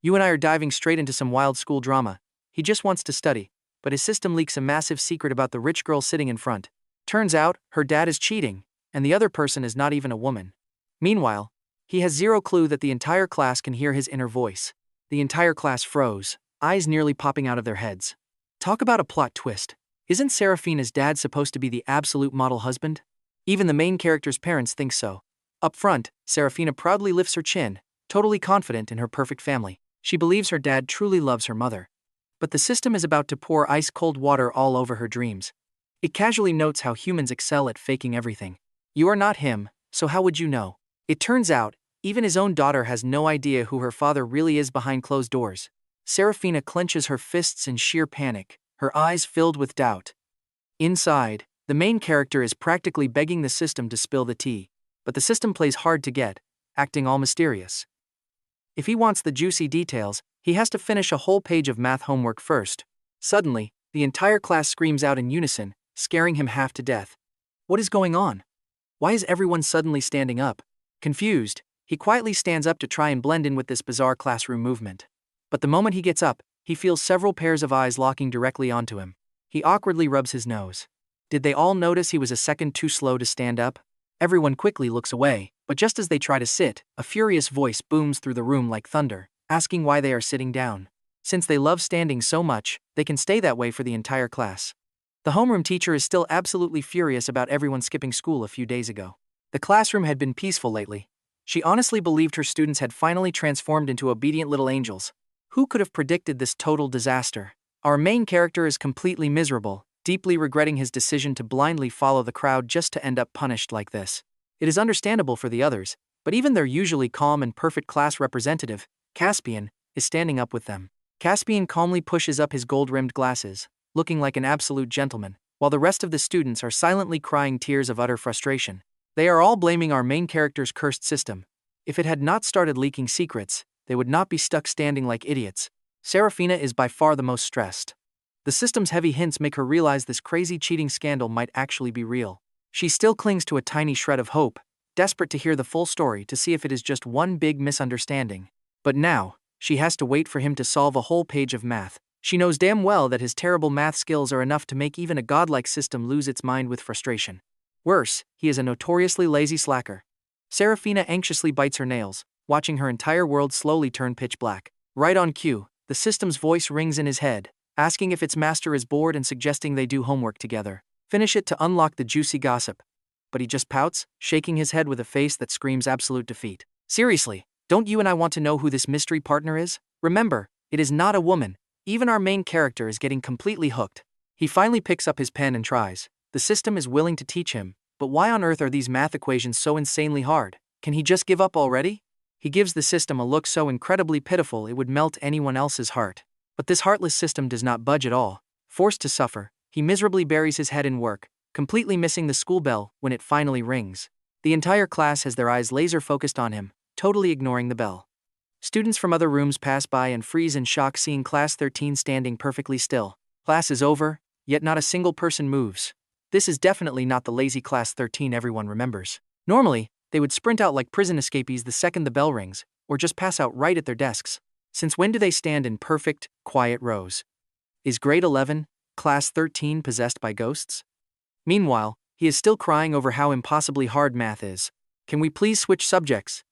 You and I are diving straight into some wild school drama. He just wants to study, but his system leaks a massive secret about the rich girl sitting in front. Turns out, her dad is cheating, and the other person is not even a woman. Meanwhile, he has zero clue that the entire class can hear his inner voice. The entire class froze, eyes nearly popping out of their heads. Talk about a plot twist. Isn't Serafina's dad supposed to be the absolute model husband? Even the main character's parents think so. Up front, Serafina proudly lifts her chin, totally confident in her perfect family. She believes her dad truly loves her mother. But the system is about to pour ice-cold water all over her dreams. It casually notes how humans excel at faking everything. You are not him, so how would you know? It turns out, even his own daughter has no idea who her father really is behind closed doors. Serafina clenches her fists in sheer panic, her eyes filled with doubt. Inside, the main character is practically begging the system to spill the tea, but the system plays hard to get, acting all mysterious. If he wants the juicy details, he has to finish a whole page of math homework first. Suddenly, the entire class screams out in unison, scaring him half to death. What is going on? Why is everyone suddenly standing up? Confused, he quietly stands up to try and blend in with this bizarre classroom movement. But the moment he gets up, he feels several pairs of eyes locking directly onto him. He awkwardly rubs his nose. Did they all notice he was a second too slow to stand up? Everyone quickly looks away, but just as they try to sit, a furious voice booms through the room like thunder, asking why they are sitting down. Since they love standing so much, they can stay that way for the entire class. The homeroom teacher is still absolutely furious about everyone skipping school a few days ago. The classroom had been peaceful lately. She honestly believed her students had finally transformed into obedient little angels. Who could have predicted this total disaster? Our main character is completely miserable, deeply regretting his decision to blindly follow the crowd just to end up punished like this. It is understandable for the others, but even their usually calm and perfect class representative, Caspian, is standing up with them. Caspian calmly pushes up his gold-rimmed glasses, looking like an absolute gentleman, while the rest of the students are silently crying tears of utter frustration. They are all blaming our main character's cursed system. If it had not started leaking secrets, they would not be stuck standing like idiots. Serafina is by far the most stressed. The system's heavy hints make her realize this crazy cheating scandal might actually be real. She still clings to a tiny shred of hope, desperate to hear the full story to see if it is just one big misunderstanding. But now, she has to wait for him to solve a whole page of math. She knows damn well that his terrible math skills are enough to make even a godlike system lose its mind with frustration. Worse, he is a notoriously lazy slacker. Serafina anxiously bites her nails, watching her entire world slowly turn pitch black. Right on cue, the system's voice rings in his head, asking if its master is bored and suggesting they do homework together. Finish it to unlock the juicy gossip. But he just pouts, shaking his head with a face that screams absolute defeat. Seriously, don't you and I want to know who this mystery partner is? Remember, it is not a woman. Even our main character is getting completely hooked. He finally picks up his pen and tries. The system is willing to teach him, but why on earth are these math equations so insanely hard? Can he just give up already? He gives the system a look so incredibly pitiful it would melt anyone else's heart. But this heartless system does not budge at all. Forced to suffer, he miserably buries his head in work, completely missing the school bell when it finally rings. The entire class has their eyes laser-focused on him, totally ignoring the bell. Students from other rooms pass by and freeze in shock seeing Class 13 standing perfectly still. Class is over, yet not a single person moves. This is definitely not the lazy Class 13 everyone remembers. Normally, they would sprint out like prison escapees the second the bell rings, or just pass out right at their desks. Since when do they stand in perfect, quiet rows? Is grade 11, Class 13 possessed by ghosts? Meanwhile, he is still crying over how impossibly hard math is. Can we please switch subjects?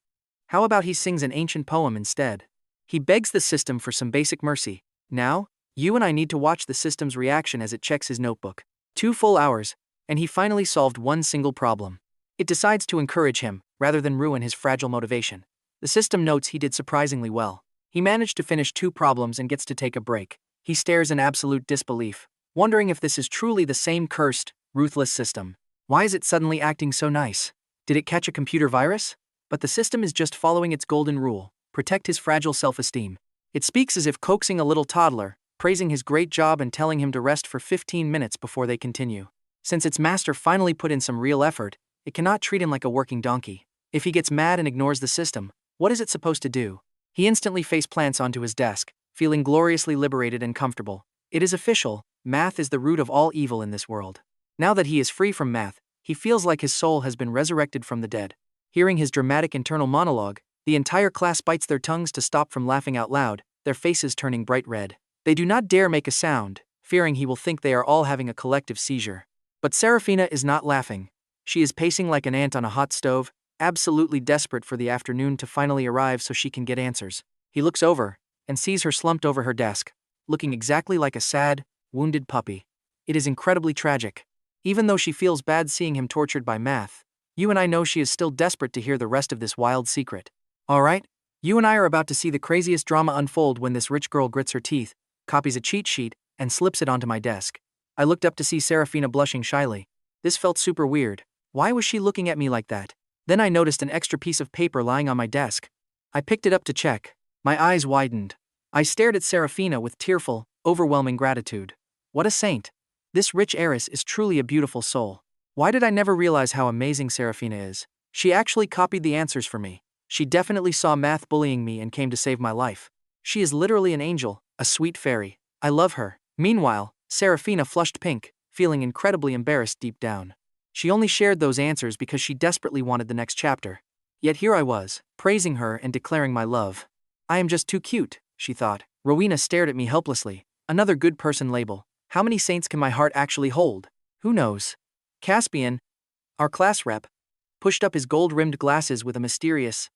How about he sings an ancient poem instead? He begs the system for some basic mercy. Now, you and I need to watch the system's reaction as it checks his notebook. 2 full hours, and he finally solved one single problem. It decides to encourage him, rather than ruin his fragile motivation. The system notes he did surprisingly well. He managed to finish 2 problems and gets to take a break. He stares in absolute disbelief, wondering if this is truly the same cursed, ruthless system. Why is it suddenly acting so nice? Did it catch a computer virus? But the system is just following its golden rule: protect his fragile self-esteem. It speaks as if coaxing a little toddler, praising his great job and telling him to rest for 15 minutes before they continue. Since its master finally put in some real effort, it cannot treat him like a working donkey. If he gets mad and ignores the system, what is it supposed to do? He instantly face-plants onto his desk, feeling gloriously liberated and comfortable. It is official, math is the root of all evil in this world. Now that he is free from math, he feels like his soul has been resurrected from the dead. Hearing his dramatic internal monologue, The entire class bites their tongues to stop from laughing out loud, their faces turning bright red. They do not dare make a sound, fearing he will think they are all having a collective seizure. But Serafina is not laughing. She is pacing like an ant on a hot stove, absolutely desperate for the afternoon to finally arrive so she can get answers. He looks over and sees her slumped over her desk, looking exactly like a sad, wounded puppy. It is incredibly tragic. Even though she feels bad seeing him tortured by math, you and I know she is still desperate to hear the rest of this wild secret. Alright, you and I are about to see the craziest drama unfold when this rich girl grits her teeth, copies a cheat sheet, and slips it onto my desk. I looked up to see Serafina blushing shyly. This felt super weird. Why was she looking at me like that? Then I noticed an extra piece of paper lying on my desk. I picked it up to check. My eyes widened. I stared at Serafina with tearful, overwhelming gratitude. What a saint. This rich heiress is truly a beautiful soul. Why did I never realize how amazing Serafina is? She actually copied the answers for me. She definitely saw math bullying me and came to save my life. She is literally an angel, a sweet fairy. I love her. Meanwhile, Serafina flushed pink, feeling incredibly embarrassed deep down. She only shared those answers because she desperately wanted the next chapter. Yet here I was, praising her and declaring my love. I am just too cute, she thought. Rowena stared at me helplessly. Another good person label. How many saints can my heart actually hold? Who knows? Caspian, our class rep, pushed up his gold-rimmed glasses with a mysterious,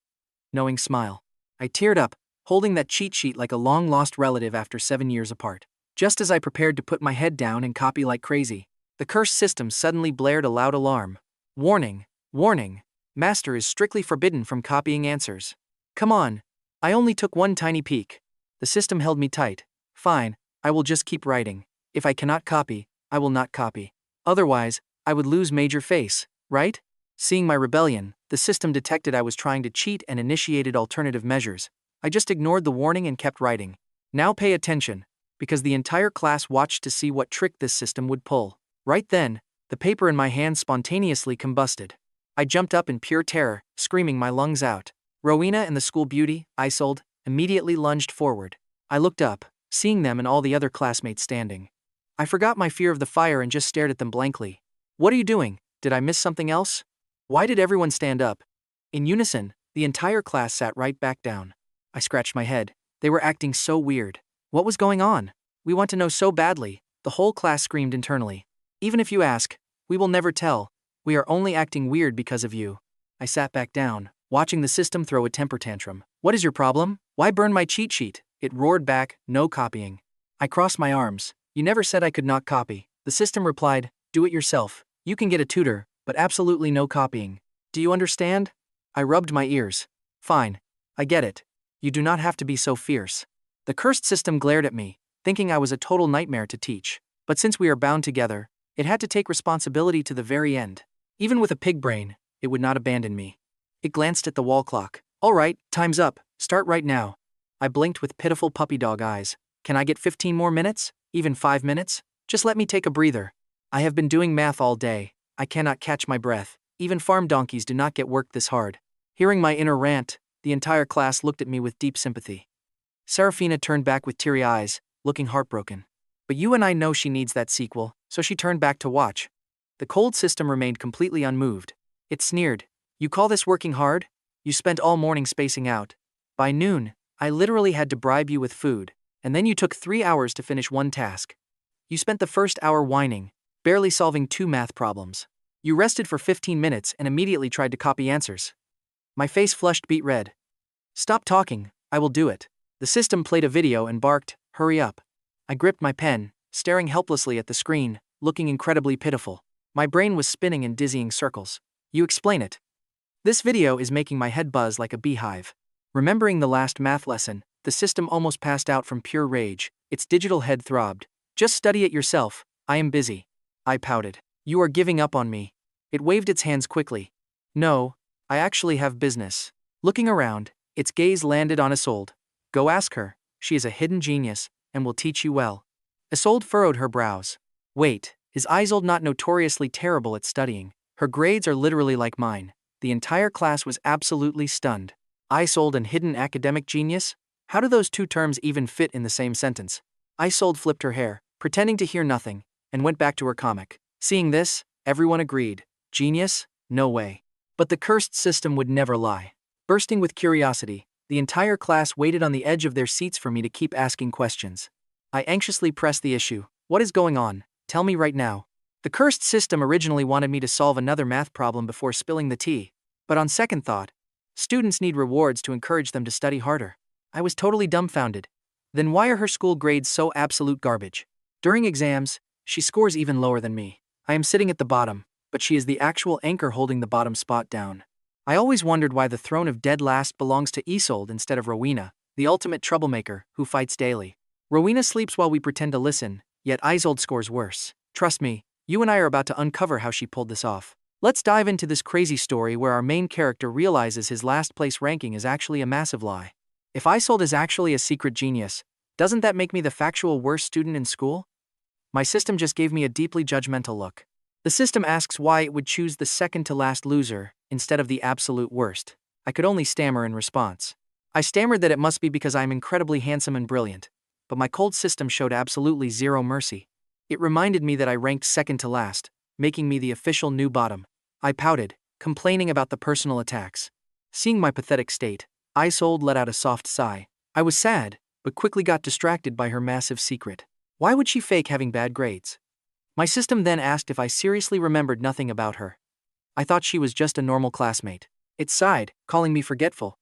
knowing smile. I teared up, holding that cheat sheet like a long-lost relative after 7 years apart. Just as I prepared to put my head down and copy like crazy, the cursed system suddenly blared a loud alarm. Warning, warning, master is strictly forbidden from copying answers. Come on. I only took one tiny peek. The system held me tight. Fine, I will just keep writing. If I cannot copy, I will not copy. Otherwise, I would lose major face, right? Seeing my rebellion, the system detected I was trying to cheat and initiated alternative measures. I just ignored the warning and kept writing. Now pay attention, because the entire class watched to see what trick this system would pull. Right then, the paper in my hand spontaneously combusted. I jumped up in pure terror, screaming my lungs out. Rowena and the school beauty, Isolde, immediately lunged forward. I looked up, seeing them and all the other classmates standing. I forgot my fear of the fire and just stared at them blankly. What are you doing? Did I miss something else? Why did everyone stand up? In unison, the entire class sat right back down. I scratched my head. They were acting so weird. What was going on? We want to know so badly, the whole class screamed internally. Even if you ask, we will never tell. We are only acting weird because of you. I sat back down, watching the system throw a temper tantrum. What is your problem? Why burn my cheat sheet? It roared back, no copying. I crossed my arms. You never said I could not copy. The system replied, do it yourself. You can get a tutor, but absolutely no copying. Do you understand? I rubbed my ears. Fine. I get it. You do not have to be so fierce. The cursed system glared at me, thinking I was a total nightmare to teach. But since we are bound together, it had to take responsibility to the very end. Even with a pig brain, it would not abandon me. It glanced at the wall clock. All right, time's up. Start right now. I blinked with pitiful puppy dog eyes. Can I get 15 more minutes? Even 5 minutes? Just let me take a breather. I have been doing math all day. I cannot catch my breath. Even farm donkeys do not get worked this hard. Hearing my inner rant, the entire class looked at me with deep sympathy. Serafina turned back with teary eyes, looking heartbroken. But you and I know she needs that sequel, so she turned back to watch. The cold system remained completely unmoved. It sneered. You call this working hard? You spent all morning spacing out. By noon, I literally had to bribe you with food, and then you took 3 hours to finish one task. You spent the first hour whining, barely solving 2 math problems. You rested for 15 minutes and immediately tried to copy answers. My face flushed beet red. Stop talking, I will do it. The system played a video and barked, hurry up. I gripped my pen, staring helplessly at the screen, looking incredibly pitiful. My brain was spinning in dizzying circles. You explain it. This video is making my head buzz like a beehive. Remembering the last math lesson, the system almost passed out from pure rage. Its digital head throbbed. Just study it yourself, I am busy. I pouted. You are giving up on me. It waved its hands quickly. No, I actually have business. Looking around, its gaze landed on Isolde. Go ask her, she is a hidden genius, and will teach you well. Isolde furrowed her brows. Wait, is Isolde not notoriously terrible at studying? Her grades are literally like mine. The entire class was absolutely stunned. Isolde and hidden academic genius? How do those 2 terms even fit in the same sentence? Isolde flipped her hair, pretending to hear nothing, and went back to her comic. Seeing this, everyone agreed. Genius? No way. But the cursed system would never lie. Bursting with curiosity, the entire class waited on the edge of their seats for me to keep asking questions. I anxiously pressed the issue. What is going on? Tell me right now. The cursed system originally wanted me to solve another math problem before spilling the tea. But on second thought, students need rewards to encourage them to study harder. I was totally dumbfounded. Then why are her school grades so absolute garbage? During exams, she scores even lower than me. I am sitting at the bottom, but she is the actual anchor holding the bottom spot down. I always wondered why the throne of dead last belongs to Isolde instead of Rowena, the ultimate troublemaker, who fights daily. Rowena sleeps while we pretend to listen, yet Isolde scores worse. Trust me, you and I are about to uncover how she pulled this off. Let's dive into this crazy story where our main character realizes his last place ranking is actually a massive lie. If Isolde is actually a secret genius, doesn't that make me the factual worst student in school? My system just gave me a deeply judgmental look. The system asks why it would choose the second to last loser instead of the absolute worst. I could only stammer in response. I stammered that it must be because I am incredibly handsome and brilliant, but my cold system showed absolutely zero mercy. It reminded me that I ranked second to last, making me the official new bottom. I pouted, complaining about the personal attacks. Seeing my pathetic state, Isolde let out a soft sigh. I was sad, but quickly got distracted by her massive secret. Why would she fake having bad grades? My system then asked if I seriously remembered nothing about her. I thought she was just a normal classmate. It sighed, calling me forgetful.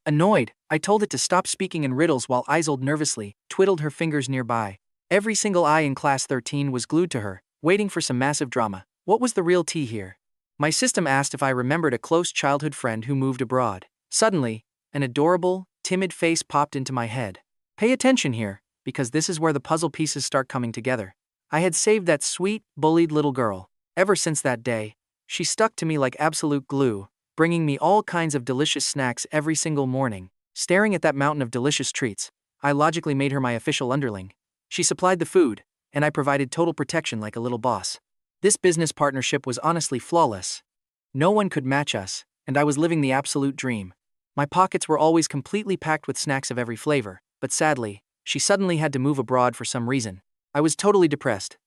Annoyed, I told it to stop speaking in riddles while Isolde nervously twiddled her fingers nearby. Every single eye in class 13 was glued to her, waiting for some massive drama. What was the real tea here? My system asked if I remembered a close childhood friend who moved abroad. Suddenly, an adorable, timid face popped into my head. Pay attention here, because this is where the puzzle pieces start coming together. I had saved that sweet, bullied little girl. Ever since that day, she stuck to me like absolute glue, bringing me all kinds of delicious snacks every single morning. Staring at that mountain of delicious treats, I logically made her my official underling. She supplied the food, and I provided total protection like a little boss. This business partnership was honestly flawless. No one could match us, and I was living the absolute dream. My pockets were always completely packed with snacks of every flavor, but sadly, she suddenly had to move abroad for some reason. I was totally depressed.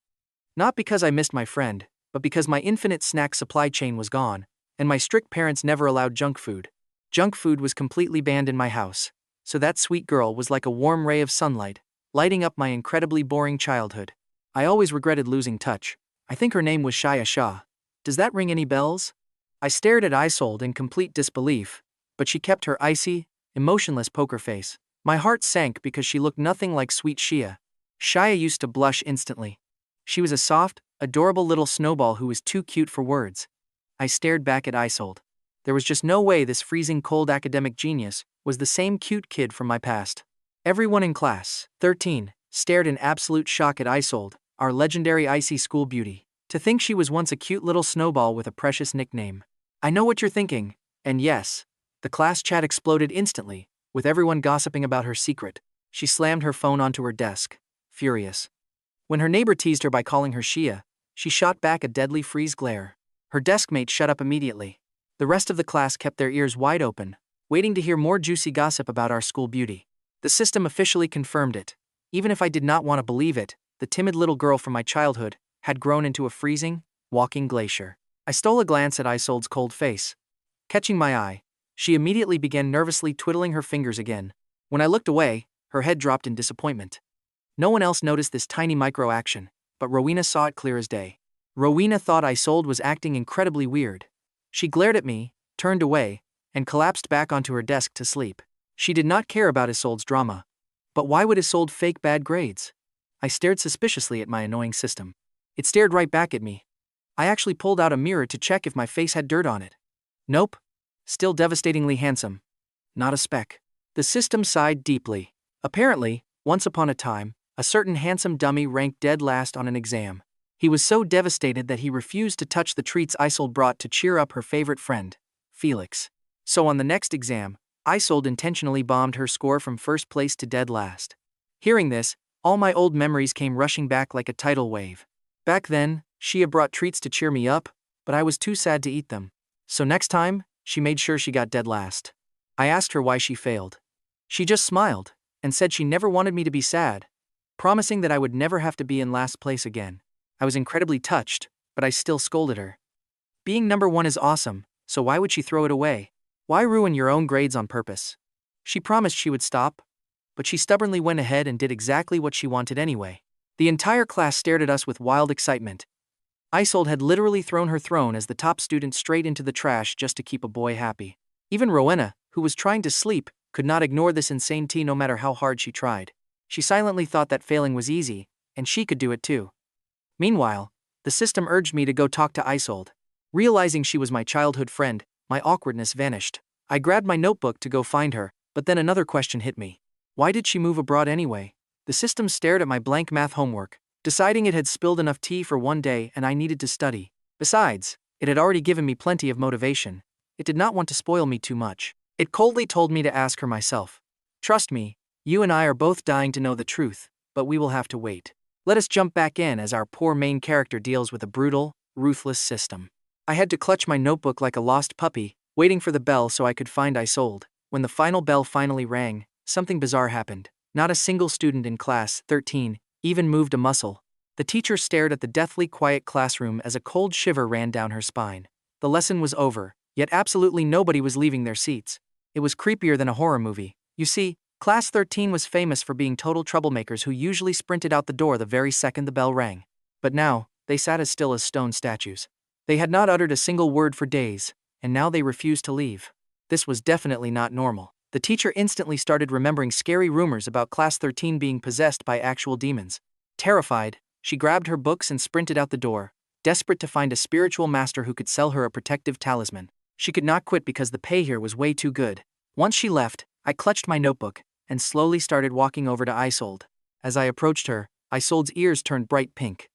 Not because I missed my friend, but because my infinite snack supply chain was gone, and my strict parents never allowed junk food. Junk food was completely banned in my house, so that sweet girl was like a warm ray of sunlight, lighting up my incredibly boring childhood. I always regretted losing touch. I think her name was Shia Shah. Does that ring any bells? I stared at Isolde in complete disbelief, but she kept her icy, emotionless poker face. My heart sank because she looked nothing like sweet Shia. Shia used to blush instantly. She was a soft, adorable little snowball who was too cute for words. I stared back at Isolde. There was just no way this freezing cold academic genius was the same cute kid from my past. Everyone in class, 13, stared in absolute shock at Isolde, our legendary icy school beauty. To think she was once a cute little snowball with a precious nickname. I know what you're thinking, and yes, the class chat exploded instantly, with everyone gossiping about her secret. She slammed her phone onto her desk, furious. When her neighbor teased her by calling her Shia, she shot back a deadly freeze glare. Her deskmate shut up immediately. The rest of the class kept their ears wide open, waiting to hear more juicy gossip about our school beauty. The system officially confirmed it. Even if I did not want to believe it, the timid little girl from my childhood had grown into a freezing, walking glacier. I stole a glance at Isolde's cold face. Catching my eye, she immediately began nervously twiddling her fingers again. When I looked away, her head dropped in disappointment. No one else noticed this tiny micro-action, but Rowena saw it clear as day. Rowena thought Isolde was acting incredibly weird. She glared at me, turned away, and collapsed back onto her desk to sleep. She did not care about Isolde's drama. But why would Isolde fake bad grades? I stared suspiciously at my annoying system. It stared right back at me. I actually pulled out a mirror to check if my face had dirt on it. Nope. Still devastatingly handsome. Not a speck. The system sighed deeply. Apparently, once upon a time, a certain handsome dummy ranked dead last on an exam. He was so devastated that he refused to touch the treats Isolde brought to cheer up her favorite friend, Felix. So on the next exam, Isolde intentionally bombed her score from first place to dead last. Hearing this, all my old memories came rushing back like a tidal wave. Back then, Shia brought treats to cheer me up, but I was too sad to eat them. So next time, she made sure she got dead last. I asked her why she failed. She just smiled and said she never wanted me to be sad, promising that I would never have to be in last place again. I was incredibly touched, but I still scolded her. Being number one is awesome, so why would she throw it away? Why ruin your own grades on purpose? She promised she would stop, but she stubbornly went ahead and did exactly what she wanted anyway. The entire class stared at us with wild excitement. Isolde had literally thrown her throne as the top student straight into the trash just to keep a boy happy. Even Rowena, who was trying to sleep, could not ignore this insane tea no matter how hard she tried. She silently thought that failing was easy, and she could do it too. Meanwhile, the system urged me to go talk to Isolde. Realizing she was my childhood friend, my awkwardness vanished. I grabbed my notebook to go find her, but then another question hit me. Why did she move abroad anyway? The system stared at my blank math homework, deciding it had spilled enough tea for one day and I needed to study. Besides, it had already given me plenty of motivation. It did not want to spoil me too much. It coldly told me to ask her myself. Trust me, you and I are both dying to know the truth, but we will have to wait. Let us jump back in as our poor main character deals with a brutal, ruthless system. I had to clutch my notebook like a lost puppy, waiting for the bell so I could find Isolde. When the final bell finally rang, something bizarre happened. Not a single student in class 13 even moved a muscle. The teacher stared at the deathly quiet classroom as a cold shiver ran down her spine. The lesson was over, yet absolutely nobody was leaving their seats. It was creepier than a horror movie. You see, Class 13 was famous for being total troublemakers who usually sprinted out the door the very second the bell rang. But now, they sat as still as stone statues. They had not uttered a single word for days, and now they refused to leave. This was definitely not normal. The teacher instantly started remembering scary rumors about Class 13 being possessed by actual demons. Terrified, she grabbed her books and sprinted out the door, desperate to find a spiritual master who could sell her a protective talisman. She could not quit because the pay here was way too good. Once she left, I clutched my notebook and slowly started walking over to Isolde. As I approached her, Isolde's ears turned bright pink.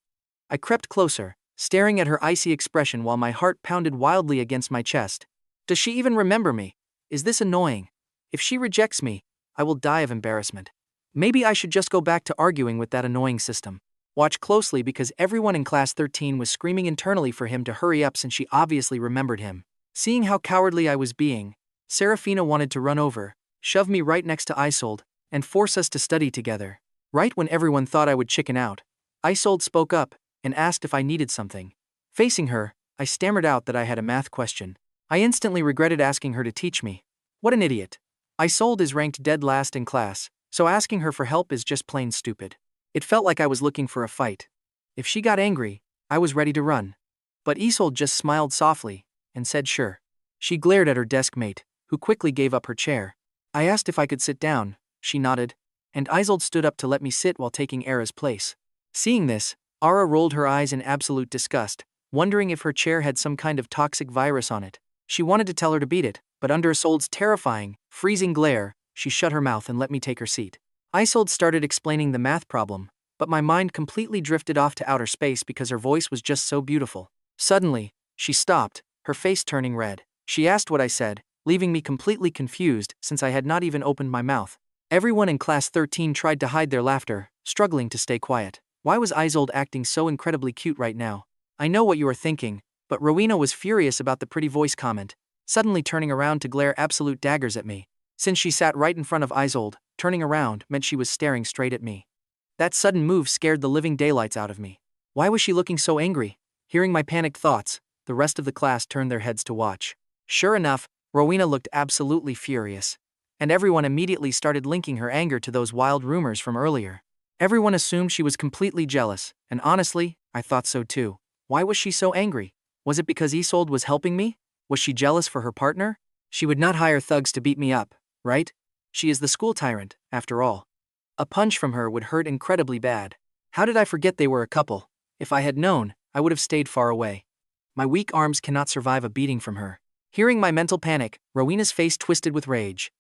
I crept closer, staring at her icy expression while my heart pounded wildly against my chest. Does she even remember me? Is this annoying? If she rejects me, I will die of embarrassment. Maybe I should just go back to arguing with that annoying system. Watch closely because everyone in Class 13 was screaming internally for him to hurry up since she obviously remembered him. Seeing how cowardly I was being, Serafina wanted to run over, shove me right next to Isolde, and force us to study together. Right when everyone thought I would chicken out, Isolde spoke up and asked if I needed something. Facing her, I stammered out that I had a math question. I instantly regretted asking her to teach me. What an idiot. Isolde is ranked dead last in class, so asking her for help is just plain stupid. It felt like I was looking for a fight. If she got angry, I was ready to run. But Isolde just smiled softly and said sure. She glared at her desk mate, who quickly gave up her chair. I asked if I could sit down, she nodded, and Isolde stood up to let me sit while taking Ara's place. Seeing this, Ara rolled her eyes in absolute disgust, wondering if her chair had some kind of toxic virus on it. She wanted to tell her to beat it, but under Isolde's terrifying, freezing glare, she shut her mouth and let me take her seat. Isolde started explaining the math problem, but my mind completely drifted off to outer space because her voice was just so beautiful. Suddenly, she stopped, her face turning red. She asked what I said, leaving me completely confused since I had not even opened my mouth. Everyone in Class 13 tried to hide their laughter, struggling to stay quiet. Why was Isolde acting so incredibly cute right now? I know what you are thinking, but Rowena was furious about the pretty voice comment, suddenly turning around to glare absolute daggers at me. Since she sat right in front of Isolde, turning around meant she was staring straight at me. That sudden move scared the living daylights out of me. Why was she looking so angry? Hearing my panicked thoughts, the rest of the class turned their heads to watch. Sure enough, Rowena looked absolutely furious, and everyone immediately started linking her anger to those wild rumors from earlier. Everyone assumed she was completely jealous, and honestly, I thought so too. Why was she so angry? Was it because Isolde was helping me? Was she jealous for her partner? She would not hire thugs to beat me up, right? She is the school tyrant, after all. A punch from her would hurt incredibly bad. How did I forget they were a couple? If I had known, I would have stayed far away. My weak arms cannot survive a beating from her. Hearing my mental panic, Rowena's face twisted with rage.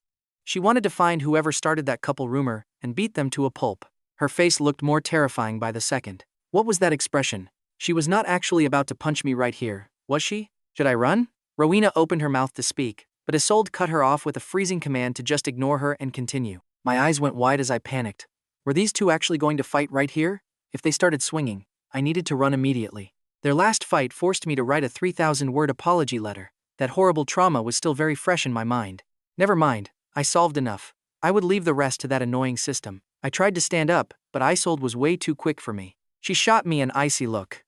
She wanted to find whoever started that couple rumor and beat them to a pulp. Her face looked more terrifying by the second. What was that expression? She was not actually about to punch me right here, was she? Should I run? Rowena opened her mouth to speak, but Isolde cut her off with a freezing command to just ignore her and continue. My eyes went wide as I panicked. Were these two actually going to fight right here? If they started swinging, I needed to run immediately. Their last fight forced me to write a 3,000-word apology letter. That horrible trauma was still very fresh in my mind. Never mind, I solved enough. I would leave the rest to that annoying system. I tried to stand up, but Isolde was way too quick for me. She shot me an icy look.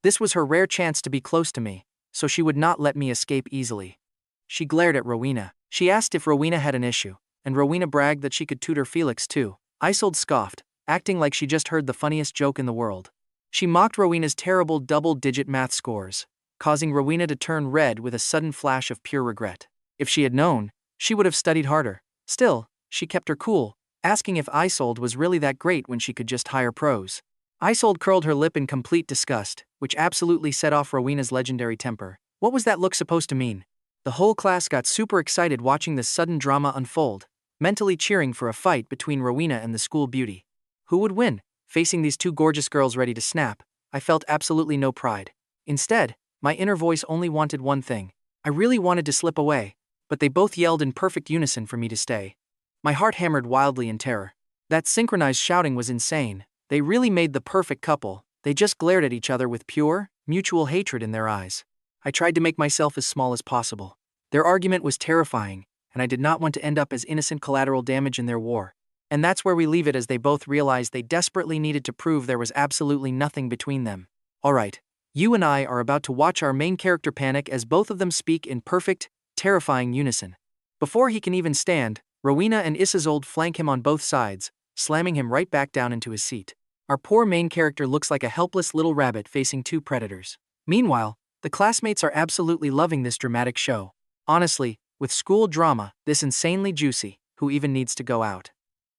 This was her rare chance to be close to me, so she would not let me escape easily. She glared at Rowena. She asked if Rowena had an issue, and Rowena bragged that she could tutor Felix too. Isolde scoffed, acting like she just heard the funniest joke in the world. She mocked Rowena's terrible double-digit math scores, causing Rowena to turn red with a sudden flash of pure regret. If she had known, she would have studied harder. Still, she kept her cool, asking if Isolde was really that great when she could just hire pros. Isolde curled her lip in complete disgust, which absolutely set off Rowena's legendary temper. What was that look supposed to mean? The whole class got super excited watching this sudden drama unfold, mentally cheering for a fight between Rowena and the school beauty. Who would win? Facing these two gorgeous girls ready to snap, I felt absolutely no pride. Instead, my inner voice only wanted one thing. I really wanted to slip away, but they both yelled in perfect unison for me to stay. My heart hammered wildly in terror. That synchronized shouting was insane. They really made the perfect couple. They just glared at each other with pure, mutual hatred in their eyes. I tried to make myself as small as possible. Their argument was terrifying, and I did not want to end up as innocent collateral damage in their war. And that's where we leave it, as they both realized they desperately needed to prove there was absolutely nothing between them. Alright, you and I are about to watch our main character panic as both of them speak in perfect, terrifying unison. Before he can even stand, Rowena and Isolde flank him on both sides, slamming him right back down into his seat. Our poor main character looks like a helpless little rabbit facing two predators. Meanwhile, the classmates are absolutely loving this dramatic show. Honestly, with school drama, this insanely juicy, who even needs to go out?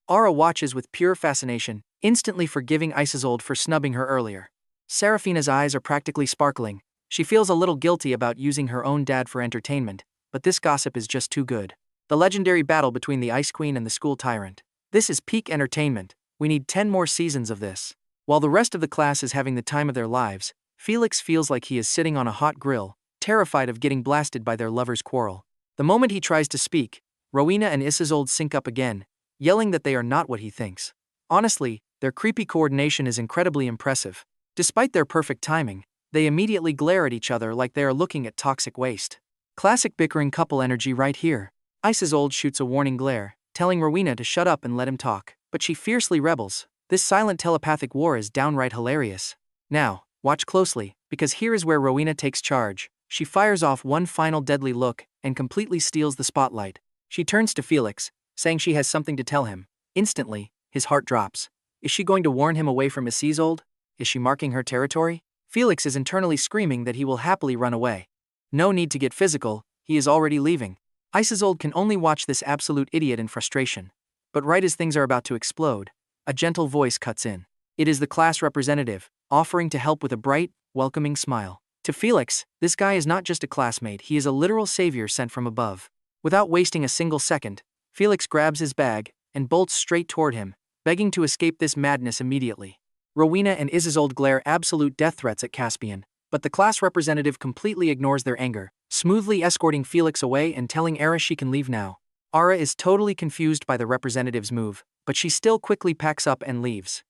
Aura watches with pure fascination, instantly forgiving Isolde for snubbing her earlier. Seraphina's eyes are practically sparkling. She feels a little guilty about using her own dad for entertainment, but this gossip is just too good. The legendary battle between the Ice Queen and the school tyrant. This is peak entertainment. We need 10 more seasons of this. While the rest of the class is having the time of their lives, Felix feels like he is sitting on a hot grill, terrified of getting blasted by their lovers' quarrel. The moment he tries to speak, Rowena and Isolde sync up again, yelling that they are not what he thinks. Honestly, their creepy coordination is incredibly impressive. Despite their perfect timing, they immediately glare at each other like they are looking at toxic waste. Classic bickering couple energy right here. Isolde shoots a warning glare, telling Rowena to shut up and let him talk, but she fiercely rebels. This silent telepathic war is downright hilarious. Now, watch closely, because here is where Rowena takes charge. She fires off one final deadly look and completely steals the spotlight. She turns to Felix, saying she has something to tell him. Instantly, his heart drops. Is she going to warn him away from Isolde? Is she marking her territory? Felix is internally screaming that he will happily run away. No need to get physical, he is already leaving. Isolde can only watch this absolute idiot in frustration. But right as things are about to explode, a gentle voice cuts in. It is the class representative, offering to help with a bright, welcoming smile. To Felix, this guy is not just a classmate, he is a literal savior sent from above. Without wasting a single second, Felix grabs his bag and bolts straight toward him, begging to escape this madness immediately. Rowena and Isolde glare absolute death threats at Caspian, but the class representative completely ignores their anger, smoothly escorting Felix away and telling Ara she can leave now. Ara is totally confused by the representative's move, but she still quickly packs up and leaves.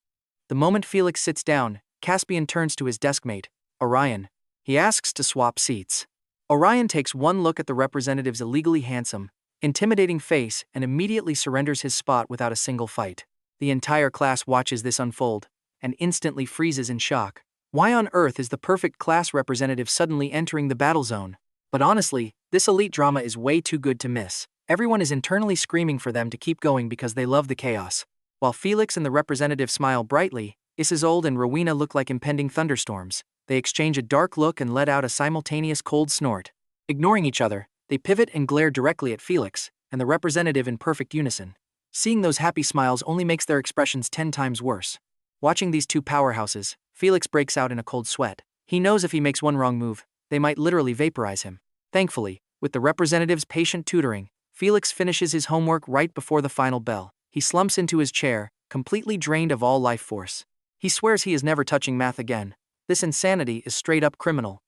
The moment Felix sits down, Caspian turns to his deskmate, Orion. He asks to swap seats. Orion takes one look at the representative's illegally handsome, intimidating face and immediately surrenders his spot without a single fight. The entire class watches this unfold and instantly freezes in shock. Why on earth is the perfect class representative suddenly entering the battle zone? But honestly, this elite drama is way too good to miss. Everyone is internally screaming for them to keep going because they love the chaos. While Felix and the representative smile brightly, Isolde and Rowena look like impending thunderstorms. They exchange a dark look and let out a simultaneous cold snort. Ignoring each other, they pivot and glare directly at Felix and the representative in perfect unison. Seeing those happy smiles only makes their expressions 10 times worse. Watching these two powerhouses, Felix breaks out in a cold sweat. He knows if he makes one wrong move, they might literally vaporize him. Thankfully, with the representative's patient tutoring, Felix finishes his homework right before the final bell. He slumps into his chair, completely drained of all life force. He swears he is never touching math again. This insanity is straight up criminal.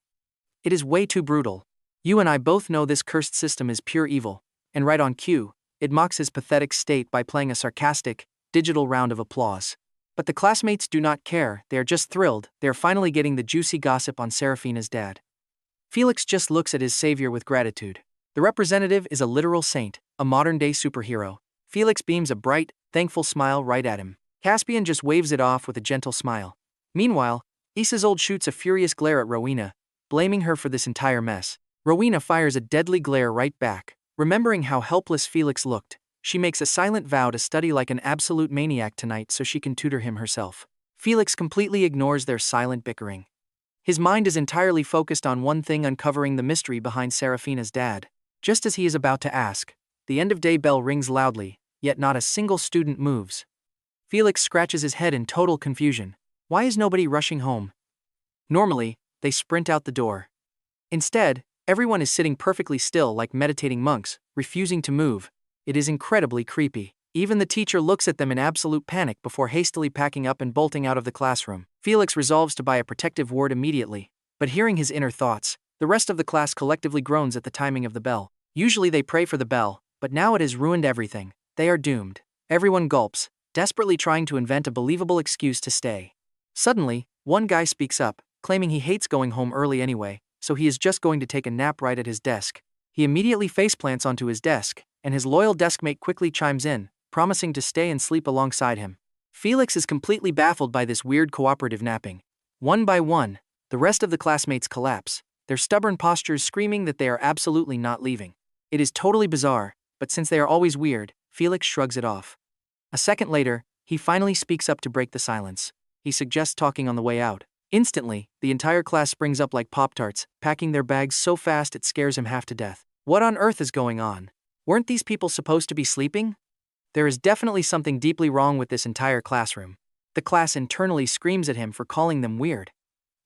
It is way too brutal. You and I both know this cursed system is pure evil, and right on cue, it mocks his pathetic state by playing a sarcastic, digital round of applause. But the classmates do not care, they are just thrilled, they are finally getting the juicy gossip on Seraphina's dad. Felix just looks at his savior with gratitude. The representative is a literal saint, a modern-day superhero. Felix beams a bright, thankful smile right at him. Caspian just waves it off with a gentle smile. Meanwhile, Isolde shoots a furious glare at Rowena, blaming her for this entire mess. Rowena fires a deadly glare right back. Remembering how helpless Felix looked, she makes a silent vow to study like an absolute maniac tonight so she can tutor him herself. Felix completely ignores their silent bickering. His mind is entirely focused on one thing: uncovering the mystery behind Serafina's dad. Just as he is about to ask, the end-of-day bell rings loudly, yet not a single student moves. Felix scratches his head in total confusion. Why is nobody rushing home? Normally, they sprint out the door. Instead, everyone is sitting perfectly still like meditating monks, refusing to move. It is incredibly creepy. Even the teacher looks at them in absolute panic before hastily packing up and bolting out of the classroom. Felix resolves to buy a protective ward immediately, but hearing his inner thoughts, the rest of the class collectively groans at the timing of the bell. Usually they pray for the bell, but now it has ruined everything. They are doomed. Everyone gulps, desperately trying to invent a believable excuse to stay. Suddenly, one guy speaks up, claiming he hates going home early anyway, so he is just going to take a nap right at his desk. He immediately faceplants onto his desk, and his loyal deskmate quickly chimes in, promising to stay and sleep alongside him. Felix is completely baffled by this weird cooperative napping. One by one, the rest of the classmates collapse, their stubborn postures screaming that they are absolutely not leaving. It is totally bizarre, but since they are always weird, Felix shrugs it off. A second later, he finally speaks up to break the silence. He suggests talking on the way out. Instantly, the entire class springs up like Pop-Tarts, packing their bags so fast it scares him half to death. What on earth is going on? Weren't these people supposed to be sleeping? There is definitely something deeply wrong with this entire classroom. The class internally screams at him for calling them weird.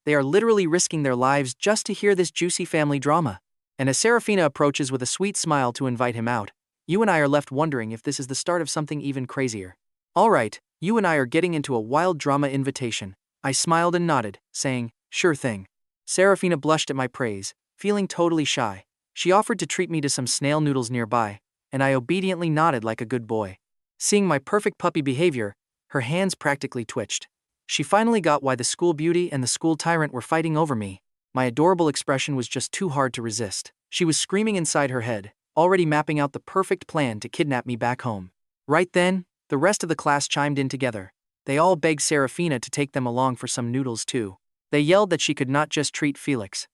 They are literally risking their lives just to hear this juicy family drama. And as Serafina approaches with a sweet smile to invite him out, you and I are left wondering if this is the start of something even crazier. Alright, you and I are getting into a wild drama invitation. I smiled and nodded, saying, sure thing. Serafina blushed at my praise, feeling totally shy. She offered to treat me to some snail noodles nearby, and I obediently nodded like a good boy. Seeing my perfect puppy behavior, her hands practically twitched. She finally got why the school beauty and the school tyrant were fighting over me. My adorable expression was just too hard to resist. She was screaming inside her head, already mapping out the perfect plan to kidnap me back home. Right then, the rest of the class chimed in together. They all begged Serafina to take them along for some noodles too. They yelled that she could not just treat Felix.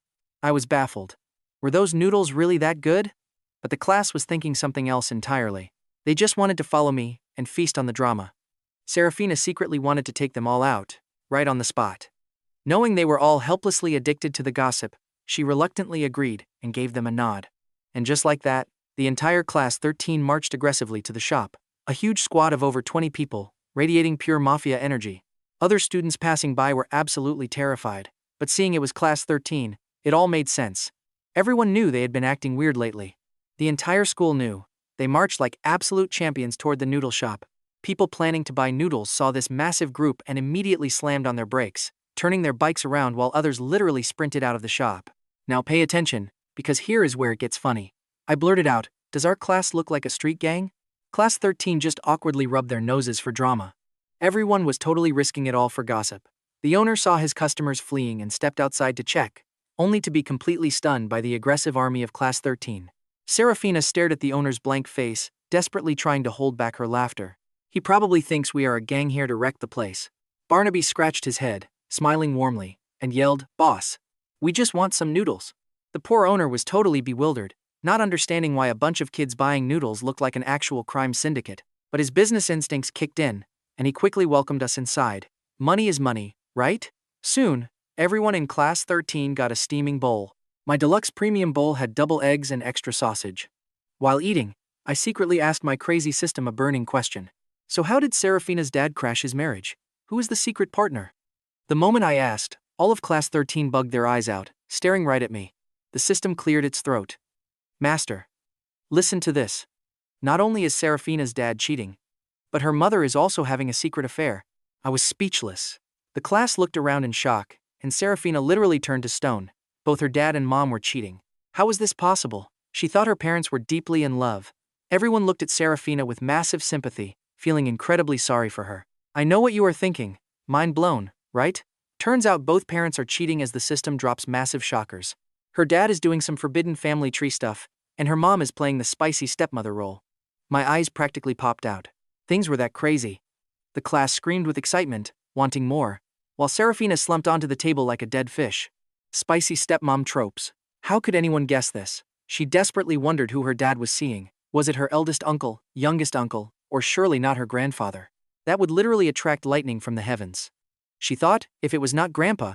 I was baffled. Were those noodles really that good? But the class was thinking something else entirely. They just wanted to follow me and feast on the drama. Serafina secretly wanted to take them all out, right on the spot. Knowing they were all helplessly addicted to the gossip, she reluctantly agreed and gave them a nod. And just like that, the entire class 13 marched aggressively to the shop. A huge squad of over 20 people, radiating pure mafia energy. Other students passing by were absolutely terrified, but seeing it was class 13, it all made sense. Everyone knew they had been acting weird lately. The entire school knew. They marched like absolute champions toward the noodle shop. People planning to buy noodles saw this massive group and immediately slammed on their brakes, turning their bikes around while others literally sprinted out of the shop. Now pay attention, because here is where it gets funny. I blurted out, does our class look like a street gang? Class 13 just awkwardly rubbed their noses for drama. Everyone was totally risking it all for gossip. The owner saw his customers fleeing and stepped outside to check, only to be completely stunned by the aggressive army of Class 13. Serafina stared at the owner's blank face, desperately trying to hold back her laughter. He probably thinks we are a gang here to wreck the place. Barnaby scratched his head, smiling warmly, and yelled, "Boss, we just want some noodles." The poor owner was totally bewildered, not understanding why a bunch of kids buying noodles looked like an actual crime syndicate. But his business instincts kicked in, and he quickly welcomed us inside. Money is money, right? Soon, everyone in Class 13 got a steaming bowl. My deluxe premium bowl had double eggs and extra sausage. While eating, I secretly asked my crazy system a burning question. So how did Serafina's dad crash his marriage? Who is the secret partner? The moment I asked, all of Class 13 bugged their eyes out, staring right at me. The system cleared its throat. Master, listen to this. Not only is Serafina's dad cheating, but her mother is also having a secret affair. I was speechless. The class looked around in shock, and Serafina literally turned to stone. Both her dad and mom were cheating. How was this possible? She thought her parents were deeply in love. Everyone looked at Serafina with massive sympathy, feeling incredibly sorry for her. I know what you are thinking. Mind blown, right? Turns out both parents are cheating as the system drops massive shockers. Her dad is doing some forbidden family tree stuff, and her mom is playing the spicy stepmother role. My eyes practically popped out. Things were that crazy. The class screamed with excitement, wanting more, while Serafina slumped onto the table like a dead fish. Spicy stepmom tropes. How could anyone guess this? She desperately wondered who her dad was seeing. Was it her eldest uncle, youngest uncle, or surely not her grandfather? That would literally attract lightning from the heavens. She thought, if it was not grandpa,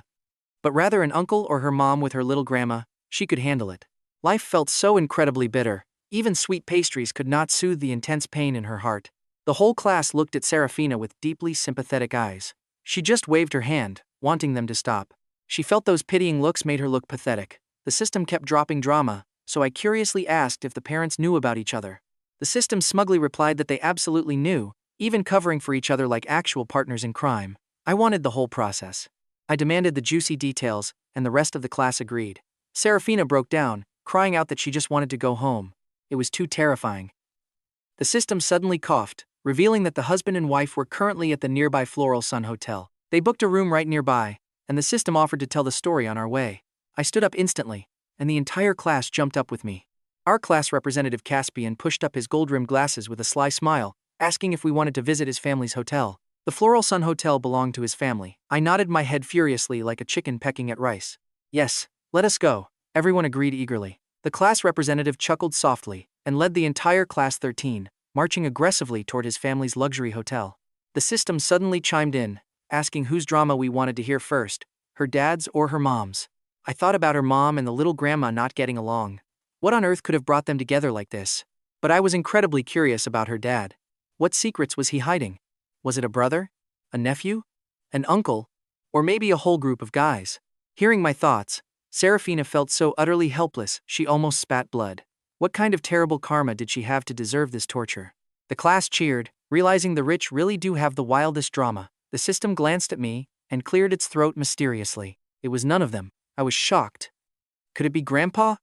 but rather an uncle or her mom with her little grandma, she could handle it. Life felt so incredibly bitter. Even sweet pastries could not soothe the intense pain in her heart. The whole class looked at Serafina with deeply sympathetic eyes. She just waved her hand, wanting them to stop. She felt those pitying looks made her look pathetic. The system kept dropping drama, so I curiously asked if the parents knew about each other. The system smugly replied that they absolutely knew, even covering for each other like actual partners in crime. I wanted the whole process. I demanded the juicy details, and the rest of the class agreed. Serafina broke down, crying out that she just wanted to go home. It was too terrifying. The system suddenly coughed, revealing that the husband and wife were currently at the nearby Floral Sun Hotel. They booked a room right nearby, and the system offered to tell the story on our way. I stood up instantly, and the entire class jumped up with me. Our class representative Caspian pushed up his gold-rimmed glasses with a sly smile, asking if we wanted to visit his family's hotel. The Floral Sun Hotel belonged to his family. I nodded my head furiously like a chicken pecking at rice. Yes, let us go. Everyone agreed eagerly. The class representative chuckled softly and led the entire class 13, marching aggressively toward his family's luxury hotel. The system suddenly chimed in, asking whose drama we wanted to hear first, her dad's or her mom's. I thought about her mom and the little grandma not getting along. What on earth could have brought them together like this? But I was incredibly curious about her dad. What secrets was he hiding? Was it a brother? A nephew? An uncle? Or maybe a whole group of guys? Hearing my thoughts, Serafina felt so utterly helpless she almost spat blood. What kind of terrible karma did she have to deserve this torture? The class cheered, realizing the rich really do have the wildest drama. The system glanced at me and cleared its throat mysteriously. It was none of them. I was shocked. Could it be Grandpa?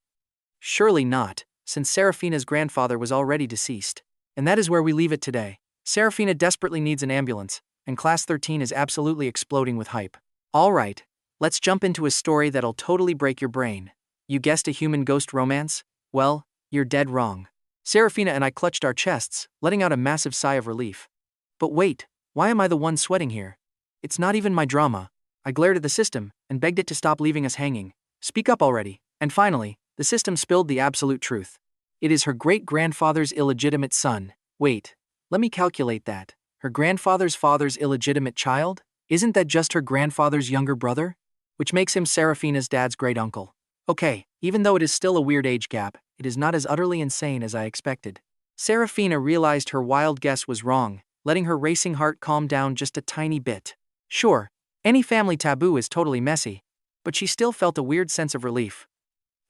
Surely not, since Serafina's grandfather was already deceased. And that is where we leave it today. Serafina desperately needs an ambulance, and Class 13 is absolutely exploding with hype. Alright, let's jump into a story that'll totally break your brain. You guessed a human ghost romance? Well, you're dead wrong. Serafina and I clutched our chests, letting out a massive sigh of relief. But wait, why am I the one sweating here? It's not even my drama. I glared at the system and begged it to stop leaving us hanging. Speak up already. And finally, the system spilled the absolute truth. It is her great-grandfather's illegitimate son. Wait, let me calculate that. Her grandfather's father's illegitimate child? Isn't that just her grandfather's younger brother? Which makes him Serafina's dad's great-uncle. Okay, even though it is still a weird age gap, it is not as utterly insane as I expected. Serafina realized her wild guess was wrong, letting her racing heart calm down just a tiny bit. Sure, any family taboo is totally messy, but she still felt a weird sense of relief.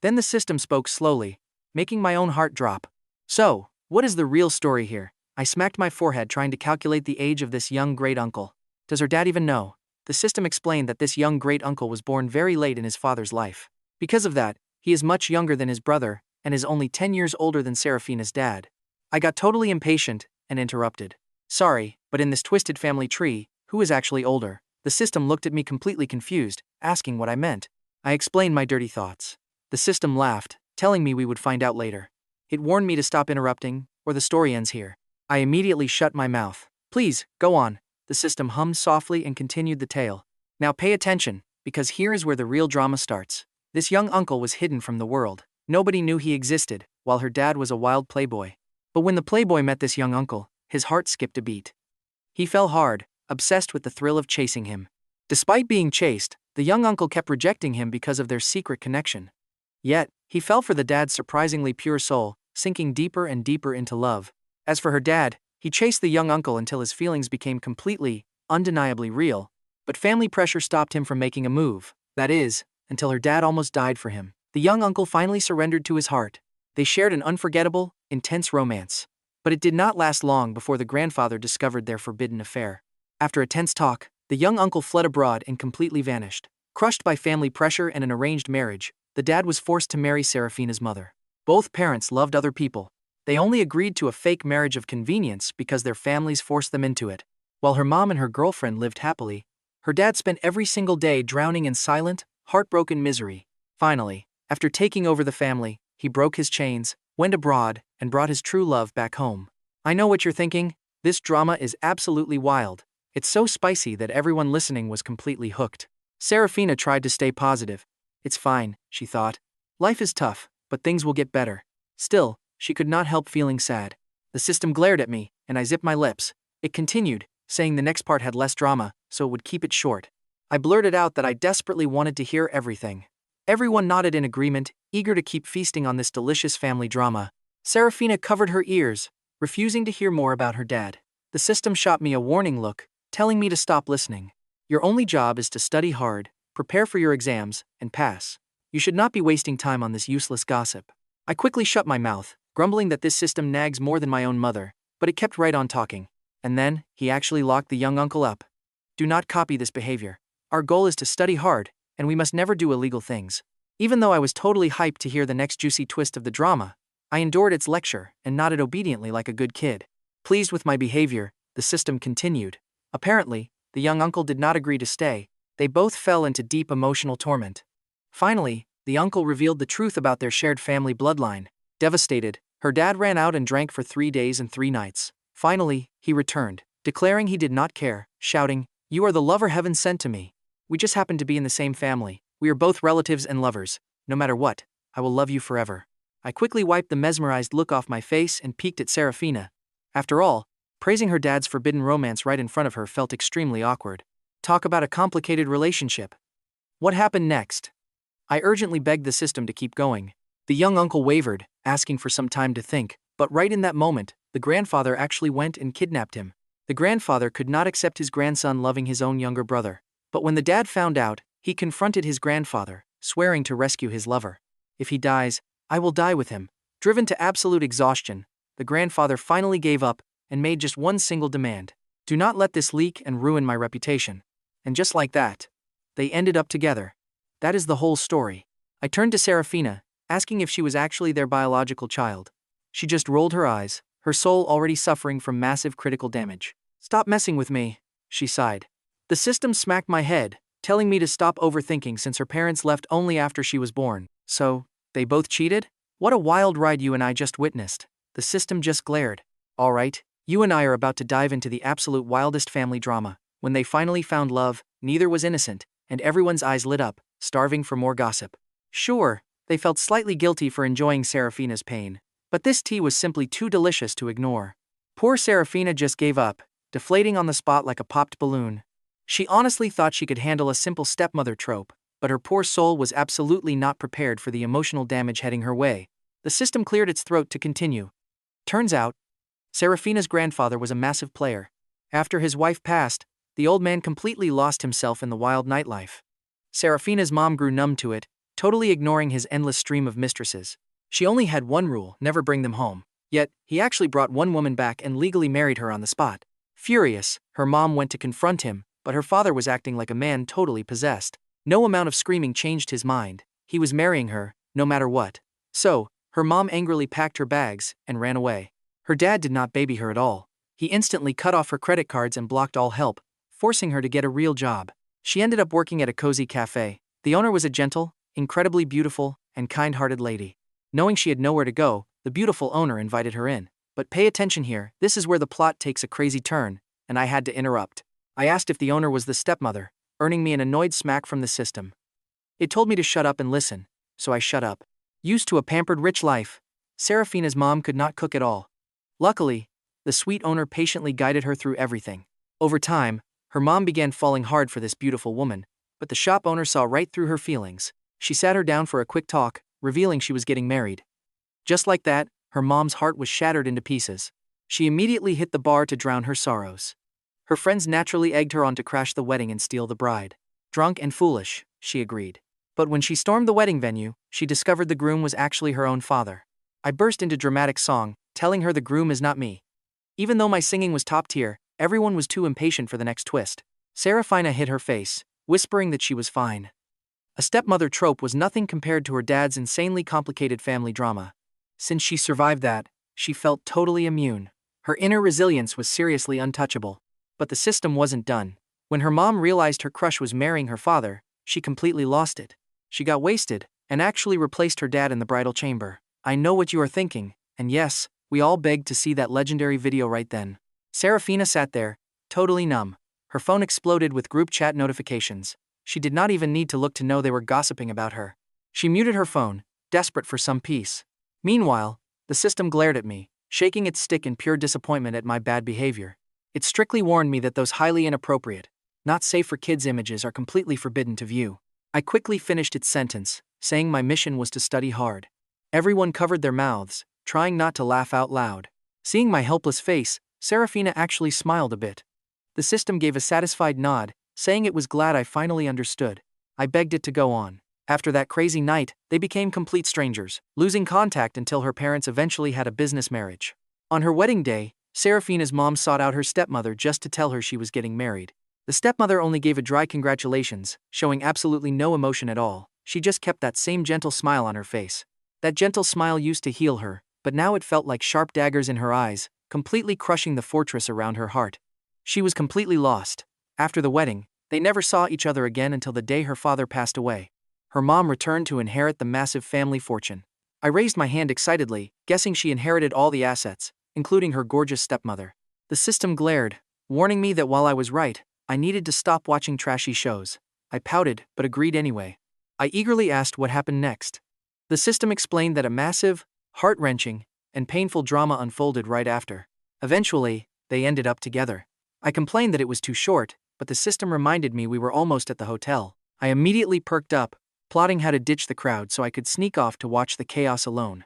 Then the system spoke slowly, making my own heart drop. So, what is the real story here? I smacked my forehead trying to calculate the age of this young great-uncle. Does her dad even know? The system explained that this young great-uncle was born very late in his father's life. Because of that, he is much younger than his brother and is only 10 years older than Serafina's dad. I got totally impatient and interrupted. Sorry, but in this twisted family tree, who is actually older? The system looked at me completely confused, asking what I meant. I explained my dirty thoughts. The system laughed, telling me we would find out later. It warned me to stop interrupting, or the story ends here. I immediately shut my mouth. Please, go on. The system hummed softly and continued the tale. Now pay attention, because here is where the real drama starts. This young uncle was hidden from the world. Nobody knew he existed, while her dad was a wild playboy. But when the playboy met this young uncle, his heart skipped a beat. He fell hard, obsessed with the thrill of chasing him. Despite being chased, the young uncle kept rejecting him because of their secret connection. Yet, he fell for the dad's surprisingly pure soul, sinking deeper and deeper into love. As for her dad, he chased the young uncle until his feelings became completely, undeniably real, but family pressure stopped him from making a move. That is, until her dad almost died for him. The young uncle finally surrendered to his heart. They shared an unforgettable, intense romance. But it did not last long before the grandfather discovered their forbidden affair. After a tense talk, the young uncle fled abroad and completely vanished. Crushed by family pressure and an arranged marriage, the dad was forced to marry Serafina's mother. Both parents loved other people. They only agreed to a fake marriage of convenience because their families forced them into it. While her mom and her girlfriend lived happily, her dad spent every single day drowning in silent, heartbroken misery. Finally, after taking over the family, he broke his chains, went abroad, and brought his true love back home. I know what you're thinking. This drama is absolutely wild. It's so spicy that everyone listening was completely hooked. Serafina tried to stay positive. It's fine, she thought. Life is tough, but things will get better. Still, she could not help feeling sad. The system glared at me, and I zipped my lips. It continued, saying the next part had less drama, so it would keep it short. I blurted out that I desperately wanted to hear everything. Everyone nodded in agreement, eager to keep feasting on this delicious family drama. Serafina covered her ears, refusing to hear more about her dad. The system shot me a warning look, telling me to stop listening. Your only job is to study hard, prepare for your exams, and pass. You should not be wasting time on this useless gossip. I quickly shut my mouth, grumbling that this system nags more than my own mother, but it kept right on talking. And then, he actually locked the young uncle up. Do not copy this behavior. Our goal is to study hard, and we must never do illegal things. Even though I was totally hyped to hear the next juicy twist of the drama, I endured its lecture and nodded obediently like a good kid. Pleased with my behavior, the system continued. Apparently, the young uncle did not agree to stay. They both fell into deep emotional torment. Finally, the uncle revealed the truth about their shared family bloodline. Devastated, her dad ran out and drank for 3 days and 3 nights. Finally, he returned, declaring he did not care, shouting, "You are the lover heaven sent to me. We just happen to be in the same family. We are both relatives and lovers. No matter what, I will love you forever." I quickly wiped the mesmerized look off my face and peeked at Serafina. After all, praising her dad's forbidden romance right in front of her felt extremely awkward. Talk about a complicated relationship. What happened next? I urgently begged the system to keep going. The young uncle wavered, asking for some time to think, but right in that moment, the grandfather actually went and kidnapped him. The grandfather could not accept his grandson loving his own younger brother. But when the dad found out, he confronted his grandfather, swearing to rescue his lover. If he dies, I will die with him. Driven to absolute exhaustion, the grandfather finally gave up and made just one single demand. Do not let this leak and ruin my reputation. And just like that, they ended up together. That is the whole story. I turned to Serafina, asking if she was actually their biological child. She just rolled her eyes, her soul already suffering from massive critical damage. Stop messing with me, she sighed. The system smacked my head, telling me to stop overthinking since her parents left only after she was born. So, they both cheated? What a wild ride you and I just witnessed. The system just glared. All right, you and I are about to dive into the absolute wildest family drama. When they finally found love, neither was innocent, and everyone's eyes lit up, starving for more gossip. Sure, they felt slightly guilty for enjoying Serafina's pain, but this tea was simply too delicious to ignore. Poor Serafina just gave up, deflating on the spot like a popped balloon. She honestly thought she could handle a simple stepmother trope, but her poor soul was absolutely not prepared for the emotional damage heading her way. The system cleared its throat to continue. Turns out, Serafina's grandfather was a massive player. After his wife passed, the old man completely lost himself in the wild nightlife. Serafina's mom grew numb to it, totally ignoring his endless stream of mistresses. She only had one rule: never bring them home. Yet, he actually brought one woman back and legally married her on the spot. Furious, her mom went to confront him, but her father was acting like a man totally possessed. No amount of screaming changed his mind. He was marrying her, no matter what. So, her mom angrily packed her bags and ran away. Her dad did not baby her at all. He instantly cut off her credit cards and blocked all help, forcing her to get a real job. She ended up working at a cozy cafe. The owner was a gentle, incredibly beautiful, and kind-hearted lady. Knowing she had nowhere to go, the beautiful owner invited her in. But pay attention here, this is where the plot takes a crazy turn, and I had to interrupt. I asked if the owner was the stepmother, earning me an annoyed smack from the system. It told me to shut up and listen, so I shut up. Used to a pampered rich life, Serafina's mom could not cook at all. Luckily, the sweet owner patiently guided her through everything. Over time, her mom began falling hard for this beautiful woman, but the shop owner saw right through her feelings. She sat her down for a quick talk, revealing she was getting married. Just like that, her mom's heart was shattered into pieces. She immediately hit the bar to drown her sorrows. Her friends naturally egged her on to crash the wedding and steal the bride. Drunk and foolish, she agreed. But when she stormed the wedding venue, she discovered the groom was actually her own father. I burst into dramatic song, telling her the groom is not me. Even though my singing was top tier, everyone was too impatient for the next twist. Serafina hid her face, whispering that she was fine. A stepmother trope was nothing compared to her dad's insanely complicated family drama. Since she survived that, she felt totally immune. Her inner resilience was seriously untouchable. But the system wasn't done. When her mom realized her crush was marrying her father, she completely lost it. She got wasted, and actually replaced her dad in the bridal chamber. I know what you are thinking, and yes, we all begged to see that legendary video right then. Serafina sat there, totally numb. Her phone exploded with group chat notifications. She did not even need to look to know they were gossiping about her. She muted her phone, desperate for some peace. Meanwhile, the system glared at me, shaking its stick in pure disappointment at my bad behavior. It strictly warned me that those highly inappropriate, not safe for kids images are completely forbidden to view. I quickly finished its sentence, saying my mission was to study hard. Everyone covered their mouths, trying not to laugh out loud. Seeing my helpless face, Serafina actually smiled a bit. The system gave a satisfied nod, saying it was glad I finally understood. I begged it to go on. After that crazy night, they became complete strangers, losing contact until her parents eventually had a business marriage. On her wedding day, Serafina's mom sought out her stepmother just to tell her she was getting married. The stepmother only gave a dry congratulations, showing absolutely no emotion at all. She just kept that same gentle smile on her face. That gentle smile used to heal her, but now it felt like sharp daggers in her eyes, completely crushing the fortress around her heart. She was completely lost. After the wedding, they never saw each other again until the day her father passed away. Her mom returned to inherit the massive family fortune. I raised my hand excitedly, guessing she inherited all the assets, including her gorgeous stepmother. The system glared, warning me that while I was right, I needed to stop watching trashy shows. I pouted, but agreed anyway. I eagerly asked what happened next. The system explained that a massive, heart-wrenching, and painful drama unfolded right after. Eventually, they ended up together. I complained that it was too short, but the system reminded me we were almost at the hotel. I immediately perked up, plotting how to ditch the crowd so I could sneak off to watch the chaos alone.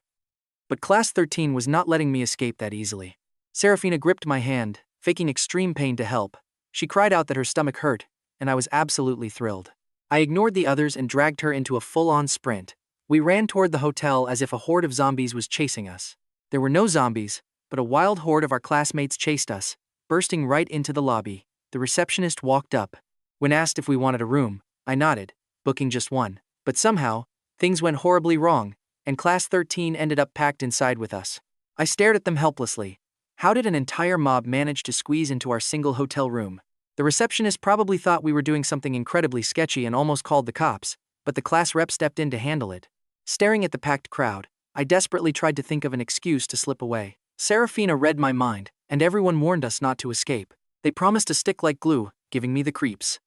But Class 13 was not letting me escape that easily. Serafina gripped my hand, faking extreme pain to help. She cried out that her stomach hurt, and I was absolutely thrilled. I ignored the others and dragged her into a full-on sprint. We ran toward the hotel as if a horde of zombies was chasing us. There were no zombies, but a wild horde of our classmates chased us, bursting right into the lobby. The receptionist walked up. When asked if we wanted a room, I nodded, booking just one. But somehow, things went horribly wrong, and Class 13 ended up packed inside with us. I stared at them helplessly. How did an entire mob manage to squeeze into our single hotel room? The receptionist probably thought we were doing something incredibly sketchy and almost called the cops, but the class rep stepped in to handle it. Staring at the packed crowd, I desperately tried to think of an excuse to slip away. Serafina read my mind, and everyone warned us not to escape. They promised to stick like glue, giving me the creeps.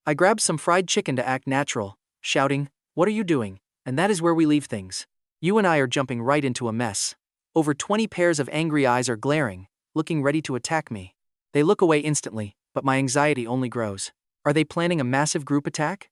I grabbed some fried chicken to act natural, shouting, "What are you doing?" And that is where we leave things. You and I are jumping right into a mess. Over 20 pairs of angry eyes are glaring, looking ready to attack me. They look away instantly, but my anxiety only grows. Are they planning a massive group attack?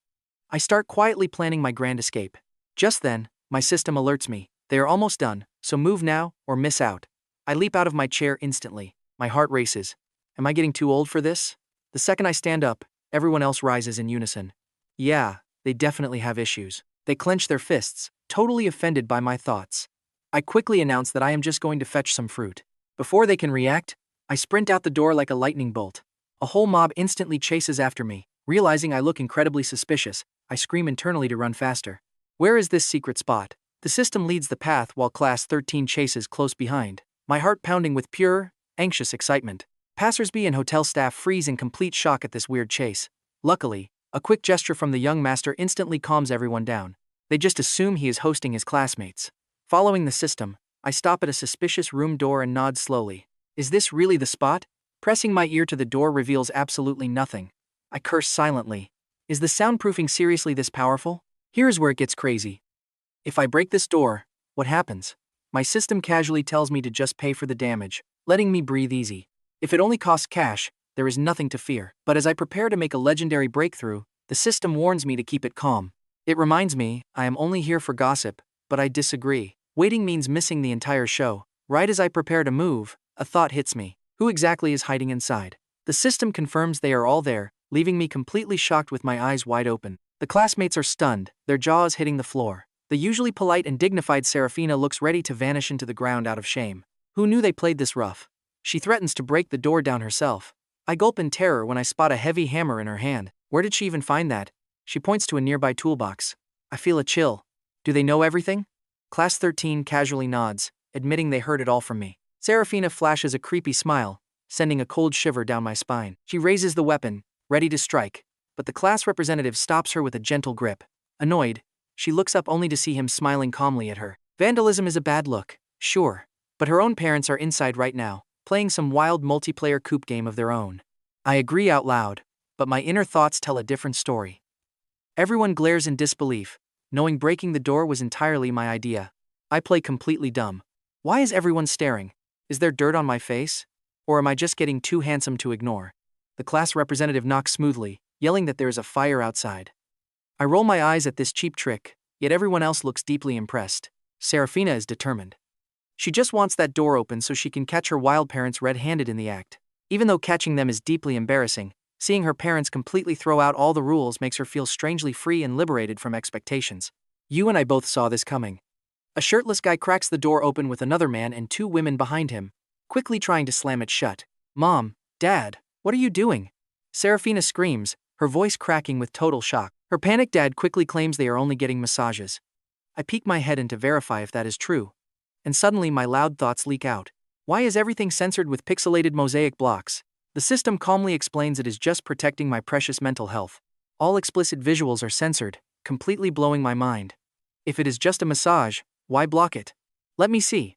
I start quietly planning my grand escape. Just then, my system alerts me. They are almost done, so move now or miss out. I leap out of my chair instantly. My heart races. Am I getting too old for this? The second I stand up, everyone else rises in unison. Yeah, they definitely have issues. They clench their fists, totally offended by my thoughts. I quickly announce that I am just going to fetch some fruit. Before they can react, I sprint out the door like a lightning bolt. A whole mob instantly chases after me. Realizing I look incredibly suspicious, I scream internally to run faster. Where is this secret spot? The system leads the path while Class 13 chases close behind, my heart pounding with pure, anxious excitement. Passersby and hotel staff freeze in complete shock at this weird chase. Luckily, a quick gesture from the young master instantly calms everyone down. They just assume he is hosting his classmates. Following the system, I stop at a suspicious room door and nod slowly. Is this really the spot? Pressing my ear to the door reveals absolutely nothing. I curse silently. Is the soundproofing seriously this powerful? Here's where it gets crazy. If I break this door, what happens? My system casually tells me to just pay for the damage, letting me breathe easy. If it only costs cash, there is nothing to fear. But as I prepare to make a legendary breakthrough, the system warns me to keep it calm. It reminds me, I am only here for gossip, but I disagree. Waiting means missing the entire show. Right as I prepare to move, a thought hits me. Who exactly is hiding inside? The system confirms they are all there, leaving me completely shocked with my eyes wide open. The classmates are stunned, their jaws hitting the floor. The usually polite and dignified Serafina looks ready to vanish into the ground out of shame. Who knew they played this rough? She threatens to break the door down herself. I gulp in terror when I spot a heavy hammer in her hand. Where did she even find that? She points to a nearby toolbox. I feel a chill. Do they know everything? Class 13 casually nods, admitting they heard it all from me. Serafina flashes a creepy smile, sending a cold shiver down my spine. She raises the weapon, ready to strike, but the class representative stops her with a gentle grip. Annoyed, she looks up only to see him smiling calmly at her. Vandalism is a bad look, sure, but her own parents are inside right now, playing some wild multiplayer coup game of their own. I agree out loud, but my inner thoughts tell a different story. Everyone glares in disbelief, knowing breaking the door was entirely my idea. I play completely dumb. Why is everyone staring? Is there dirt on my face? Or am I just getting too handsome to ignore? The class representative knocks smoothly, yelling that there is a fire outside. I roll my eyes at this cheap trick, yet everyone else looks deeply impressed. Serafina is determined. She just wants that door open so she can catch her wild parents red-handed in the act. Even though catching them is deeply embarrassing, seeing her parents completely throw out all the rules makes her feel strangely free and liberated from expectations. You and I both saw this coming. A shirtless guy cracks the door open with another man and two women behind him, quickly trying to slam it shut. Mom, Dad, what are you doing? Serafina screams, her voice cracking with total shock. Her panicked dad quickly claims they are only getting massages. I peek my head in to verify if that is true. And suddenly my loud thoughts leak out. Why is everything censored with pixelated mosaic blocks? The system calmly explains it is just protecting my precious mental health. All explicit visuals are censored, completely blowing my mind. If it is just a massage, why block it? Let me see.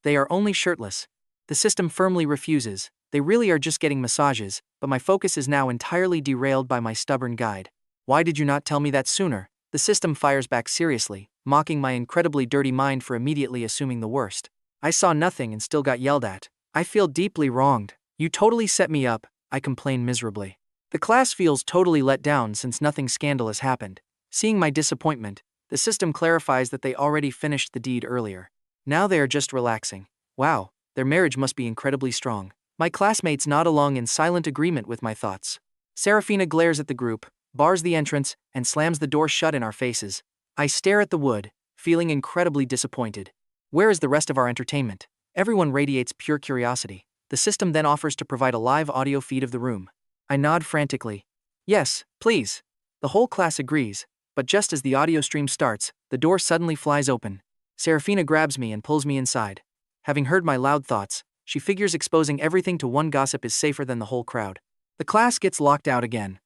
They are only shirtless. The system firmly refuses. They really are just getting massages, but my focus is now entirely derailed by my stubborn guide. Why did you not tell me that sooner? The system fires back seriously, mocking my incredibly dirty mind for immediately assuming the worst. I saw nothing and still got yelled at. I feel deeply wronged. You totally set me up, I complain miserably. The class feels totally let down since nothing scandalous happened. Seeing my disappointment, the system clarifies that they already finished the deed earlier. Now they are just relaxing. Wow, their marriage must be incredibly strong. My classmates nod along in silent agreement with my thoughts. Serafina glares at the group, bars the entrance, and slams the door shut in our faces. I stare at the wood, feeling incredibly disappointed. Where is the rest of our entertainment? Everyone radiates pure curiosity. The system then offers to provide a live audio feed of the room. I nod frantically. Yes, please. The whole class agrees, but just as the audio stream starts, the door suddenly flies open. Serafina grabs me and pulls me inside. Having heard my loud thoughts, she figures exposing everything to one gossip is safer than the whole crowd. The class gets locked out again.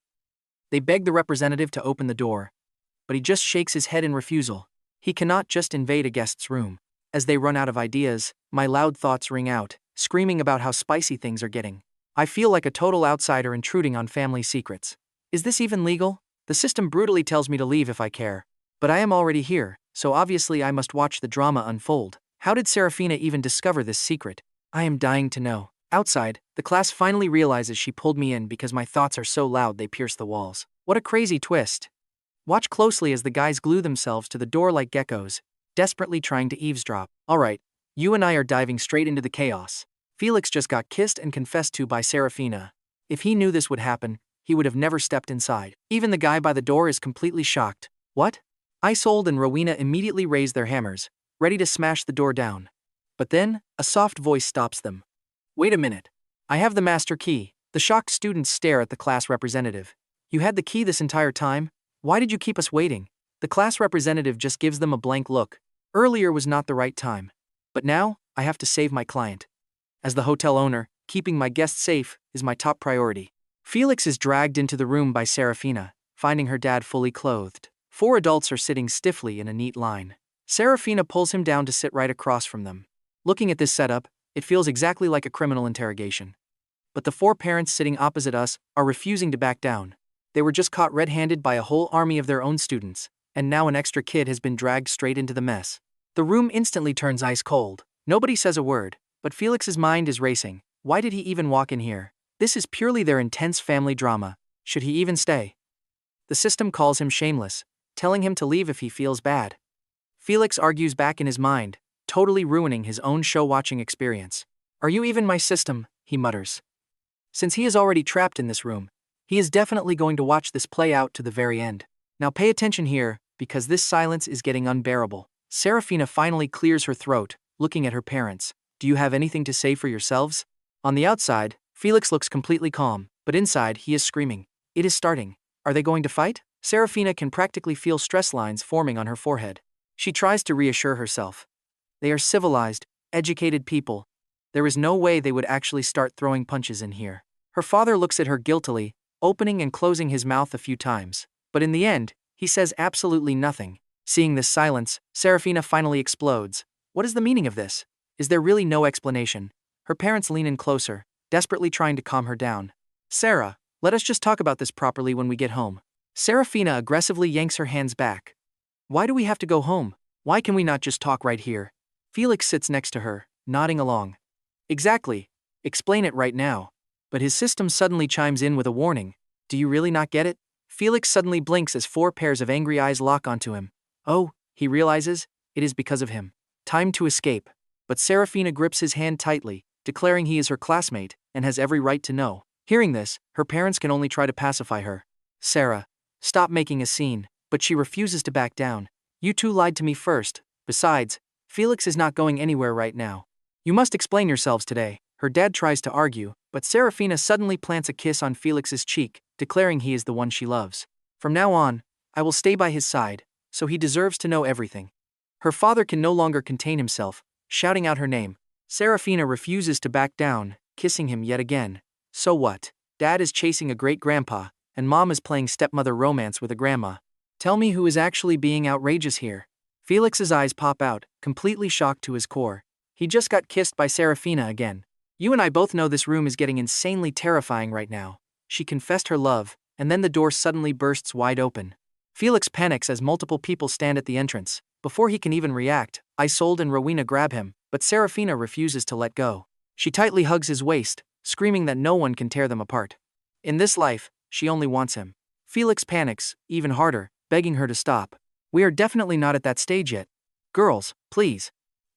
They beg the representative to open the door, but he just shakes his head in refusal. He cannot just invade a guest's room. As they run out of ideas, my loud thoughts ring out, screaming about how spicy things are getting. I feel like a total outsider intruding on family secrets. Is this even legal? The system brutally tells me to leave if I care. But I am already here, so obviously I must watch the drama unfold. How did Serafina even discover this secret? I am dying to know. Outside, the class finally realizes she pulled me in because my thoughts are so loud they pierce the walls. What a crazy twist. Watch closely as the guys glue themselves to the door like geckos, desperately trying to eavesdrop. Alright, you and I are diving straight into the chaos. Felix just got kissed and confessed to by Serafina. If he knew this would happen, he would have never stepped inside. Even the guy by the door is completely shocked. What? Isolde and Rowena immediately raise their hammers, ready to smash the door down. But then, a soft voice stops them. Wait a minute. I have the master key. The shocked students stare at the class representative. You had the key this entire time? Why did you keep us waiting? The class representative just gives them a blank look. Earlier was not the right time. But now, I have to save my client. As the hotel owner, keeping my guests safe is my top priority. Felix is dragged into the room by Serafina, finding her dad fully clothed. 4 adults are sitting stiffly in a neat line. Serafina pulls him down to sit right across from them. Looking at this setup, it feels exactly like a criminal interrogation. But the 4 parents sitting opposite us are refusing to back down. They were just caught red-handed by a whole army of their own students, and now an extra kid has been dragged straight into the mess. The room instantly turns ice cold. Nobody says a word, but Felix's mind is racing. Why did he even walk in here? This is purely their intense family drama. Should he even stay? The system calls him shameless, telling him to leave if he feels bad. Felix argues back in his mind, totally ruining his own show-watching experience. Are you even my system? He mutters. Since he is already trapped in this room, he is definitely going to watch this play out to the very end. Now pay attention here, because this silence is getting unbearable. Serafina finally clears her throat, looking at her parents. Do you have anything to say for yourselves? On the outside, Felix looks completely calm, but inside he is screaming. It is starting. Are they going to fight? Serafina can practically feel stress lines forming on her forehead. She tries to reassure herself. They are civilized, educated people. There is no way they would actually start throwing punches in here. Her father looks at her guiltily, opening and closing his mouth a few times. But in the end, he says absolutely nothing. Seeing this silence, Serafina finally explodes. What is the meaning of this? Is there really no explanation? Her parents lean in closer, desperately trying to calm her down. Sarah, let us just talk about this properly when we get home. Serafina aggressively yanks her hands back. Why do we have to go home? Why can we not just talk right here? Felix sits next to her, nodding along. Exactly. Explain it right now. But his system suddenly chimes in with a warning. Do you really not get it? Felix suddenly blinks as 4 pairs of angry eyes lock onto him. Oh, he realizes, it is because of him. Time to escape. But Serafina grips his hand tightly, declaring he is her classmate, and has every right to know. Hearing this, her parents can only try to pacify her. Sarah, stop making a scene, but she refuses to back down. You two lied to me first. Besides, Felix is not going anywhere right now. You must explain yourselves today. Her dad tries to argue, but Serafina suddenly plants a kiss on Felix's cheek, declaring he is the one she loves. From now on, I will stay by his side, so he deserves to know everything. Her father can no longer contain himself, shouting out her name. Serafina refuses to back down, kissing him yet again. So what? Dad is chasing a great-grandpa, and Mom is playing stepmother romance with a grandma. Tell me who is actually being outrageous here. Felix's eyes pop out, completely shocked to his core. He just got kissed by Serafina again. You and I both know this room is getting insanely terrifying right now. She confessed her love, and then the door suddenly bursts wide open. Felix panics as multiple people stand at the entrance. Before he can even react, Isolde and Rowena grab him, but Serafina refuses to let go. She tightly hugs his waist, screaming that no one can tear them apart. In this life, she only wants him. Felix panics, even harder, begging her to stop. We are definitely not at that stage yet. Girls, please.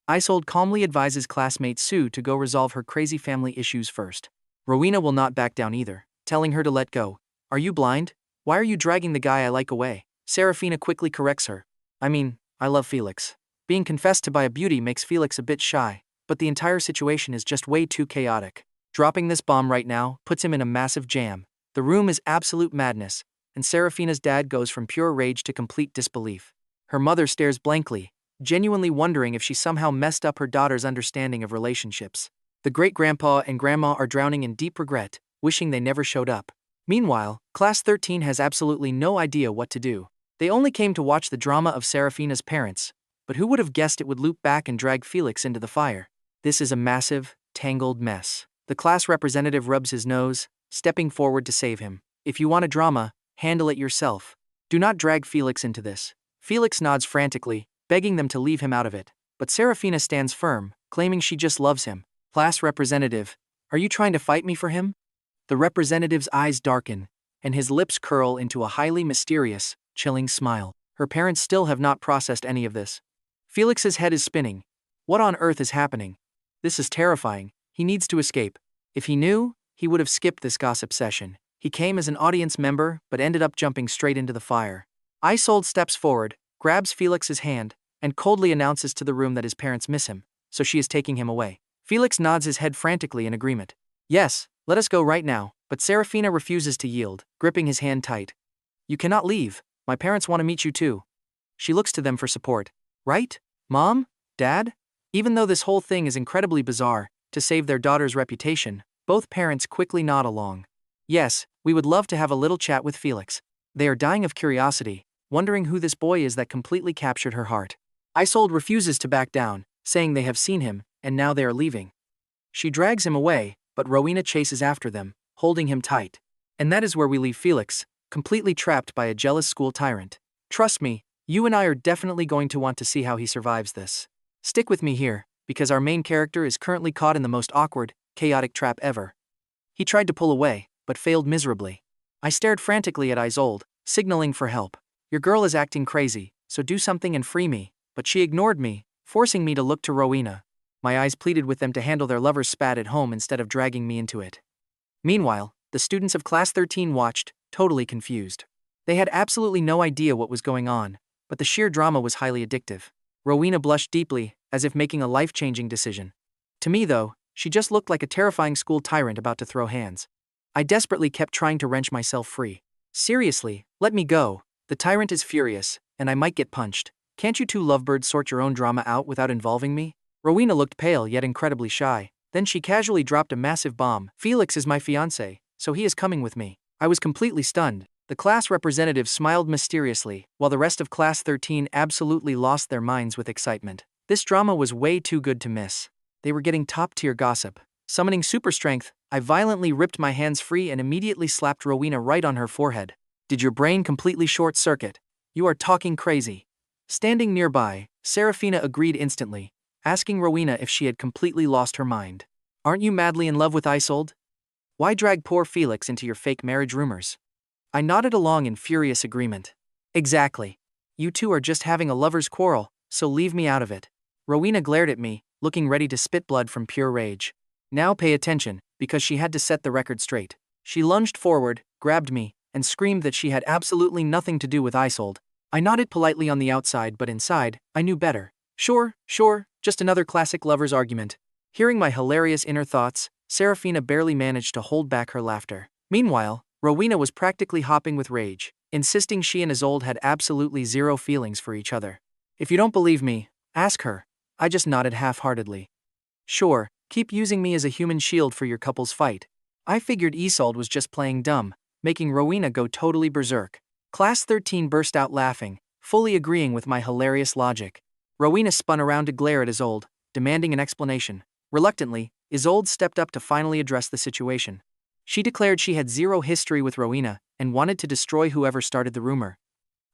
Isolde calmly advises classmate Sue to go resolve her crazy family issues first. Rowena will not back down either, telling her to let go. Are you blind? Why are you dragging the guy I like away? Serafina quickly corrects her. I love Felix. Being confessed to by a beauty makes Felix a bit shy, but the entire situation is just way too chaotic. Dropping this bomb right now puts him in a massive jam. The room is absolute madness, and Serafina's dad goes from pure rage to complete disbelief. Her mother stares blankly, genuinely wondering if she somehow messed up her daughter's understanding of relationships. The great-grandpa and grandma are drowning in deep regret, wishing they never showed up. Meanwhile, Class 13 has absolutely no idea what to do. They only came to watch the drama of Serafina's parents, but who would have guessed it would loop back and drag Felix into the fire? This is a massive, tangled mess. The class representative rubs his nose, stepping forward to save him. If you want a drama, handle it yourself. Do not drag Felix into this. Felix nods frantically, begging them to leave him out of it. But Serafina stands firm, claiming she just loves him. Class representative, are you trying to fight me for him? The representative's eyes darken, and his lips curl into a highly mysterious, chilling smile. Her parents still have not processed any of this. Felix's head is spinning. What on earth is happening? This is terrifying. He needs to escape. If he knew, he would have skipped this gossip session. He came as an audience member, but ended up jumping straight into the fire. Isolde steps forward, grabs Felix's hand, and coldly announces to the room that his parents miss him, so she is taking him away. Felix nods his head frantically in agreement. Yes, let us go right now, but Serafina refuses to yield, gripping his hand tight. You cannot leave. My parents want to meet you too. She looks to them for support. Right? Mom? Dad? Even though this whole thing is incredibly bizarre, to save their daughter's reputation, both parents quickly nod along. Yes, we would love to have a little chat with Felix. They are dying of curiosity, wondering who this boy is that completely captured her heart. Isolde refuses to back down, saying they have seen him, and now they are leaving. She drags him away, but Rowena chases after them, holding him tight. And that is where we leave Felix, completely trapped by a jealous school tyrant. Trust me, you and I are definitely going to want to see how he survives this. Stick with me here, because our main character is currently caught in the most awkward, chaotic trap ever. He tried to pull away, but failed miserably. I stared frantically at Isolde, signaling for help. Your girl is acting crazy, so do something and free me, but she ignored me, forcing me to look to Rowena. My eyes pleaded with them to handle their lover's spat at home instead of dragging me into it. Meanwhile, the students of Class 13 watched, totally confused. They had absolutely no idea what was going on, but the sheer drama was highly addictive. Rowena blushed deeply, as if making a life-changing decision. To me though, she just looked like a terrifying school tyrant about to throw hands. I desperately kept trying to wrench myself free. Seriously, let me go. The tyrant is furious, and I might get punched. Can't you two lovebirds sort your own drama out without involving me? Rowena looked pale yet incredibly shy. Then she casually dropped a massive bomb. Felix is my fiancé, so he is coming with me. I was completely stunned. The class representative smiled mysteriously, while the rest of Class 13 absolutely lost their minds with excitement. This drama was way too good to miss. They were getting top-tier gossip. Summoning super strength, I violently ripped my hands free and immediately slapped Rowena right on her forehead. Did your brain completely short-circuit? You are talking crazy. Standing nearby, Serafina agreed instantly, asking Rowena if she had completely lost her mind. Aren't you madly in love with Isolde? Why drag poor Felix into your fake marriage rumors? I nodded along in furious agreement. Exactly. You two are just having a lover's quarrel, so leave me out of it. Rowena glared at me, looking ready to spit blood from pure rage. Now pay attention, because she had to set the record straight. She lunged forward, grabbed me, and screamed that she had absolutely nothing to do with Isolde. I nodded politely on the outside, but inside, I knew better. Sure, just another classic lover's argument. Hearing my hilarious inner thoughts, Serafina barely managed to hold back her laughter. Meanwhile, Rowena was practically hopping with rage, insisting she and Isolde had absolutely zero feelings for each other. If you don't believe me, ask her. I just nodded half-heartedly. Sure, keep using me as a human shield for your couple's fight. I figured Isolde was just playing dumb, making Rowena go totally berserk. Class 13 burst out laughing, fully agreeing with my hilarious logic. Rowena spun around to glare at Isolde, demanding an explanation. Reluctantly, Isolde stepped up to finally address the situation. She declared she had zero history with Rowena and wanted to destroy whoever started the rumor.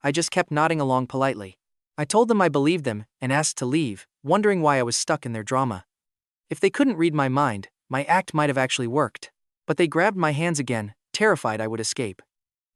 I just kept nodding along politely. I told them I believed them and asked to leave, wondering why I was stuck in their drama. If they couldn't read my mind, my act might have actually worked. But they grabbed my hands again, terrified I would escape.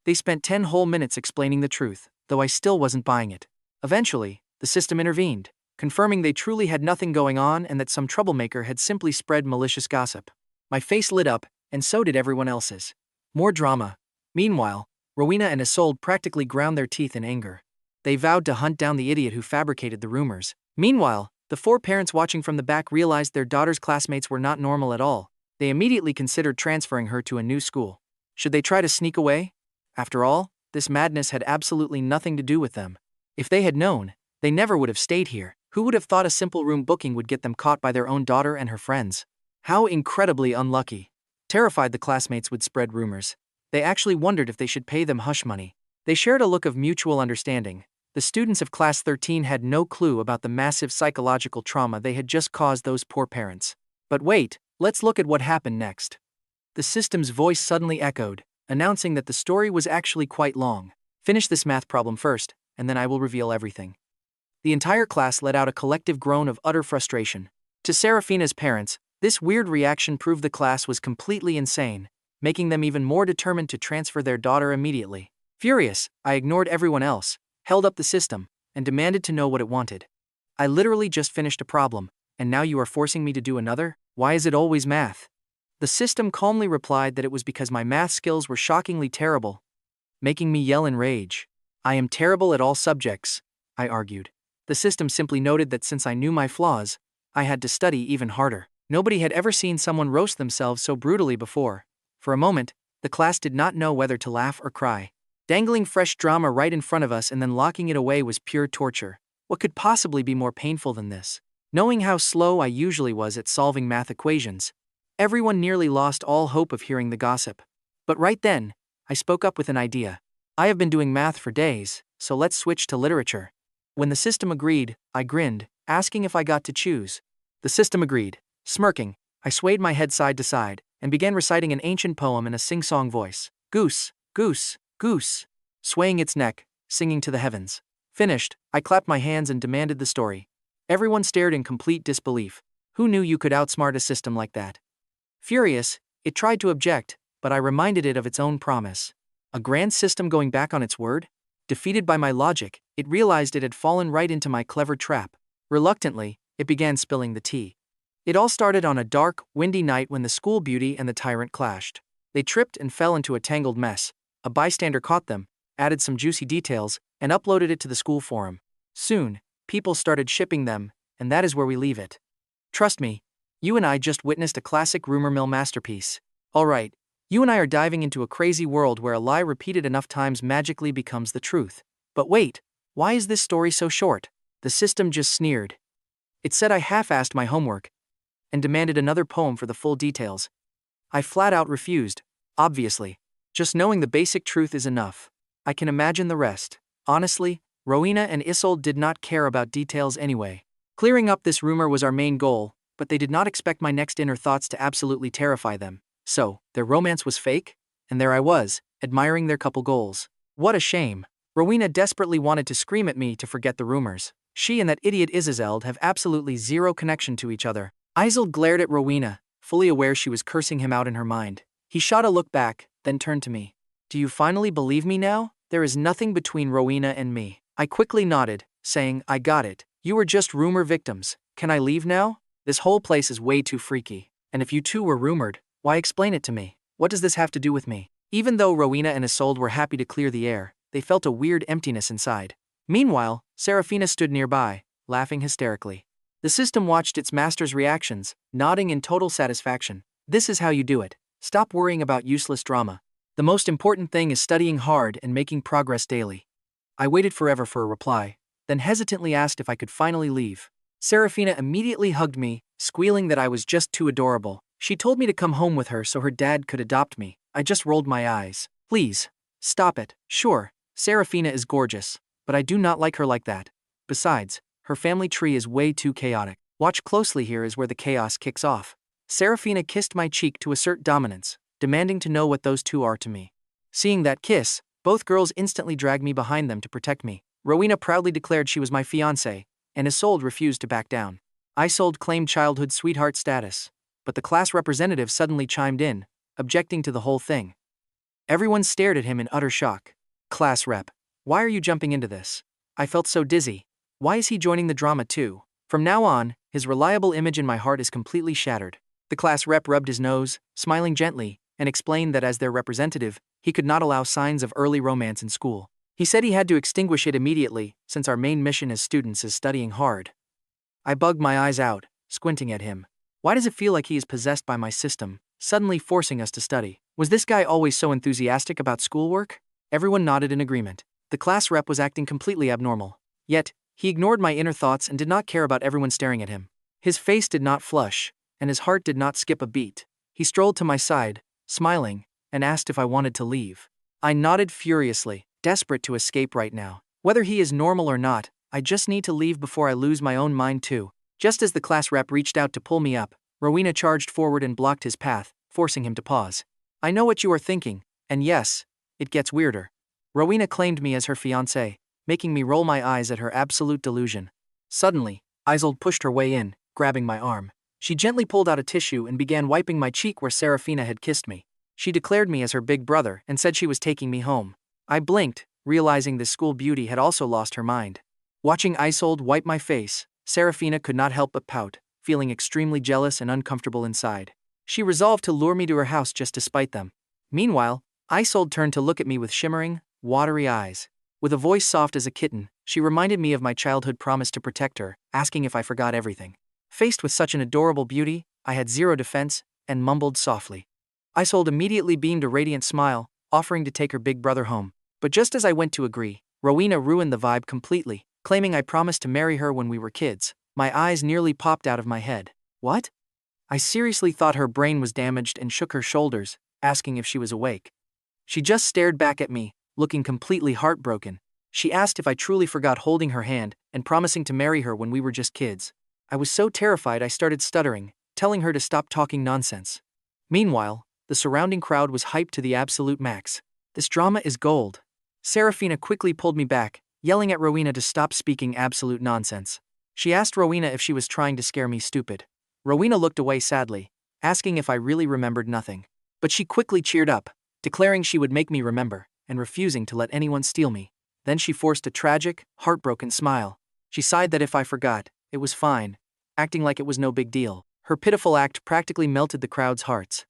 They spent 10 whole minutes explaining the truth, though I still wasn't buying it. Eventually, the system intervened, confirming they truly had nothing going on and that some troublemaker had simply spread malicious gossip. My face lit up, and so did everyone else's. More drama. Meanwhile, Rowena and Isolde practically ground their teeth in anger. They vowed to hunt down the idiot who fabricated the rumors. Meanwhile, the four parents watching from the back realized their daughter's classmates were not normal at all. They immediately considered transferring her to a new school. Should they try to sneak away? After all, this madness had absolutely nothing to do with them. If they had known, they never would have stayed here. Who would have thought a simple room booking would get them caught by their own daughter and her friends? How incredibly unlucky. Terrified the classmates would spread rumors. They actually wondered if they should pay them hush money. They shared a look of mutual understanding. The students of Class 13 had no clue about the massive psychological trauma they had just caused those poor parents. But wait, let's look at what happened next. The system's voice suddenly echoed, announcing that the story was actually quite long. Finish this math problem first, and then I will reveal everything. The entire class let out a collective groan of utter frustration. To Serafina's parents, this weird reaction proved the class was completely insane, making them even more determined to transfer their daughter immediately. Furious, I ignored everyone else, held up the system, and demanded to know what it wanted. I literally just finished a problem, and now you are forcing me to do another? Why is it always math? The system calmly replied that it was because my math skills were shockingly terrible, making me yell in rage. I am terrible at all subjects, I argued. The system simply noted that since I knew my flaws, I had to study even harder. Nobody had ever seen someone roast themselves so brutally before. For a moment, the class did not know whether to laugh or cry. Dangling fresh drama right in front of us and then locking it away was pure torture. What could possibly be more painful than this? Knowing how slow I usually was at solving math equations, everyone nearly lost all hope of hearing the gossip. But right then, I spoke up with an idea. I have been doing math for days, so let's switch to literature. When the system agreed, I grinned, asking if I got to choose. The system agreed. Smirking, I swayed my head side to side, and began reciting an ancient poem in a sing-song voice. Goose, goose, goose, swaying its neck, singing to the heavens. Finished, I clapped my hands and demanded the story. Everyone stared in complete disbelief. Who knew you could outsmart a system like that? Furious, it tried to object, but I reminded it of its own promise. A grand system going back on its word? Defeated by my logic, it realized it had fallen right into my clever trap. Reluctantly, it began spilling the tea. It all started on a dark, windy night when the school beauty and the tyrant clashed. They tripped and fell into a tangled mess. A bystander caught them, added some juicy details, and uploaded it to the school forum. Soon, people started shipping them, and that is where we leave it. Trust me, you and I just witnessed a classic rumor mill masterpiece. Alright, you and I are diving into a crazy world where a lie repeated enough times magically becomes the truth. But wait, why is this story so short? The system just sneered. It said I half-assed my homework, and demanded another poem for the full details. I flat out refused, obviously. Just knowing the basic truth is enough. I can imagine the rest. Honestly, Rowena and Isolde did not care about details anyway. Clearing up this rumor was our main goal, but they did not expect my next inner thoughts to absolutely terrify them. So, their romance was fake? And there I was, admiring their couple goals. What a shame. Rowena desperately wanted to scream at me to forget the rumors. She and that idiot Isizeld have absolutely zero connection to each other. Isolde glared at Rowena, fully aware she was cursing him out in her mind. He shot a look back, then turned to me. Do you finally believe me now? There is nothing between Rowena and me. I quickly nodded, saying, I got it. You were just rumor victims. Can I leave now? This whole place is way too freaky. And if you two were rumored, why explain it to me? What does this have to do with me? Even though Rowena and Isolde were happy to clear the air, they felt a weird emptiness inside. Meanwhile, Serafina stood nearby, laughing hysterically. The system watched its master's reactions, nodding in total satisfaction. This is how you do it. Stop worrying about useless drama. The most important thing is studying hard and making progress daily. I waited forever for a reply, then hesitantly asked if I could finally leave. Serafina immediately hugged me, squealing that I was just too adorable. She told me to come home with her so her dad could adopt me. I just rolled my eyes. Please, stop it. Sure, Serafina is gorgeous, but I do not like her like that. Besides, her family tree is way too chaotic. Watch closely, here is where the chaos kicks off. Serafina kissed my cheek to assert dominance, demanding to know what those two are to me. Seeing that kiss, both girls instantly dragged me behind them to protect me. Rowena proudly declared she was my fiancé, and Isolde refused to back down. Isolde claimed childhood sweetheart status, but the class representative suddenly chimed in, objecting to the whole thing. Everyone stared at him in utter shock. Class rep, why are you jumping into this? I felt so dizzy. Why is he joining the drama too? From now on, his reliable image in my heart is completely shattered. The class rep rubbed his nose, smiling gently, and explained that as their representative, he could not allow signs of early romance in school. He said he had to extinguish it immediately, since our main mission as students is studying hard. I bugged my eyes out, squinting at him. Why does it feel like he is possessed by my system, suddenly forcing us to study? Was this guy always so enthusiastic about schoolwork? Everyone nodded in agreement. The class rep was acting completely abnormal. Yet, he ignored my inner thoughts and did not care about everyone staring at him. His face did not flush, and his heart did not skip a beat. He strolled to my side, smiling, and asked if I wanted to leave. I nodded furiously, desperate to escape right now. Whether he is normal or not, I just need to leave before I lose my own mind too. Just as the class rep reached out to pull me up, Rowena charged forward and blocked his path, forcing him to pause. I know what you are thinking, and yes, it gets weirder. Rowena claimed me as her fiancé, making me roll my eyes at her absolute delusion. Suddenly, Isolde pushed her way in, grabbing my arm. She gently pulled out a tissue and began wiping my cheek where Serafina had kissed me. She declared me as her big brother and said she was taking me home. I blinked, realizing this school beauty had also lost her mind. Watching Isolde wipe my face, Serafina could not help but pout, feeling extremely jealous and uncomfortable inside. She resolved to lure me to her house just to spite them. Meanwhile, Isolde turned to look at me with shimmering, watery eyes. With a voice soft as a kitten, she reminded me of my childhood promise to protect her, asking if I forgot everything. Faced with such an adorable beauty, I had zero defense and mumbled softly. Isolde immediately beamed a radiant smile, offering to take her big brother home. But just as I went to agree, Rowena ruined the vibe completely, claiming I promised to marry her when we were kids. My eyes nearly popped out of my head. What? I seriously thought her brain was damaged and shook her shoulders, asking if she was awake. She just stared back at me, looking completely heartbroken. She asked if I truly forgot holding her hand and promising to marry her when we were just kids. I was so terrified I started stuttering, telling her to stop talking nonsense. Meanwhile, the surrounding crowd was hyped to the absolute max. This drama is gold. Serafina quickly pulled me back, yelling at Rowena to stop speaking absolute nonsense. She asked Rowena if she was trying to scare me stupid. Rowena looked away sadly, asking if I really remembered nothing. But she quickly cheered up, declaring she would make me remember, and refusing to let anyone steal me. Then she forced a tragic, heartbroken smile. She sighed that if I forgot, it was fine, acting like it was no big deal. Her pitiful act practically melted the crowd's hearts.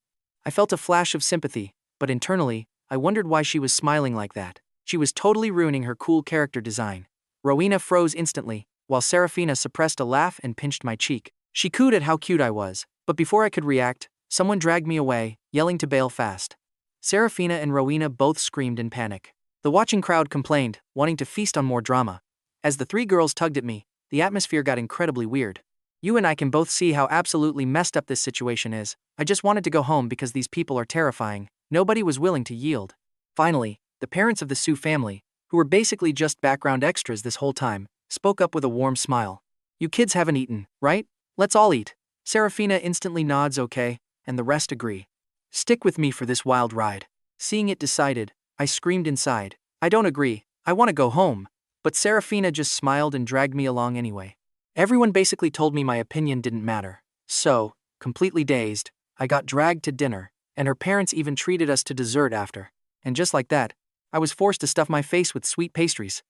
I felt a flash of sympathy, but internally, I wondered why she was smiling like that. She was totally ruining her cool character design. Rowena froze instantly, while Serafina suppressed a laugh and pinched my cheek. She cooed at how cute I was, but before I could react, someone dragged me away, yelling to bail fast. Serafina and Rowena both screamed in panic. The watching crowd complained, wanting to feast on more drama. As the three girls tugged at me, the atmosphere got incredibly weird. You and I can both see how absolutely messed up this situation is. I just wanted to go home because these people are terrifying. Nobody was willing to yield. Finally, the parents of the Sue family, who were basically just background extras this whole time, spoke up with a warm smile. You kids haven't eaten, right? Let's all eat. Serafina instantly nods okay, and the rest agree. Stick with me for this wild ride. Seeing it decided, I screamed inside. I don't agree. I want to go home. But Serafina just smiled and dragged me along anyway. Everyone basically told me my opinion didn't matter. So, completely dazed, I got dragged to dinner, and her parents even treated us to dessert after. And just like that, I was forced to stuff my face with sweet pastries.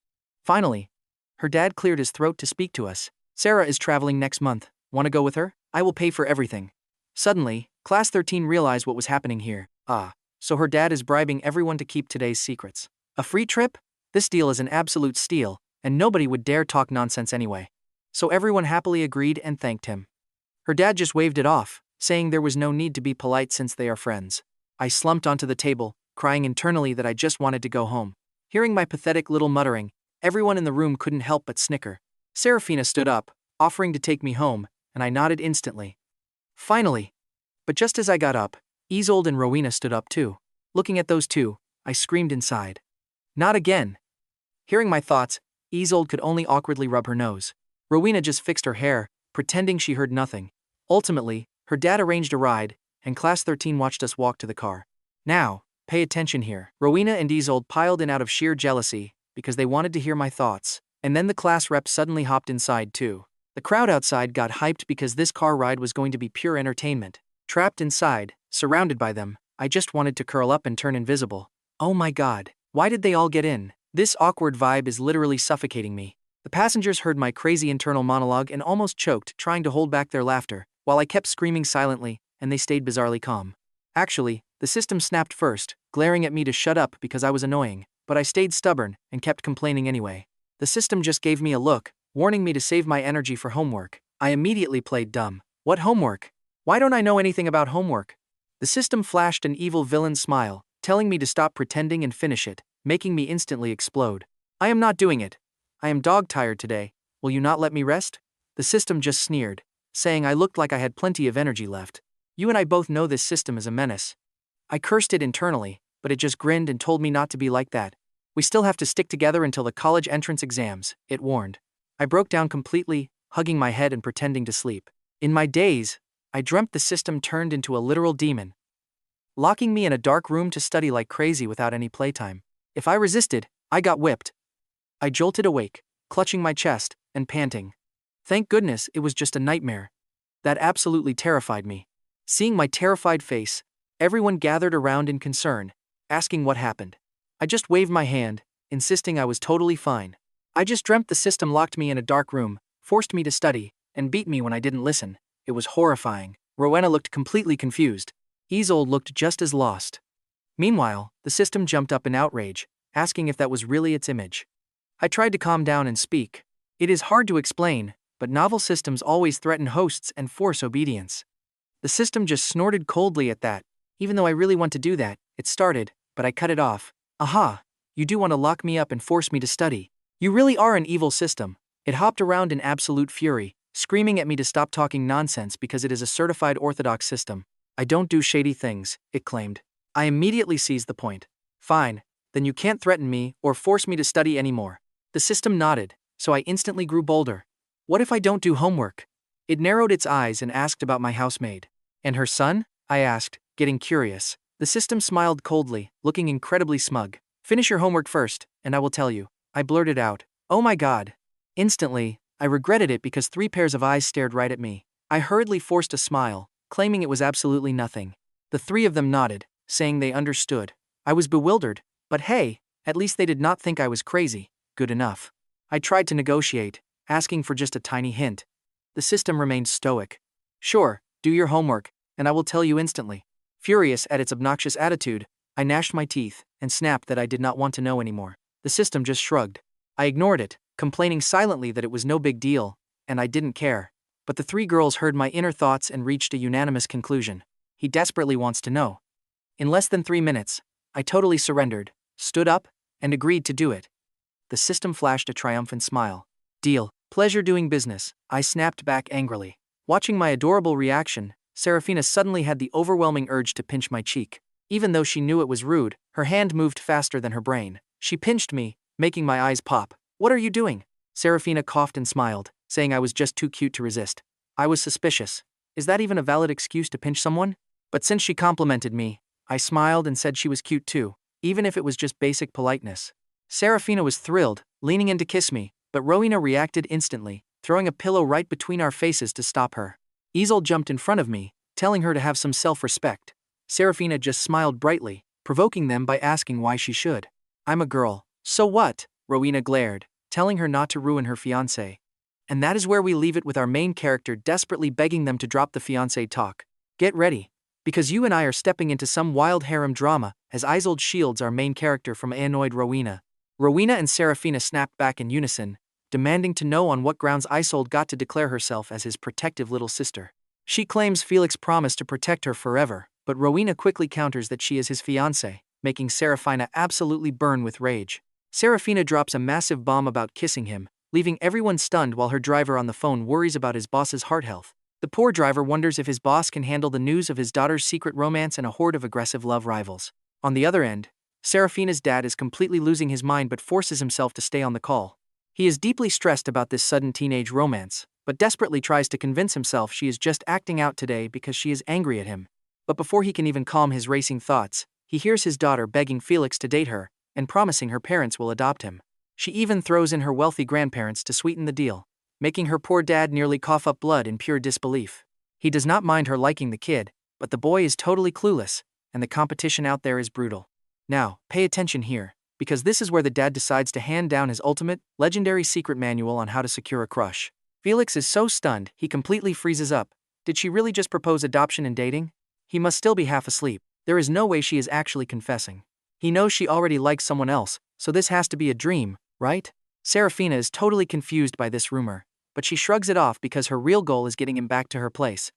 Finally, her dad cleared his throat to speak to us. Sarah is traveling next month. Want to go with her? I will pay for everything. Suddenly, Class 13 realized what was happening here. So her dad is bribing everyone to keep today's secrets. A free trip? This deal is an absolute steal, and nobody would dare talk nonsense anyway. So everyone happily agreed and thanked him. Her dad just waved it off, saying there was no need to be polite since they are friends. I slumped onto the table, crying internally that I just wanted to go home. Hearing my pathetic little muttering, everyone in the room couldn't help but snicker. Serafina stood up, offering to take me home, and I nodded instantly. Finally! But just as I got up, Isolde and Rowena stood up too. Looking at those two, I screamed inside. Not again! Hearing my thoughts, Isolde could only awkwardly rub her nose. Rowena just fixed her hair, pretending she heard nothing. Ultimately, her dad arranged a ride, and Class 13 watched us walk to the car. Now, pay attention here. Rowena and Isolde piled in out of sheer jealousy, because they wanted to hear my thoughts, and then the class rep suddenly hopped inside too. The crowd outside got hyped because this car ride was going to be pure entertainment. Trapped inside, surrounded by them, I just wanted to curl up and turn invisible. Oh my god, why did they all get in? This awkward vibe is literally suffocating me. The passengers heard my crazy internal monologue and almost choked, trying to hold back their laughter, while I kept screaming silently, and they stayed bizarrely calm. Actually, the system snapped first, glaring at me to shut up because I was annoying, but I stayed stubborn and kept complaining anyway. The system just gave me a look, warning me to save my energy for homework. I immediately played dumb. What homework? Why don't I know anything about homework? The system flashed an evil villain smile, telling me to stop pretending and finish it, making me instantly explode. I am not doing it. I am dog-tired today. Will you not let me rest? The system just sneered, saying I looked like I had plenty of energy left. You and I both know this system is a menace. I cursed it internally, but it just grinned and told me not to be like that. We still have to stick together until the college entrance exams, it warned. I broke down completely, hugging my head and pretending to sleep. In my daze, I dreamt the system turned into a literal demon, locking me in a dark room to study like crazy without any playtime. If I resisted, I got whipped. I jolted awake, clutching my chest and panting. Thank goodness it was just a nightmare. That absolutely terrified me. Seeing my terrified face, everyone gathered around in concern, asking what happened. I just waved my hand, insisting I was totally fine. I just dreamt the system locked me in a dark room, forced me to study, and beat me when I didn't listen. It was horrifying. Rowena looked completely confused. Isolde looked just as lost. Meanwhile, the system jumped up in outrage, asking if that was really its image. I tried to calm down and speak. It is hard to explain, but novel systems always threaten hosts and force obedience. The system just snorted coldly at that. Even though I really want to do that, it started, but I cut it off. Aha! You do want to lock me up and force me to study. You really are an evil system. It hopped around in absolute fury, screaming at me to stop talking nonsense because it is a certified orthodox system. I don't do shady things, it claimed. I immediately seized the point. Fine, then you can't threaten me or force me to study anymore. The system nodded, so I instantly grew bolder. What if I don't do homework? It narrowed its eyes and asked about my housemaid. And her son? I asked, getting curious. The system smiled coldly, looking incredibly smug. Finish your homework first, and I will tell you. I blurted out. Oh my god. Instantly, I regretted it because 3 pairs of eyes stared right at me. I hurriedly forced a smile, claiming it was absolutely nothing. The 3 of them nodded, saying they understood. I was bewildered, but hey, at least they did not think I was crazy. Good enough. I tried to negotiate, asking for just a tiny hint. The system remained stoic. Sure, do your homework, and I will tell you instantly. Furious at its obnoxious attitude, I gnashed my teeth and snapped that I did not want to know anymore. The system just shrugged. I ignored it, complaining silently that it was no big deal, and I didn't care. But the 3 girls heard my inner thoughts and reached a unanimous conclusion. He desperately wants to know. In less than 3 minutes, I totally surrendered, stood up, and agreed to do it. The system flashed a triumphant smile. Deal. Pleasure doing business, I snapped back angrily. Watching my adorable reaction, Serafina suddenly had the overwhelming urge to pinch my cheek. Even though she knew it was rude, her hand moved faster than her brain. She pinched me, making my eyes pop. What are you doing? Serafina coughed and smiled, saying I was just too cute to resist. I was suspicious. Is that even a valid excuse to pinch someone? But since she complimented me, I smiled and said she was cute too, even if it was just basic politeness. Serafina was thrilled, leaning in to kiss me, but Rowena reacted instantly, throwing a pillow right between our faces to stop her. Isolde jumped in front of me, telling her to have some self-respect. Serafina just smiled brightly, provoking them by asking why she should. I'm a girl. So what? Rowena glared, telling her not to ruin her fiancé. And that is where we leave it, with our main character desperately begging them to drop the fiancé talk. Get ready, because you and I are stepping into some wild harem drama, as Isolde shields our main character from annoyed Rowena. Rowena and Serafina snapped back in unison, demanding to know on what grounds Isolde got to declare herself as his protective little sister. She claims Felix promised to protect her forever, but Rowena quickly counters that she is his fiancé, making Serafina absolutely burn with rage. Serafina drops a massive bomb about kissing him, leaving everyone stunned while her driver on the phone worries about his boss's heart health. The poor driver wonders if his boss can handle the news of his daughter's secret romance and a horde of aggressive love rivals. On the other end, Serafina's dad is completely losing his mind but forces himself to stay on the call. He is deeply stressed about this sudden teenage romance, but desperately tries to convince himself she is just acting out today because she is angry at him. But before he can even calm his racing thoughts, he hears his daughter begging Felix to date her and promising her parents will adopt him. She even throws in her wealthy grandparents to sweeten the deal, making her poor dad nearly cough up blood in pure disbelief. He does not mind her liking the kid, but the boy is totally clueless, and the competition out there is brutal. Now, pay attention here, because this is where the dad decides to hand down his ultimate, legendary secret manual on how to secure a crush. Felix is so stunned, he completely freezes up. Did she really just propose adoption and dating? He must still be half asleep. There is no way she is actually confessing. He knows she already likes someone else, so this has to be a dream, right? Serafina is totally confused by this rumor, but she shrugs it off because her real goal is getting him back to her place.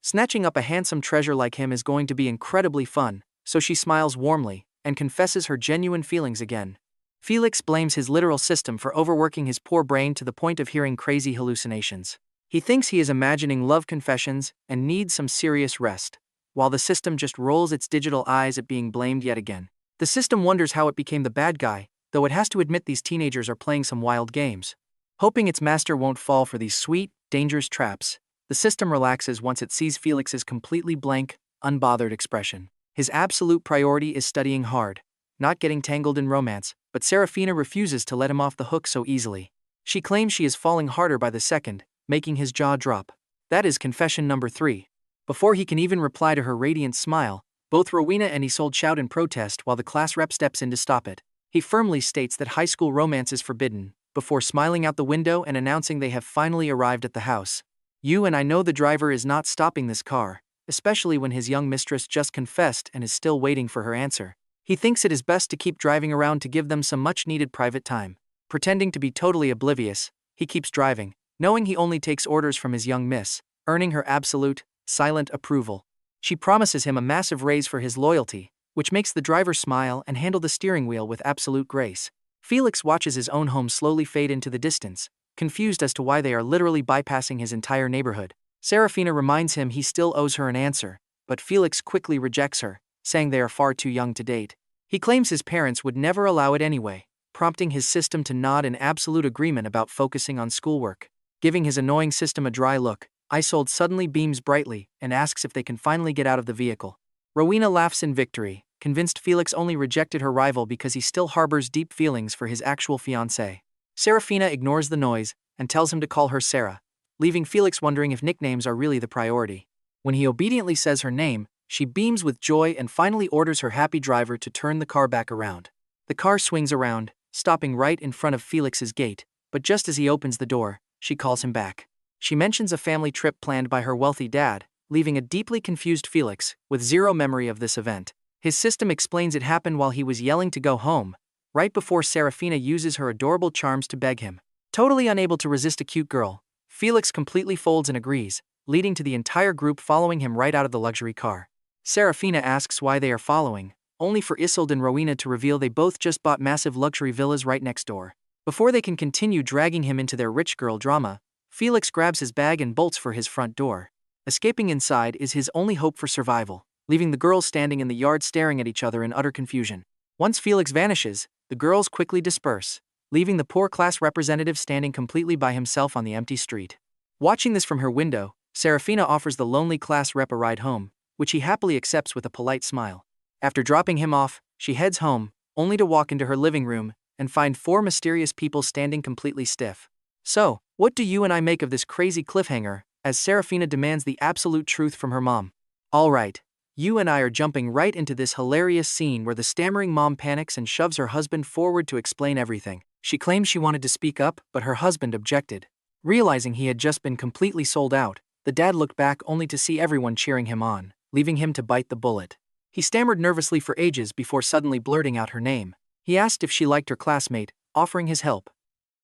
Snatching up a handsome treasure like him is going to be incredibly fun, so she smiles warmly and confesses her genuine feelings again. Felix blames his literal system for overworking his poor brain to the point of hearing crazy hallucinations. He thinks he is imagining love confessions and needs some serious rest, while the system just rolls its digital eyes at being blamed yet again. The system wonders how it became the bad guy, though it has to admit these teenagers are playing some wild games. Hoping its master won't fall for these sweet, dangerous traps, the system relaxes once it sees Felix's completely blank, unbothered expression. His absolute priority is studying hard, not getting tangled in romance, but Serafina refuses to let him off the hook so easily. She claims she is falling harder by the second, making his jaw drop. That is confession number 3. Before he can even reply to her radiant smile, both Rowena and Isolde shout in protest while the class rep steps in to stop it. He firmly states that high school romance is forbidden, before smiling out the window and announcing they have finally arrived at the house. You and I know the driver is not stopping this car, especially when his young mistress just confessed and is still waiting for her answer. He thinks it is best to keep driving around to give them some much-needed private time. Pretending to be totally oblivious, he keeps driving, knowing he only takes orders from his young miss, earning her absolute, silent approval. She promises him a massive raise for his loyalty, which makes the driver smile and handle the steering wheel with absolute grace. Felix watches his own home slowly fade into the distance, confused as to why they are literally bypassing his entire neighborhood. Serafina reminds him he still owes her an answer, but Felix quickly rejects her, saying they are far too young to date. He claims his parents would never allow it anyway, prompting his system to nod in absolute agreement about focusing on schoolwork. Giving his annoying system a dry look, Isolde suddenly beams brightly and asks if they can finally get out of the vehicle. Rowena laughs in victory, convinced Felix only rejected her rival because he still harbors deep feelings for his actual fiancée. Serafina ignores the noise and tells him to call her Sarah, leaving Felix wondering if nicknames are really the priority. When he obediently says her name, she beams with joy and finally orders her happy driver to turn the car back around. The car swings around, stopping right in front of Felix's gate, but just as he opens the door, she calls him back. She mentions a family trip planned by her wealthy dad, leaving a deeply confused Felix with zero memory of this event. His system explains it happened while he was yelling to go home, right before Serafina uses her adorable charms to beg him. Totally unable to resist a cute girl, Felix completely folds and agrees, leading to the entire group following him right out of the luxury car. Serafina asks why they are following, only for Isolde and Rowena to reveal they both just bought massive luxury villas right next door. Before they can continue dragging him into their rich girl drama, Felix grabs his bag and bolts for his front door. Escaping inside is his only hope for survival, leaving the girls standing in the yard staring at each other in utter confusion. Once Felix vanishes, the girls quickly disperse, leaving the poor class representative standing completely by himself on the empty street. Watching this from her window, Serafina offers the lonely class rep a ride home, which he happily accepts with a polite smile. After dropping him off, she heads home, only to walk into her living room and find 4 mysterious people standing completely stiff. So, what do you and I make of this crazy cliffhanger, as Serafina demands the absolute truth from her mom? Alright, you and I are jumping right into this hilarious scene where the stammering mom panics and shoves her husband forward to explain everything. She claims she wanted to speak up, but her husband objected. Realizing he had just been completely sold out, the dad looked back only to see everyone cheering him on, leaving him to bite the bullet. He stammered nervously for ages before suddenly blurting out her name. He asked if she liked her classmate, offering his help.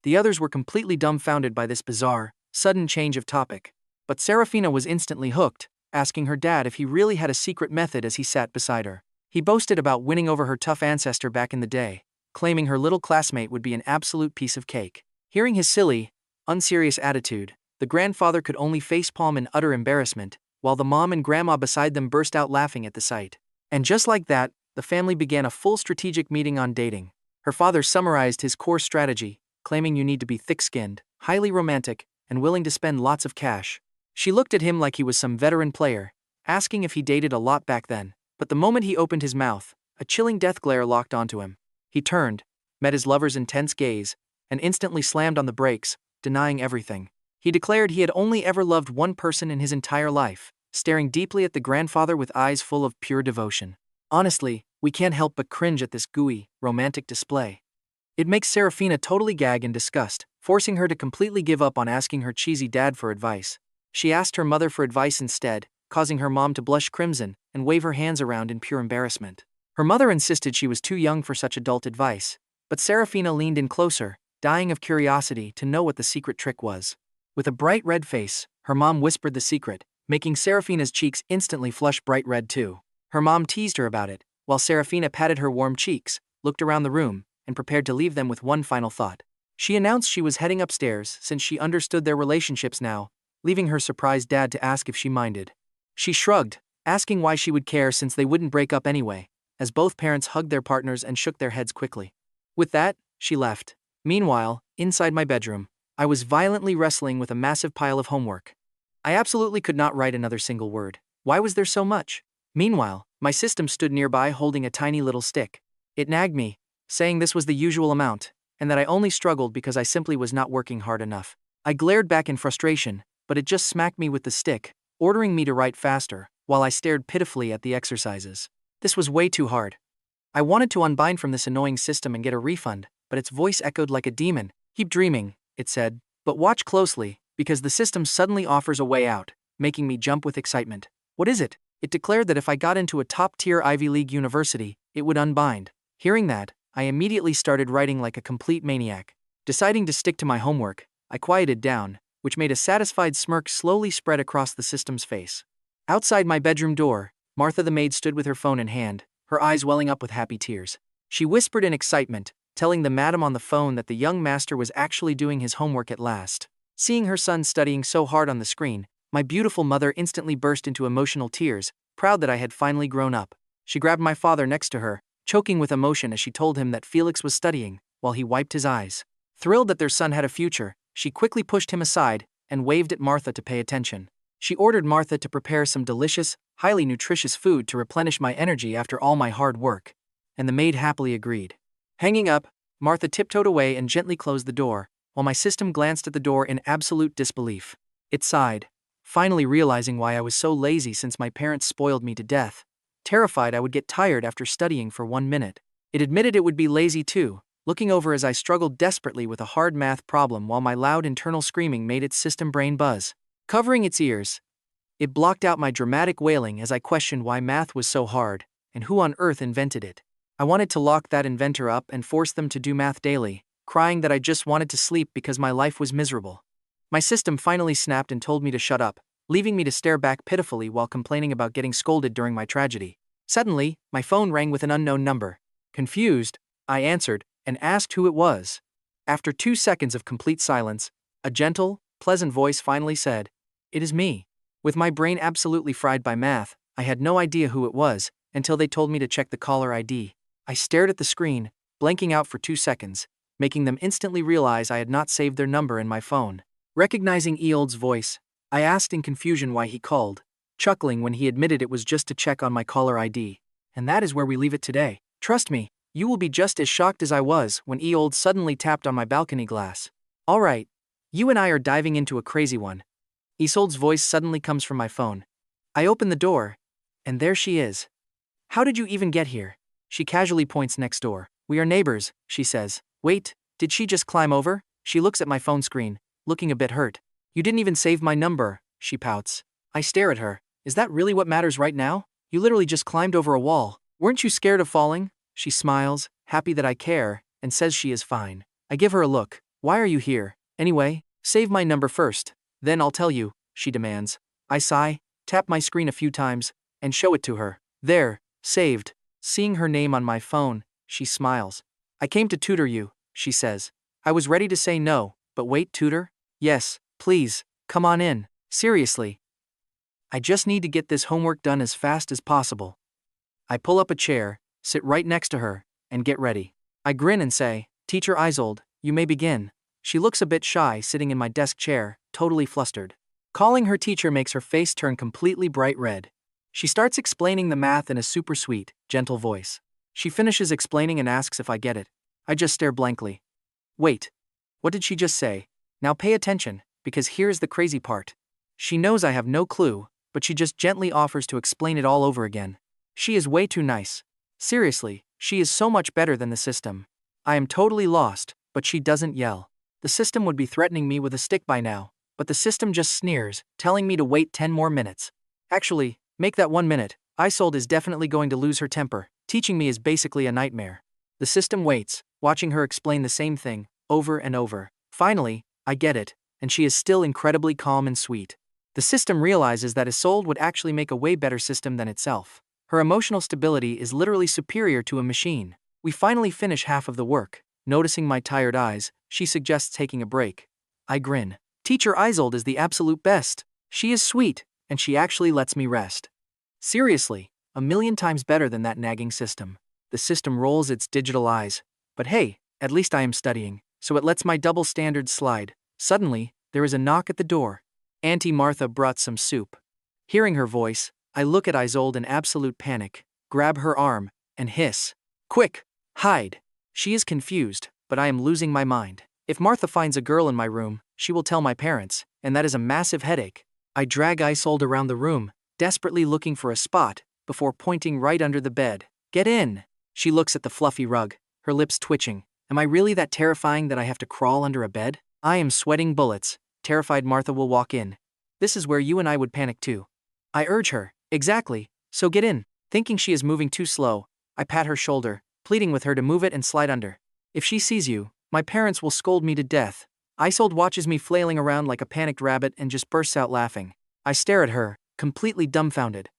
The others were completely dumbfounded by this bizarre, sudden change of topic. But Serafina was instantly hooked, asking her dad if he really had a secret method as he sat beside her. He boasted about winning over her tough ancestor back in the day, claiming her little classmate would be an absolute piece of cake. Hearing his silly, unserious attitude, the grandfather could only facepalm in utter embarrassment, while the mom and grandma beside them burst out laughing at the sight. And just like that, the family began a full strategic meeting on dating. Her father summarized his core strategy, claiming you need to be thick-skinned, highly romantic, and willing to spend lots of cash. She looked at him like he was some veteran player, asking if he dated a lot back then. But the moment he opened his mouth, a chilling death glare locked onto him. He turned, met his lover's intense gaze, and instantly slammed on the brakes, denying everything. He declared he had only ever loved one person in his entire life, staring deeply at the grandfather with eyes full of pure devotion. Honestly, we can't help but cringe at this gooey, romantic display. It makes Serafina totally gag in disgust, forcing her to completely give up on asking her cheesy dad for advice. She asked her mother for advice instead, causing her mom to blush crimson and wave her hands around in pure embarrassment. Her mother insisted she was too young for such adult advice, but Serafina leaned in closer, dying of curiosity to know what the secret trick was. With a bright red face, her mom whispered the secret, making Serafina's cheeks instantly flush bright red too. Her mom teased her about it, while Serafina patted her warm cheeks, looked around the room, and prepared to leave them with one final thought. She announced she was heading upstairs since she understood their relationships now, leaving her surprised dad to ask if she minded. She shrugged, asking why she would care since they wouldn't break up anyway, as both parents hugged their partners and shook their heads quickly. With that, she left. Meanwhile, inside my bedroom, I was violently wrestling with a massive pile of homework. I absolutely could not write another single word. Why was there so much? Meanwhile, my system stood nearby holding a tiny little stick. It nagged me, saying this was the usual amount, and that I only struggled because I simply was not working hard enough. I glared back in frustration, but it just smacked me with the stick, ordering me to write faster, while I stared pitifully at the exercises. This was way too hard. I wanted to unbind from this annoying system and get a refund, but its voice echoed like a demon. Keep dreaming, it said, but watch closely, because the system suddenly offers a way out, making me jump with excitement. What is it? It declared that if I got into a top-tier Ivy League university, it would unbind. Hearing that, I immediately started writing like a complete maniac. Deciding to stick to my homework, I quieted down, which made a satisfied smirk slowly spread across the system's face. Outside my bedroom door, Martha the maid stood with her phone in hand, her eyes welling up with happy tears. She whispered in excitement, telling the madam on the phone that the young master was actually doing his homework at last. Seeing her son studying so hard on the screen, my beautiful mother instantly burst into emotional tears, proud that I had finally grown up. She grabbed my father next to her, choking with emotion as she told him that Felix was studying, while he wiped his eyes. Thrilled that their son had a future, she quickly pushed him aside and waved at Martha to pay attention. She ordered Martha to prepare some delicious, highly nutritious food to replenish my energy after all my hard work, and the maid happily agreed. Hanging up, Martha tiptoed away and gently closed the door, while my system glanced at the door in absolute disbelief. It sighed, finally realizing why I was so lazy since my parents spoiled me to death, terrified I would get tired after studying for 1 minute. It admitted it would be lazy too, looking over as I struggled desperately with a hard math problem while my loud internal screaming made its system brain buzz. Covering its ears, it blocked out my dramatic wailing as I questioned why math was so hard, and who on earth invented it. I wanted to lock that inventor up and force them to do math daily, crying that I just wanted to sleep because my life was miserable. My system finally snapped and told me to shut up, leaving me to stare back pitifully while complaining about getting scolded during my tragedy. Suddenly, my phone rang with an unknown number. Confused, I answered and asked who it was. After 2 seconds of complete silence, a gentle, pleasant voice finally said, "It is me." With my brain absolutely fried by math, I had no idea who it was until they told me to check the caller ID. I stared at the screen, blanking out for 2 seconds, making them instantly realize I had not saved their number in my phone. Recognizing Eold's voice, I asked in confusion why he called, chuckling when he admitted it was just to check on my caller ID. And that is where we leave it today. Trust me, You will be just as shocked as I was when Eold suddenly tapped on my balcony glass. Alright, you and I are diving into a crazy one. Isolde's voice suddenly comes from my phone. I open the door, and there she is. How did you even get here? She casually points next door. We are neighbors, she says. Wait, did she just climb over? She looks at my phone screen, looking a bit hurt. You didn't even save my number, she pouts. I stare at her. Is that really what matters right now? You literally just climbed over a wall. Weren't you scared of falling? She smiles, happy that I care, and says she is fine. I give her a look. Why are you here? Anyway, save my number first. Then I'll tell you, she demands. I sigh, tap my screen a few times, and show it to her. There, saved. Seeing her name on my phone, she smiles. I came to tutor you, she says. I was ready to say no, but wait, tutor? Yes, please, come on in. Seriously. I just need to get this homework done as fast as possible. I pull up a chair, sit right next to her, and get ready. I grin and say, Teacher Isolde, you may begin. She looks a bit shy sitting in my desk chair, totally flustered. Calling her teacher makes her face turn completely bright red. She starts explaining the math in a super sweet, gentle voice. She finishes explaining and asks if I get it. I just stare blankly. Wait. What did she just say? Now pay attention, because here's the crazy part. She knows I have no clue, but she just gently offers to explain it all over again. She is way too nice. Seriously, she is so much better than the system. I am totally lost, but she doesn't yell. The system would be threatening me with a stick by now, but the system just sneers, telling me to wait 10 more minutes. Actually, make that 1 minute. Isolde is definitely going to lose her temper. Teaching me is basically a nightmare. The system waits, watching her explain the same thing, over and over. Finally, I get it, and she is still incredibly calm and sweet. The system realizes that Isolde would actually make a way better system than itself. Her emotional stability is literally superior to a machine. We finally finish half of the work. Noticing my tired eyes, she suggests taking a break. I grin. Teacher Isolde is the absolute best. She is sweet, and she actually lets me rest. Seriously, a million times better than that nagging system. The system rolls its digital eyes. But hey, at least I am studying, so it lets my double standards slide. Suddenly, there is a knock at the door. Auntie Martha brought some soup. Hearing her voice, I look at Isolde in absolute panic, grab her arm, and hiss. Quick, hide. She is confused, but I am losing my mind. If Martha finds a girl in my room, she will tell my parents, and that is a massive headache. I drag Isolde around the room, desperately looking for a spot, before pointing right under the bed. Get in! She looks at the fluffy rug, her lips twitching. Am I really that terrifying that I have to crawl under a bed? I am sweating bullets, terrified Martha will walk in. This is where you and I would panic too. I urge her, exactly, so get in. Thinking she is moving too slow, I pat her shoulder, pleading with her to move it and slide under. If she sees you, my parents will scold me to death. Isolde watches me flailing around like a panicked rabbit and just bursts out laughing. I stare at her, completely dumbfounded.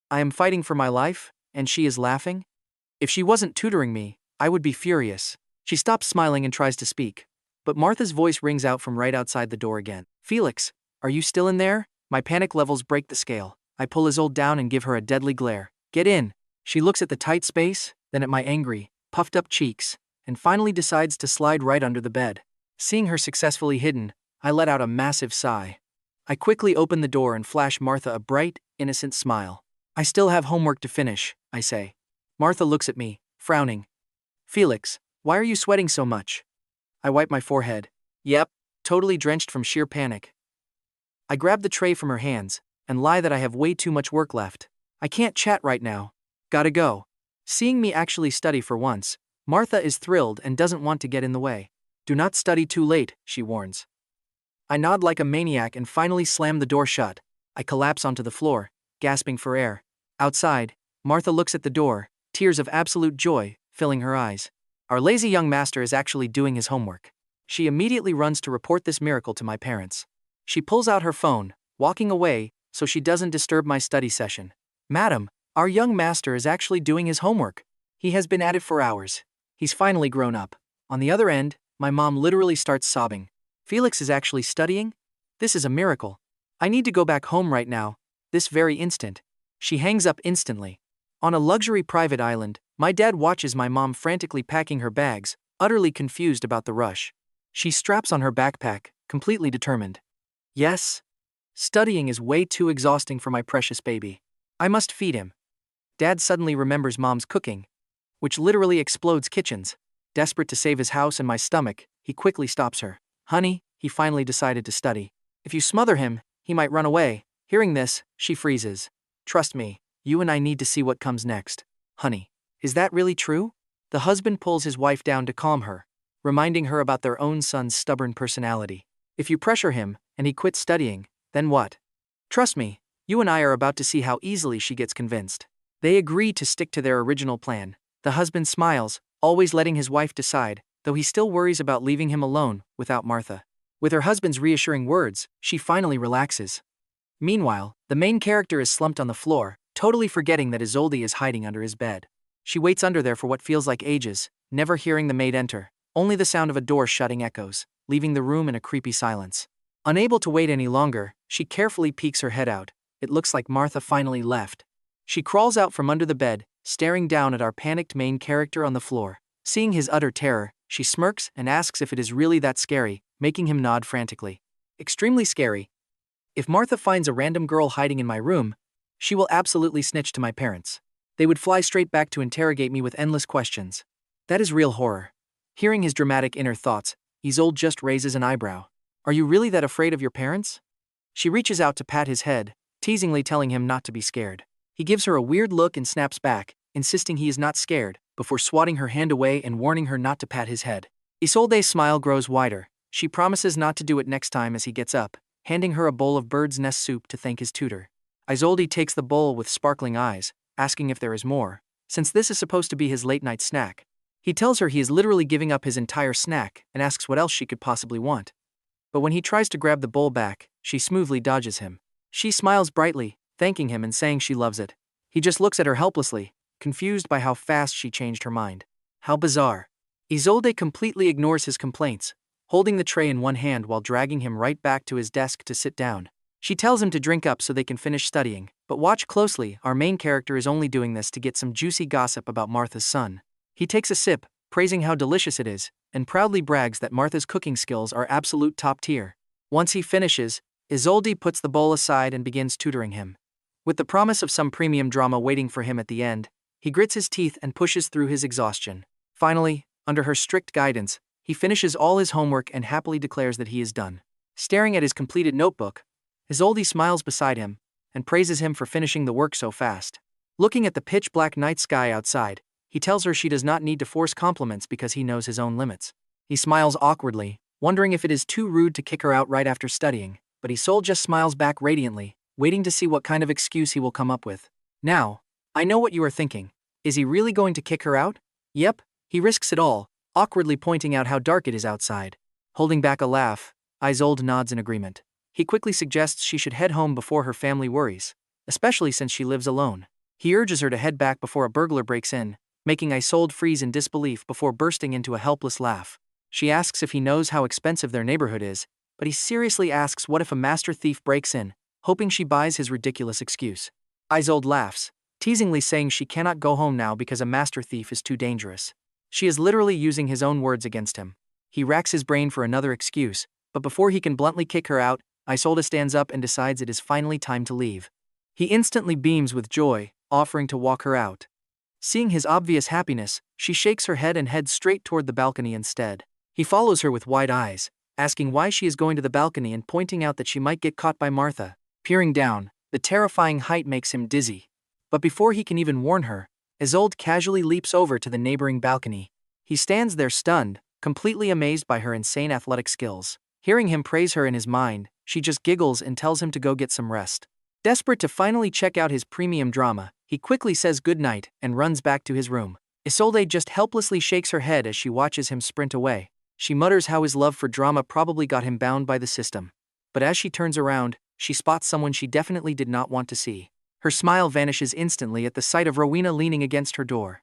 I am fighting for my life, and she is laughing? If she wasn't tutoring me, I would be furious. She stops smiling and tries to speak. But Martha's voice rings out from right outside the door again. Felix, are you still in there? My panic levels break the scale. I pull Isolde down and give her a deadly glare. Get in. She looks at the tight space, then at my angry, puffed-up cheeks, and finally decides to slide right under the bed. Seeing her successfully hidden, I let out a massive sigh. I quickly open the door and flash Martha a bright, innocent smile. I still have homework to finish, I say. Martha looks at me, frowning. Felix, why are you sweating so much? I wipe my forehead. Yep, totally drenched from sheer panic. I grab the tray from her hands, and lie that I have way too much work left. I can't chat right now. Gotta go. Seeing me actually study for once, Martha is thrilled and doesn't want to get in the way. Do not study too late, she warns. I nod like a maniac and finally slam the door shut. I collapse onto the floor, gasping for air. Outside, Martha looks at the door, tears of absolute joy filling her eyes. Our lazy young master is actually doing his homework. She immediately runs to report this miracle to my parents. She pulls out her phone, walking away, so she doesn't disturb my study session. Madam, our young master is actually doing his homework. He has been at it for hours. He's finally grown up. On the other end, my mom literally starts sobbing. Felix is actually studying? This is a miracle. I need to go back home right now, this very instant. She hangs up instantly. On a luxury private island, my dad watches my mom frantically packing her bags, utterly confused about the rush. She straps on her backpack, completely determined. Yes? Studying is way too exhausting for my precious baby. I must feed him. Dad suddenly remembers mom's cooking. which literally explodes kitchens. Desperate to save his house and my stomach, he quickly stops her. Honey, he finally decided to study. If you smother him, he might run away. Hearing this, she freezes. Trust me, you and I need to see what comes next. Honey, is that really true? The husband pulls his wife down to calm her, reminding her about their own son's stubborn personality. If you pressure him, and he quits studying, then what? Trust me, you and I are about to see how easily she gets convinced. They agree to stick to their original plan. The husband smiles, always letting his wife decide, though he still worries about leaving him alone without Martha. With her husband's reassuring words, she finally relaxes. Meanwhile, the main character is slumped on the floor, totally forgetting that Isolde is hiding under his bed. She waits under there for what feels like ages, never hearing the maid enter. Only the sound of a door shutting echoes, leaving the room in a creepy silence. Unable to wait any longer, she carefully peeks her head out. It looks like Martha finally left. She crawls out from under the bed, staring down at our panicked main character on the floor. Seeing his utter terror, she smirks and asks if it is really that scary, making him nod frantically. Extremely scary. If Martha finds a random girl hiding in my room, she will absolutely snitch to my parents. They would fly straight back to interrogate me with endless questions. That is real horror. Hearing his dramatic inner thoughts, Isolde just raises an eyebrow. Are you really that afraid of your parents? She reaches out to pat his head, teasingly telling him not to be scared. He gives her a weird look and snaps back, insisting he is not scared, before swatting her hand away and warning her not to pat his head. Isolde's smile grows wider. She promises not to do it next time as he gets up, handing her a bowl of bird's nest soup to thank his tutor. Isolde takes the bowl with sparkling eyes, asking if there is more, since this is supposed to be his late-night snack. He tells her he is literally giving up his entire snack and asks what else she could possibly want. But when he tries to grab the bowl back, she smoothly dodges him. She smiles brightly, thanking him and saying she loves it. He just looks at her helplessly, confused by how fast she changed her mind. How bizarre. Isolde completely ignores his complaints, holding the tray in one hand while dragging him right back to his desk to sit down. She tells him to drink up so they can finish studying, but watch closely, our main character is only doing this to get some juicy gossip about Martha's son. He takes a sip, praising how delicious it is, and proudly brags that Martha's cooking skills are absolute top tier. Once he finishes, Isolde puts the bowl aside and begins tutoring him. With the promise of some premium drama waiting for him at the end, he grits his teeth and pushes through his exhaustion. Finally, under her strict guidance, he finishes all his homework and happily declares that he is done. Staring at his completed notebook, Isolde smiles beside him and praises him for finishing the work so fast. Looking at the pitch-black night sky outside, he tells her she does not need to force compliments because he knows his own limits. He smiles awkwardly, wondering if it is too rude to kick her out right after studying, but Isolde just smiles back radiantly, waiting to see what kind of excuse he will come up with. Now, I know what you are thinking. Is he really going to kick her out? Yep, he risks it all, awkwardly pointing out how dark it is outside. Holding back a laugh, Isolde nods in agreement. He quickly suggests she should head home before her family worries, especially since she lives alone. He urges her to head back before a burglar breaks in, making Isolde freeze in disbelief before bursting into a helpless laugh. She asks if he knows how expensive their neighborhood is, but he seriously asks what if a master thief breaks in, hoping she buys his ridiculous excuse. Isolde laughs, teasingly saying she cannot go home now because a master thief is too dangerous. She is literally using his own words against him. He racks his brain for another excuse, but before he can bluntly kick her out, Isolde stands up and decides it is finally time to leave. He instantly beams with joy, offering to walk her out. Seeing his obvious happiness, she shakes her head and heads straight toward the balcony instead. He follows her with wide eyes, asking why she is going to the balcony and pointing out that she might get caught by Martha. Peering down, the terrifying height makes him dizzy. But before he can even warn her, Isolde casually leaps over to the neighboring balcony. He stands there stunned, completely amazed by her insane athletic skills. Hearing him praise her in his mind, she just giggles and tells him to go get some rest. Desperate to finally check out his premium drama, he quickly says goodnight and runs back to his room. Isolde just helplessly shakes her head as she watches him sprint away. She mutters how his love for drama probably got him bound by the system. But as she turns around, she spots someone she definitely did not want to see. Her smile vanishes instantly at the sight of Rowena leaning against her door.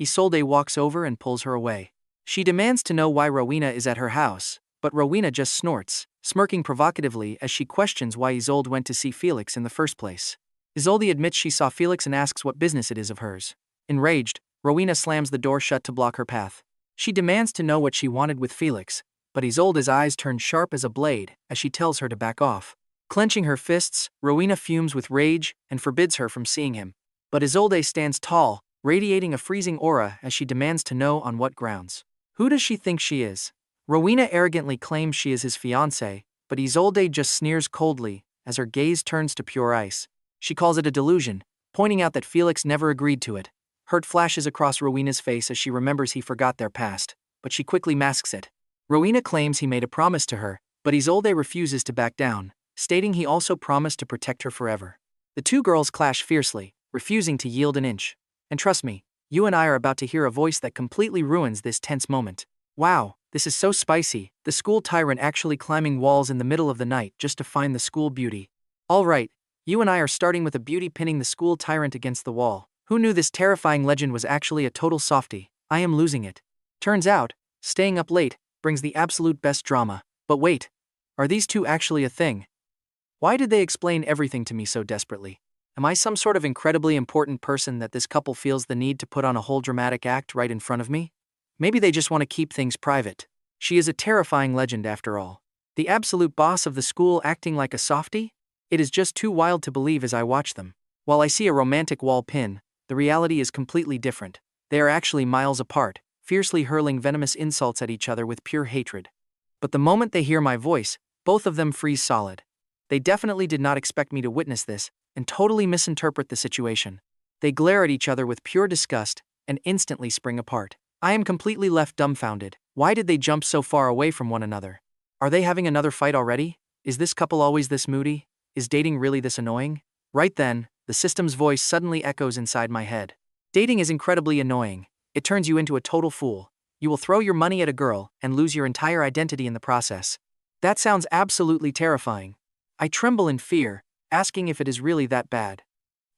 Isolde walks over and pulls her away. She demands to know why Rowena is at her house, but Rowena just snorts, smirking provocatively as she questions why Isolde went to see Felix in the first place. Isolde admits she saw Felix and asks what business it is of hers. Enraged, Rowena slams the door shut to block her path. She demands to know what she wanted with Felix, but Isolde's eyes turn sharp as a blade as she tells her to back off. Clenching her fists, Rowena fumes with rage and forbids her from seeing him. But Isolde stands tall, radiating a freezing aura as she demands to know on what grounds. Who does she think she is? Rowena arrogantly claims she is his fiancée, but Isolde just sneers coldly as her gaze turns to pure ice. She calls it a delusion, pointing out that Felix never agreed to it. Hurt flashes across Rowena's face as she remembers he forgot their past, but she quickly masks it. Rowena claims he made a promise to her, but Isolde refuses to back down, stating he also promised to protect her forever. The two girls clash fiercely, refusing to yield an inch. And trust me, you and I are about to hear a voice that completely ruins this tense moment. Wow, this is so spicy, the school tyrant actually climbing walls in the middle of the night just to find the school beauty. Alright, you and I are starting with a beauty pinning the school tyrant against the wall. Who knew this terrifying legend was actually a total softie? I am losing it. Turns out, staying up late brings the absolute best drama. But wait, are these two actually a thing? Why did they explain everything to me so desperately? Am I some sort of incredibly important person that this couple feels the need to put on a whole dramatic act right in front of me? Maybe they just want to keep things private. She is a terrifying legend after all. The absolute boss of the school acting like a softie? It is just too wild to believe as I watch them. While I see a romantic wall pin, the reality is completely different. They are actually miles apart, fiercely hurling venomous insults at each other with pure hatred. But the moment they hear my voice, both of them freeze solid. They definitely did not expect me to witness this, and totally misinterpret the situation. They glare at each other with pure disgust, and instantly spring apart. I am completely left dumbfounded. Why did they jump so far away from one another? Are they having another fight already? Is this couple always this moody? Is dating really this annoying? Right then, the system's voice suddenly echoes inside my head. Dating is incredibly annoying. It turns you into a total fool. You will throw your money at a girl and lose your entire identity in the process. That sounds absolutely terrifying. I tremble in fear, asking if it is really that bad.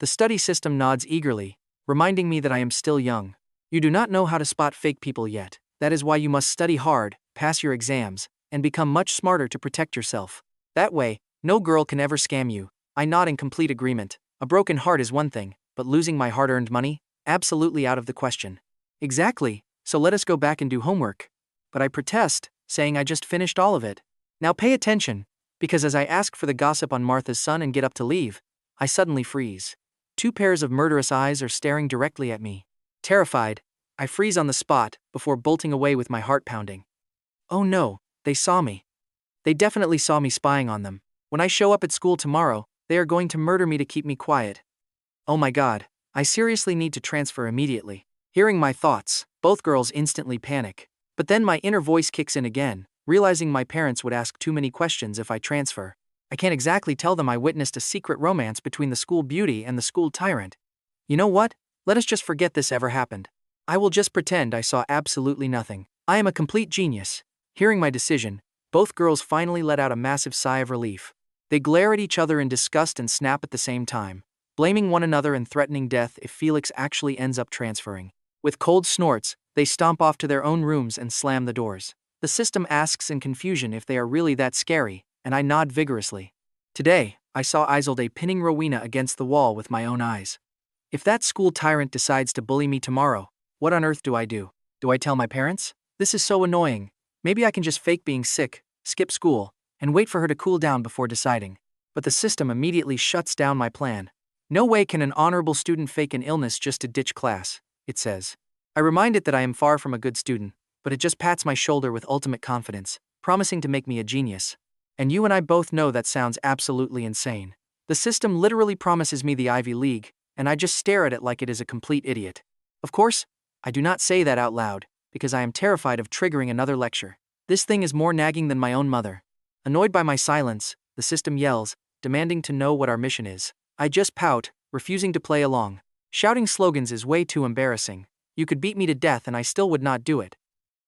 The study system nods eagerly, reminding me that I am still young. You do not know how to spot fake people yet. That is why you must study hard, pass your exams, and become much smarter to protect yourself. That way, no girl can ever scam you. I nod in complete agreement. A broken heart is one thing, but losing my hard-earned money? Absolutely out of the question. Exactly, so let us go back and do homework. But I protest, saying I just finished all of it. Now pay attention, because as I ask for the gossip on Martha's son and get up to leave, I suddenly freeze. Two pairs of murderous eyes are staring directly at me. Terrified, I freeze on the spot before bolting away with my heart pounding. Oh no, they saw me. They definitely saw me spying on them. When I show up at school tomorrow, they are going to murder me to keep me quiet. Oh my god, I seriously need to transfer immediately. Hearing my thoughts, both girls instantly panic. But then my inner voice kicks in again, realizing my parents would ask too many questions if I transfer. I can't exactly tell them I witnessed a secret romance between the school beauty and the school tyrant. You know what? Let us just forget this ever happened. I will just pretend I saw absolutely nothing. I am a complete genius. Hearing my decision, both girls finally let out a massive sigh of relief. They glare at each other in disgust and snap at the same time, blaming one another and threatening death if Felix actually ends up transferring. With cold snorts, they stomp off to their own rooms and slam the doors. The system asks in confusion if they are really that scary, and I nod vigorously. Today, I saw Isolde pinning Rowena against the wall with my own eyes. If that school tyrant decides to bully me tomorrow, what on earth do I do? Do I tell my parents? This is so annoying. Maybe I can just fake being sick, skip school, and wait for her to cool down before deciding. But the system immediately shuts down my plan. No way can an honorable student fake an illness just to ditch class, it says. I remind it that I am far from a good student, but it just pats my shoulder with ultimate confidence, promising to make me a genius. And you and I both know that sounds absolutely insane. The system literally promises me the Ivy League, and I just stare at it like it is a complete idiot. Of course, I do not say that out loud, because I am terrified of triggering another lecture. This thing is more nagging than my own mother. Annoyed by my silence, the system yells, demanding to know what our mission is. I just pout, refusing to play along. Shouting slogans is way too embarrassing. You could beat me to death and I still would not do it.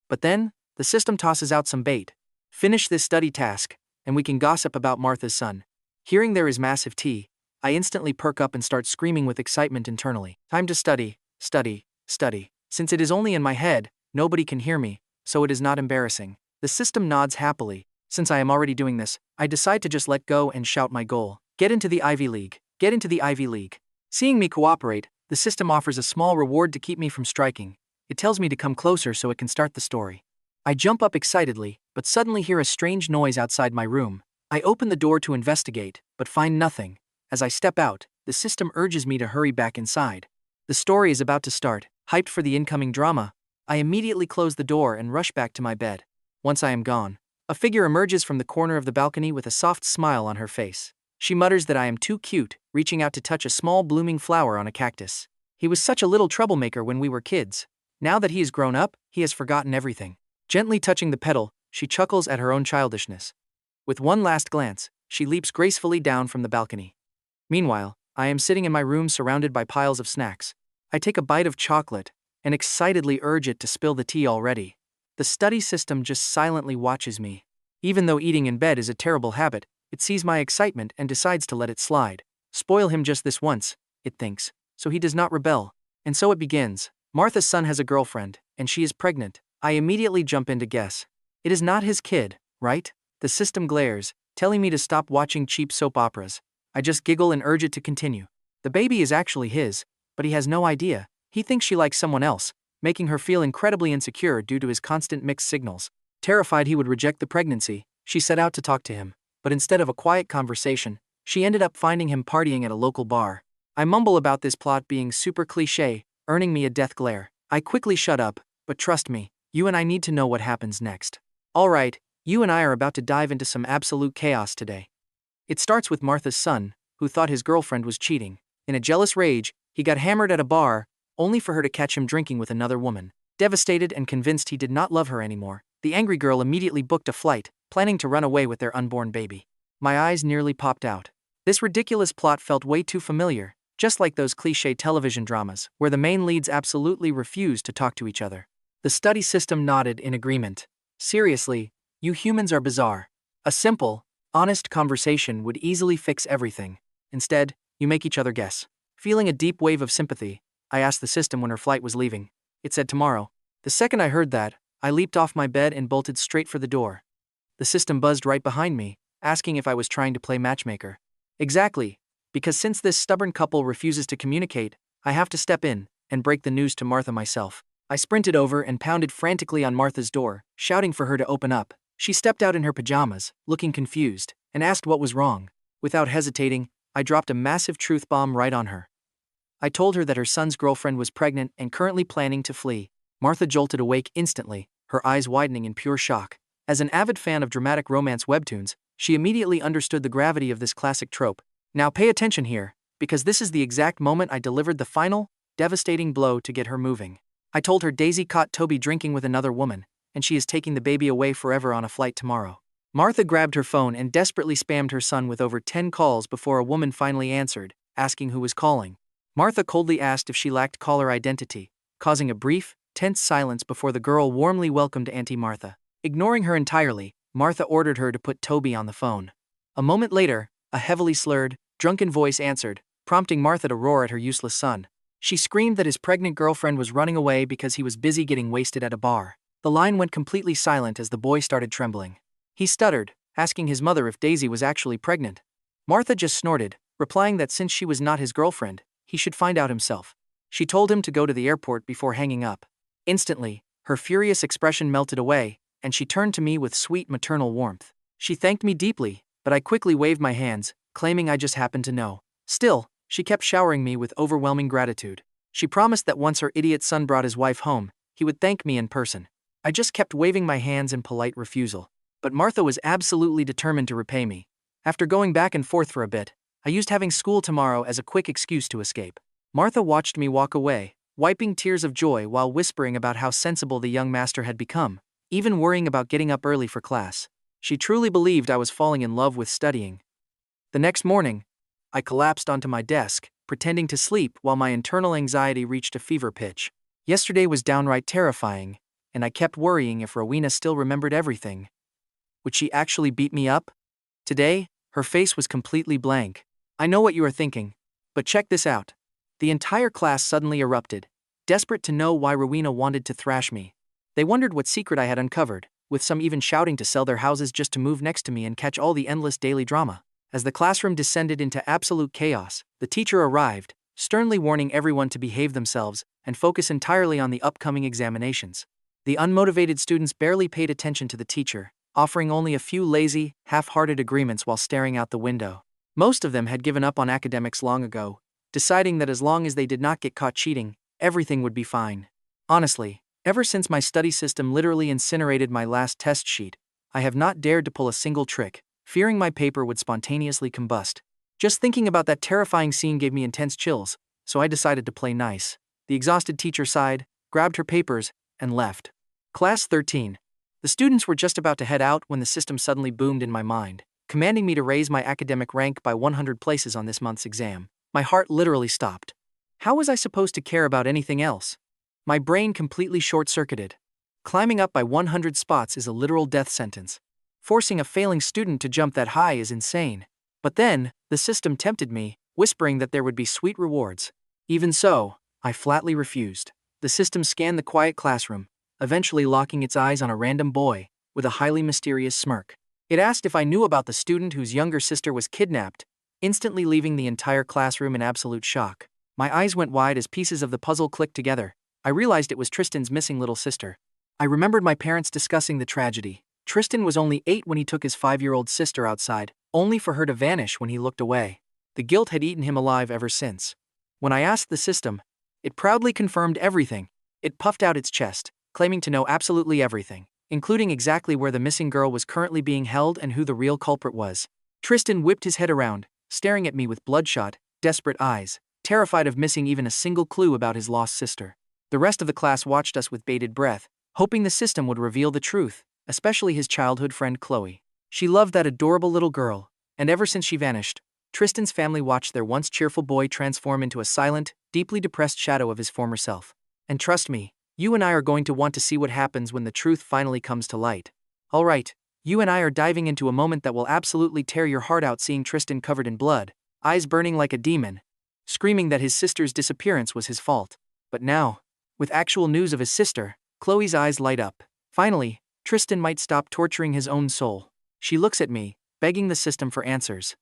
But then, the system tosses out some bait. Finish this study task, and we can gossip about Martha's son. Hearing there is massive tea, I instantly perk up and start screaming with excitement internally. Time to study, study, study. Since it is only in my head, nobody can hear me, so it is not embarrassing. The system nods happily. Since I am already doing this, I decide to just let go and shout my goal. Get into the Ivy League. Get into the Ivy League. Seeing me cooperate, the system offers a small reward to keep me from striking. It tells me to come closer so it can start the story. I jump up excitedly, but suddenly hear a strange noise outside my room. I open the door to investigate, but find nothing. As I step out, the system urges me to hurry back inside. The story is about to start. Hyped for the incoming drama, I immediately close the door and rush back to my bed. Once I am gone, a figure emerges from the corner of the balcony with a soft smile on her face. She mutters that I am too cute, reaching out to touch a small blooming flower on a cactus. He was such a little troublemaker when we were kids. Now that he is grown up, he has forgotten everything. Gently touching the petal, she chuckles at her own childishness. With one last glance, she leaps gracefully down from the balcony. Meanwhile, I am sitting in my room surrounded by piles of snacks. I take a bite of chocolate and excitedly urge it to spill the tea already. The study system just silently watches me. Even though eating in bed is a terrible habit, it sees my excitement and decides to let it slide. Spoil him just this once, it thinks, so he does not rebel. And so it begins. Martha's son has a girlfriend, and she is pregnant. I immediately jump in to guess. It is not his kid, right? The system glares, telling me to stop watching cheap soap operas. I just giggle and urge it to continue. The baby is actually his, but he has no idea. He thinks she likes someone else, making her feel incredibly insecure due to his constant mixed signals. Terrified he would reject the pregnancy, she set out to talk to him. But instead of a quiet conversation, she ended up finding him partying at a local bar. I mumble about this plot being super cliché, earning me a death glare. I quickly shut up, but trust me, you and I need to know what happens next. Alright, you and I are about to dive into some absolute chaos today. It starts with Martha's son, who thought his girlfriend was cheating. In a jealous rage, he got hammered at a bar, only for her to catch him drinking with another woman. Devastated and convinced he did not love her anymore, the angry girl immediately booked a flight, planning to run away with their unborn baby. My eyes nearly popped out. This ridiculous plot felt way too familiar, just like those cliché television dramas, where the main leads absolutely refuse to talk to each other. The study system nodded in agreement. Seriously, you humans are bizarre. A simple, honest conversation would easily fix everything. Instead, you make each other guess. Feeling a deep wave of sympathy, I asked the system when her flight was leaving. It said tomorrow. The second I heard that, I leaped off my bed and bolted straight for the door. The system buzzed right behind me, asking if I was trying to play matchmaker. Exactly, because since this stubborn couple refuses to communicate, I have to step in and break the news to Martha myself. I sprinted over and pounded frantically on Martha's door, shouting for her to open up. She stepped out in her pajamas, looking confused, and asked what was wrong. Without hesitating, I dropped a massive truth bomb right on her. I told her that her son's girlfriend was pregnant and currently planning to flee. Martha jolted awake instantly, her eyes widening in pure shock. As an avid fan of dramatic romance webtoons, she immediately understood the gravity of this classic trope. Now pay attention here, because this is the exact moment I delivered the final, devastating blow to get her moving. I told her Daisy caught Toby drinking with another woman, and she is taking the baby away forever on a flight tomorrow. Martha grabbed her phone and desperately spammed her son with over 10 calls before a woman finally answered, asking who was calling. Martha coldly asked if she lacked caller identity, causing a brief, tense silence before the girl warmly welcomed Auntie Martha. Ignoring her entirely, Martha ordered her to put Toby on the phone. A moment later, a heavily slurred, drunken voice answered, prompting Martha to roar at her useless son. She screamed that his pregnant girlfriend was running away because he was busy getting wasted at a bar. The line went completely silent as the boy started trembling. He stuttered, asking his mother if Daisy was actually pregnant. Martha just snorted, replying that since she was not his girlfriend, he should find out himself. She told him to go to the airport before hanging up. Instantly, her furious expression melted away, and she turned to me with sweet maternal warmth. She thanked me deeply, but I quickly waved my hands, claiming I just happened to know. Still, she kept showering me with overwhelming gratitude. She promised that once her idiot son brought his wife home, he would thank me in person. I just kept waving my hands in polite refusal. But Martha was absolutely determined to repay me. After going back and forth for a bit, I used having school tomorrow as a quick excuse to escape. Martha watched me walk away, wiping tears of joy while whispering about how sensible the young master had become, even worrying about getting up early for class. She truly believed I was falling in love with studying. The next morning, I collapsed onto my desk, pretending to sleep while my internal anxiety reached a fever pitch. Yesterday was downright terrifying, and I kept worrying if Rowena still remembered everything. Would she actually beat me up? Today, her face was completely blank. I know what you are thinking, but check this out. The entire class suddenly erupted, desperate to know why Rowena wanted to thrash me. They wondered what secret I had uncovered, with some even shouting to sell their houses just to move next to me and catch all the endless daily drama. As the classroom descended into absolute chaos, the teacher arrived, sternly warning everyone to behave themselves and focus entirely on the upcoming examinations. The unmotivated students barely paid attention to the teacher, offering only a few lazy, half-hearted agreements while staring out the window. Most of them had given up on academics long ago, deciding that as long as they did not get caught cheating, everything would be fine. Honestly, ever since my study system literally incinerated my last test sheet, I have not dared to pull a single trick, fearing my paper would spontaneously combust. Just thinking about that terrifying scene gave me intense chills, so I decided to play nice. The exhausted teacher sighed, grabbed her papers, and left. Class 13. The students were just about to head out when the system suddenly boomed in my mind, commanding me to raise my academic rank by 100 places on this month's exam. My heart literally stopped. How was I supposed to care about anything else? My brain completely short-circuited. Climbing up by 100 spots is a literal death sentence. Forcing a failing student to jump that high is insane. But then, the system tempted me, whispering that there would be sweet rewards. Even so, I flatly refused. The system scanned the quiet classroom, eventually locking its eyes on a random boy, with a highly mysterious smirk. It asked if I knew about the student whose younger sister was kidnapped, instantly leaving the entire classroom in absolute shock. My eyes went wide as pieces of the puzzle clicked together. I realized it was Tristan's missing little sister. I remembered my parents discussing the tragedy. Tristan was only 8 when he took his 5-year-old sister outside, only for her to vanish when he looked away. The guilt had eaten him alive ever since. When I asked the system, it proudly confirmed everything. It puffed out its chest, claiming to know absolutely everything, including exactly where the missing girl was currently being held and who the real culprit was. Tristan whipped his head around, staring at me with bloodshot, desperate eyes, terrified of missing even a single clue about his lost sister. The rest of the class watched us with bated breath, hoping the system would reveal the truth, especially his childhood friend Chloe. She loved that adorable little girl, and ever since she vanished, Tristan's family watched their once cheerful boy transform into a silent, deeply depressed shadow of his former self. And trust me, you and I are going to want to see what happens when the truth finally comes to light. Alright, you and I are diving into a moment that will absolutely tear your heart out, seeing Tristan covered in blood, eyes burning like a demon, screaming that his sister's disappearance was his fault. But now, with actual news of his sister, Chloe's eyes light up. Finally, Tristan might stop torturing his own soul. She looks at me, begging the system for answers.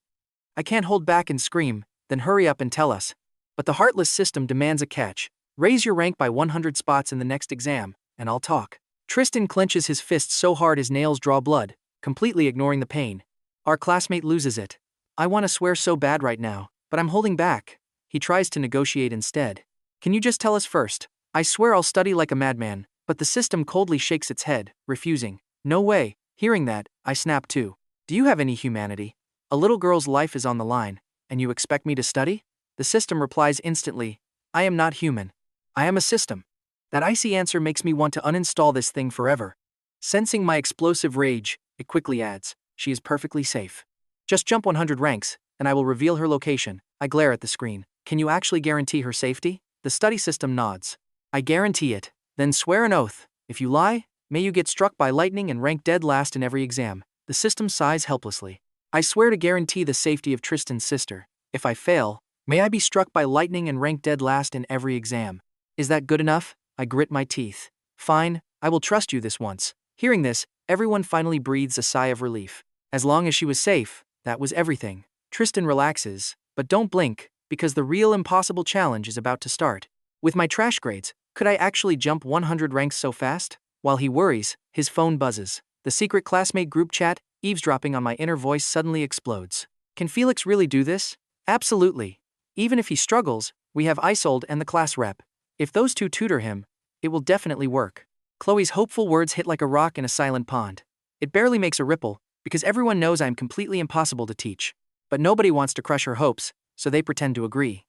I can't hold back and scream, then hurry up and tell us. But the heartless system demands a catch. Raise your rank by 100 spots in the next exam, and I'll talk. Tristan clenches his fists so hard his nails draw blood, completely ignoring the pain. Our classmate loses it. I want to swear so bad right now, but I'm holding back. He tries to negotiate instead. Can you just tell us first? I swear I'll study like a madman, but the system coldly shakes its head, refusing. No way. Hearing that, I snap too. Do you have any humanity? A little girl's life is on the line, and you expect me to study? The system replies instantly, I am not human. I am a system. That icy answer makes me want to uninstall this thing forever. Sensing my explosive rage, it quickly adds, she is perfectly safe. Just jump 100 ranks, and I will reveal her location. I glare at the screen. Can you actually guarantee her safety? The study system nods. I guarantee it. Then swear an oath. If you lie, may you get struck by lightning and rank dead last in every exam. The system sighs helplessly. I swear to guarantee the safety of Tristan's sister. If I fail, may I be struck by lightning and rank dead last in every exam. Is that good enough? I grit my teeth. Fine, I will trust you this once. Hearing this, everyone finally breathes a sigh of relief. As long as she was safe, that was everything. Tristan relaxes, but don't blink, because the real impossible challenge is about to start. With my trash grades, could I actually jump 100 ranks so fast? While he worries, his phone buzzes. The secret classmate group chat, eavesdropping on my inner voice, suddenly explodes. Can Felix really do this? Absolutely. Even if he struggles, we have Isolde and the class rep. If those two tutor him, it will definitely work. Chloe's hopeful words hit like a rock in a silent pond. It barely makes a ripple, because everyone knows I am completely impossible to teach. But nobody wants to crush her hopes, so they pretend to agree.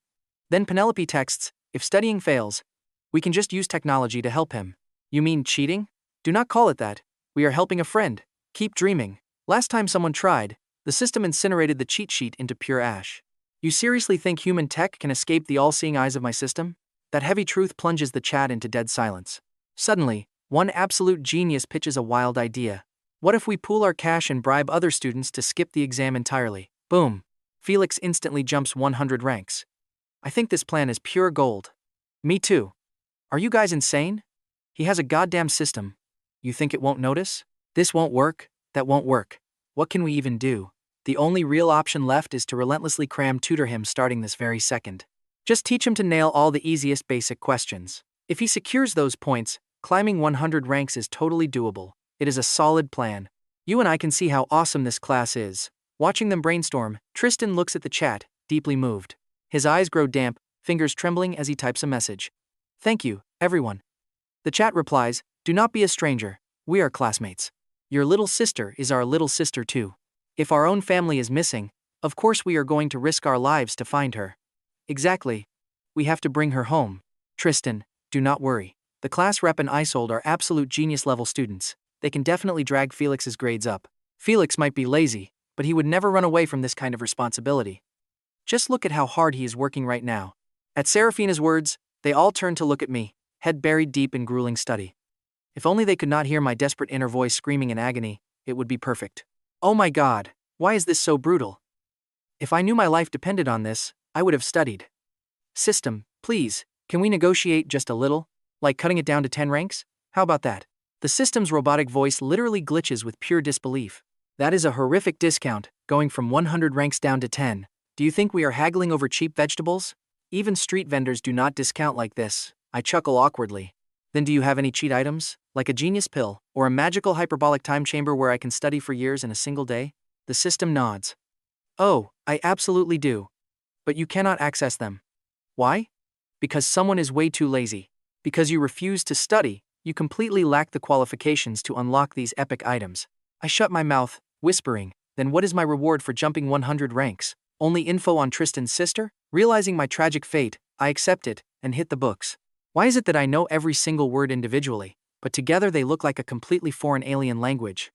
Then Penelope texts, if studying fails, we can just use technology to help him. You mean cheating? Do not call it that. We are helping a friend. Keep dreaming. Last time someone tried, the system incinerated the cheat sheet into pure ash. You seriously think human tech can escape the all-seeing eyes of my system? That heavy truth plunges the chat into dead silence. Suddenly, one absolute genius pitches a wild idea. What if we pool our cash and bribe other students to skip the exam entirely? Boom. Felix instantly jumps 100 ranks. I think this plan is pure gold. Me too. Are you guys insane? He has a goddamn system. You think it won't notice? This won't work, that won't work. What can we even do? The only real option left is to relentlessly tutor him starting this very second. Just teach him to nail all the easiest basic questions. If he secures those points, climbing 100 ranks is totally doable. It is a solid plan. You and I can see how awesome this class is. Watching them brainstorm, Tristan looks at the chat, deeply moved. His eyes grow damp, fingers trembling as he types a message. Thank you, everyone. The chat replies, do not be a stranger, we are classmates. Your little sister is our little sister too. If our own family is missing, of course we are going to risk our lives to find her. Exactly. We have to bring her home. Tristan, do not worry. The class rep and Isolde are absolute genius-level students. They can definitely drag Felix's grades up. Felix might be lazy, but he would never run away from this kind of responsibility. Just look at how hard he is working right now. At Seraphina's words, they all turned to look at me, head buried deep in grueling study. If only they could not hear my desperate inner voice screaming in agony, it would be perfect. Oh my God, why is this so brutal? If I knew my life depended on this, I would have studied. System, please, can we negotiate just a little? Like cutting it down to 10 ranks? How about that? The system's robotic voice literally glitches with pure disbelief. That is a horrific discount, going from 100 ranks down to 10. Do you think we are haggling over cheap vegetables? Even street vendors do not discount like this. I chuckle awkwardly. Then do you have any cheat items? Like a genius pill, or a magical hyperbolic time chamber where I can study for years in a single day? The system nods. Oh, I absolutely do. But you cannot access them. Why? Because someone is way too lazy. Because you refuse to study, you completely lack the qualifications to unlock these epic items. I shut my mouth, whispering, then what is my reward for jumping 100 ranks? Only info on Tristan's sister? Realizing my tragic fate, I accept it, and hit the books. Why is it that I know every single word individually, but together they look like a completely foreign alien language?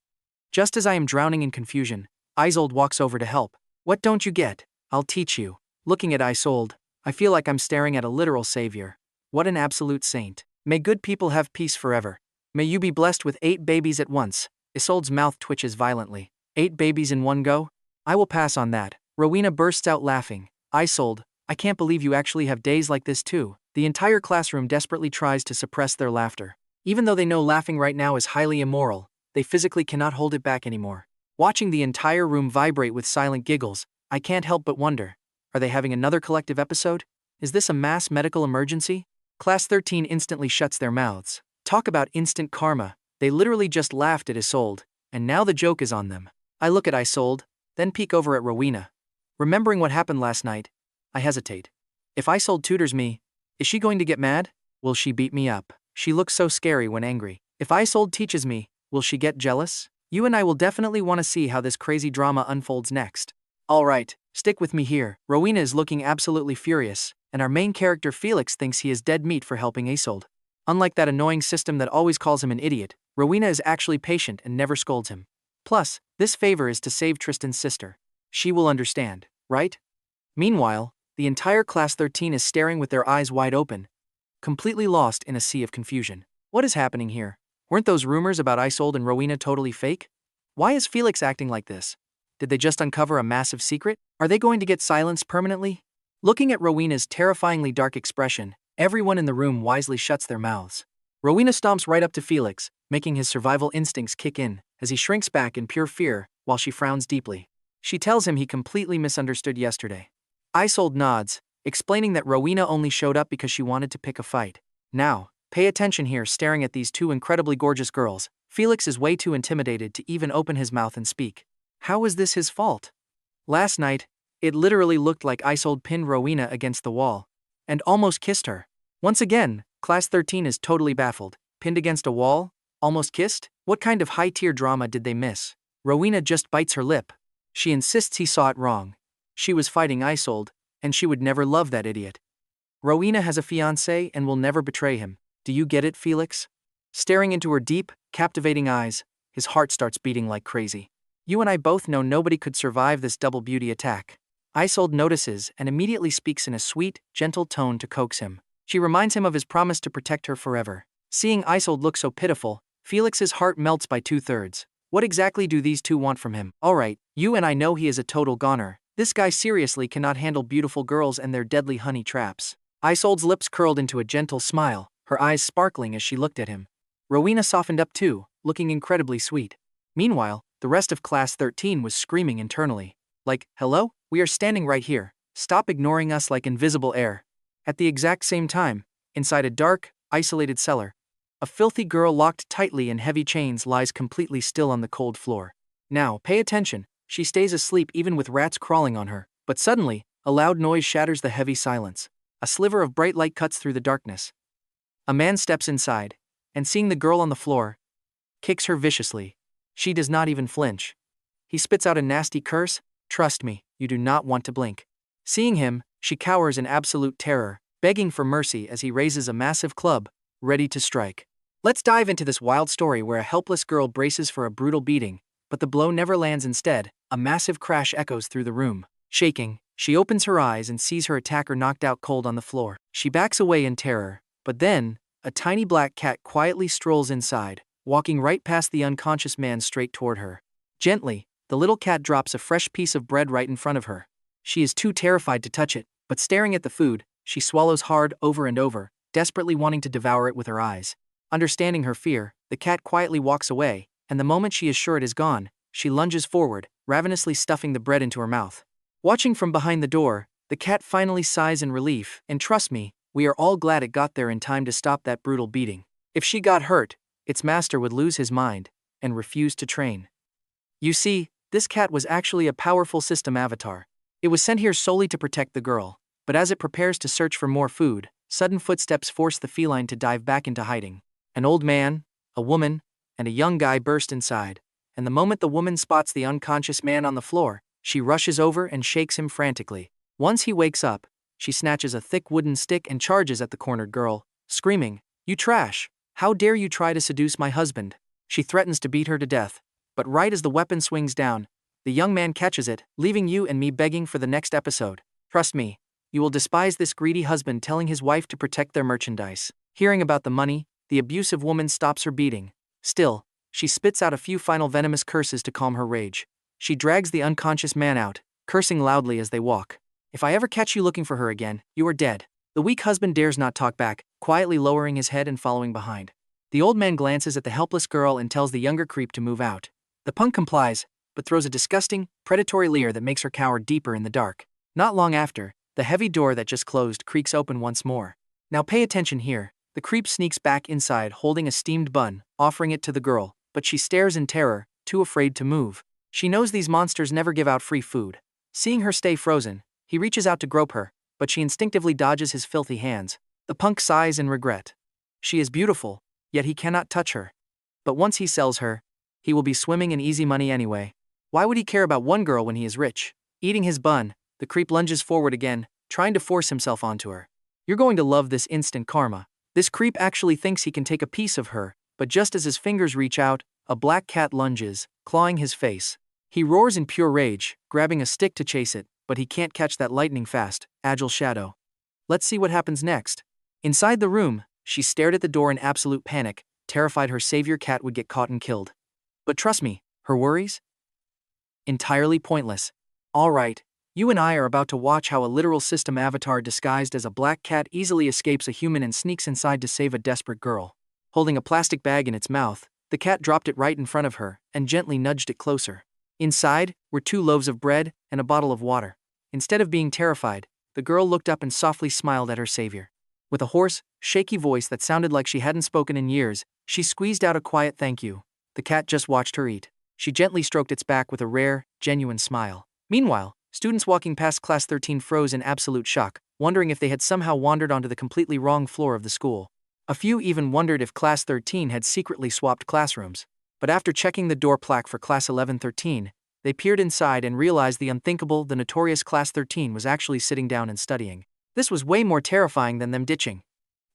Just as I am drowning in confusion, Isolde walks over to help. What don't you get? I'll teach you. Looking at Isolde, I feel like I'm staring at a literal savior. What an absolute saint. May good people have peace forever. May you be blessed with 8 babies at once. Isolde's mouth twitches violently. 8 babies in one go? I will pass on that. Rowena bursts out laughing. Isolde, I can't believe you actually have days like this too. The entire classroom desperately tries to suppress their laughter. Even though they know laughing right now is highly immoral, they physically cannot hold it back anymore. Watching the entire room vibrate with silent giggles, I can't help but wonder, are they having another collective episode? Is this a mass medical emergency? Class 13 instantly shuts their mouths. Talk about instant karma, they literally just laughed at Isolde, and now the joke is on them. I look at Isolde, then peek over at Rowena. Remembering what happened last night, I hesitate. If Isolde tutors me, is she going to get mad? Will she beat me up? She looks so scary when angry. If Isolde teaches me, will she get jealous? You and I will definitely want to see how this crazy drama unfolds next. Alright, stick with me here. Rowena is looking absolutely furious, and our main character Felix thinks he is dead meat for helping Isolde. Unlike that annoying system that always calls him an idiot, Rowena is actually patient and never scolds him. Plus, this favor is to save Tristan's sister. She will understand, right? Meanwhile, the entire class 13 is staring with their eyes wide open, completely lost in a sea of confusion. What is happening here? Weren't those rumors about Isolde and Rowena totally fake? Why is Felix acting like this? Did they just uncover a massive secret? Are they going to get silenced permanently? Looking at Rowena's terrifyingly dark expression, everyone in the room wisely shuts their mouths. Rowena stomps right up to Felix, making his survival instincts kick in, as he shrinks back in pure fear, while she frowns deeply. She tells him he completely misunderstood yesterday. Isolde nods, explaining that Rowena only showed up because she wanted to pick a fight. Now, pay attention here, staring at these 2 incredibly gorgeous girls. Felix is way too intimidated to even open his mouth and speak. How is this his fault? Last night, it literally looked like Isolde pinned Rowena against the wall and almost kissed her. Once again, Class 13 is totally baffled. Pinned against a wall? Almost kissed? What kind of high-tier drama did they miss? Rowena just bites her lip. She insists he saw it wrong. She was fighting Isolde, and she would never love that idiot. Rowena has a fiancé and will never betray him. Do you get it, Felix? Staring into her deep, captivating eyes, his heart starts beating like crazy. You and I both know nobody could survive this double beauty attack. Isolde notices and immediately speaks in a sweet, gentle tone to coax him. She reminds him of his promise to protect her forever. Seeing Isolde look so pitiful, Felix's heart melts by 2/3. What exactly do these two want from him? Alright, you and I know he is a total goner. This guy seriously cannot handle beautiful girls and their deadly honey traps. Isolde's lips curled into a gentle smile, her eyes sparkling as she looked at him. Rowena softened up too, looking incredibly sweet. Meanwhile, the rest of Class 13 was screaming internally. Like, hello? We are standing right here. Stop ignoring us like invisible air. At the exact same time, inside a dark, isolated cellar, a filthy girl locked tightly in heavy chains lies completely still on the cold floor. Now, pay attention. She stays asleep even with rats crawling on her. But suddenly, A loud noise shatters the heavy silence. A sliver of bright light cuts through the darkness. A man steps inside, and seeing the girl on the floor, kicks her viciously. She does not even flinch. He spits out a nasty curse. Trust me, you do not want to blink. Seeing him, she cowers in absolute terror, begging for mercy as he raises a massive club, ready to strike. Let's dive into this wild story where a helpless girl braces for a brutal beating, but the blow never lands. Instead, a massive crash echoes through the room. Shaking, she opens her eyes and sees her attacker knocked out cold on the floor. She backs away in terror, but then, a tiny black cat quietly strolls inside, walking right past the unconscious man straight toward her. Gently, the little cat drops a fresh piece of bread right in front of her. She is too terrified to touch it, but staring at the food, she swallows hard over and over, desperately wanting to devour it with her eyes. Understanding her fear, the cat quietly walks away, and the moment she is sure it is gone, she lunges forward, ravenously stuffing the bread into her mouth. Watching from behind the door, the cat finally sighs in relief, and trust me, we are all glad it got there in time to stop that brutal beating. If she got hurt, its master would lose his mind and refuse to train. You see, this cat was actually a powerful system avatar. It was sent here solely to protect the girl, but as it prepares to search for more food, sudden footsteps force the feline to dive back into hiding. An old man, a woman, and a young guy burst inside, and the moment the woman spots the unconscious man on the floor, she rushes over and shakes him frantically. Once he wakes up, she snatches a thick wooden stick and charges at the cornered girl, screaming, "You trash! How dare you try to seduce my husband?" She threatens to beat her to death, but right as the weapon swings down, the young man catches it, leaving you and me begging for the next episode. Trust me, you will despise this greedy husband telling his wife to protect their merchandise. Hearing about the money, the abusive woman stops her beating. Still, she spits out a few final venomous curses to calm her rage. She drags the unconscious man out, cursing loudly as they walk. "If I ever catch you looking for her again, you are dead." The weak husband dares not talk back, quietly lowering his head and following behind. The old man glances at the helpless girl and tells the younger creep to move out. The punk complies, but throws a disgusting, predatory leer that makes her cower deeper in the dark. Not long after, the heavy door that just closed creaks open once more. Now pay attention here. The creep sneaks back inside holding a steamed bun, offering it to the girl, but she stares in terror, too afraid to move. She knows these monsters never give out free food. Seeing her stay frozen, he reaches out to grope her, but she instinctively dodges his filthy hands. The punk sighs in regret. She is beautiful, yet he cannot touch her. But once he sells her, he will be swimming in easy money anyway. Why would he care about one girl when he is rich? Eating his bun, the creep lunges forward again, trying to force himself onto her. You're going to love this instant karma. This creep actually thinks he can take a piece of her, but just as his fingers reach out, a black cat lunges, clawing his face. He roars in pure rage, grabbing a stick to chase it, but he can't catch that lightning-fast, agile shadow. Let's see what happens next. Inside the room, she stared at the door in absolute panic, terrified her savior cat would get caught and killed. But trust me, her worries? Entirely pointless. All right, you and I are about to watch how a literal system avatar disguised as a black cat easily escapes a human and sneaks inside to save a desperate girl. Holding a plastic bag in its mouth, the cat dropped it right in front of her and gently nudged it closer. Inside were 2 loaves of bread and a bottle of water. Instead of being terrified, the girl looked up and softly smiled at her savior. With a hoarse, shaky voice that sounded like she hadn't spoken in years, she squeezed out a quiet thank you. The cat just watched her eat. She gently stroked its back with a rare, genuine smile. Meanwhile, students walking past Class 13 froze in absolute shock, wondering if they had somehow wandered onto the completely wrong floor of the school. A few even wondered if Class 13 had secretly swapped classrooms. But after checking the door plaque for Class 1113, they peered inside and realized the unthinkable. The notorious Class 13 was actually sitting down and studying. This was way more terrifying than them ditching.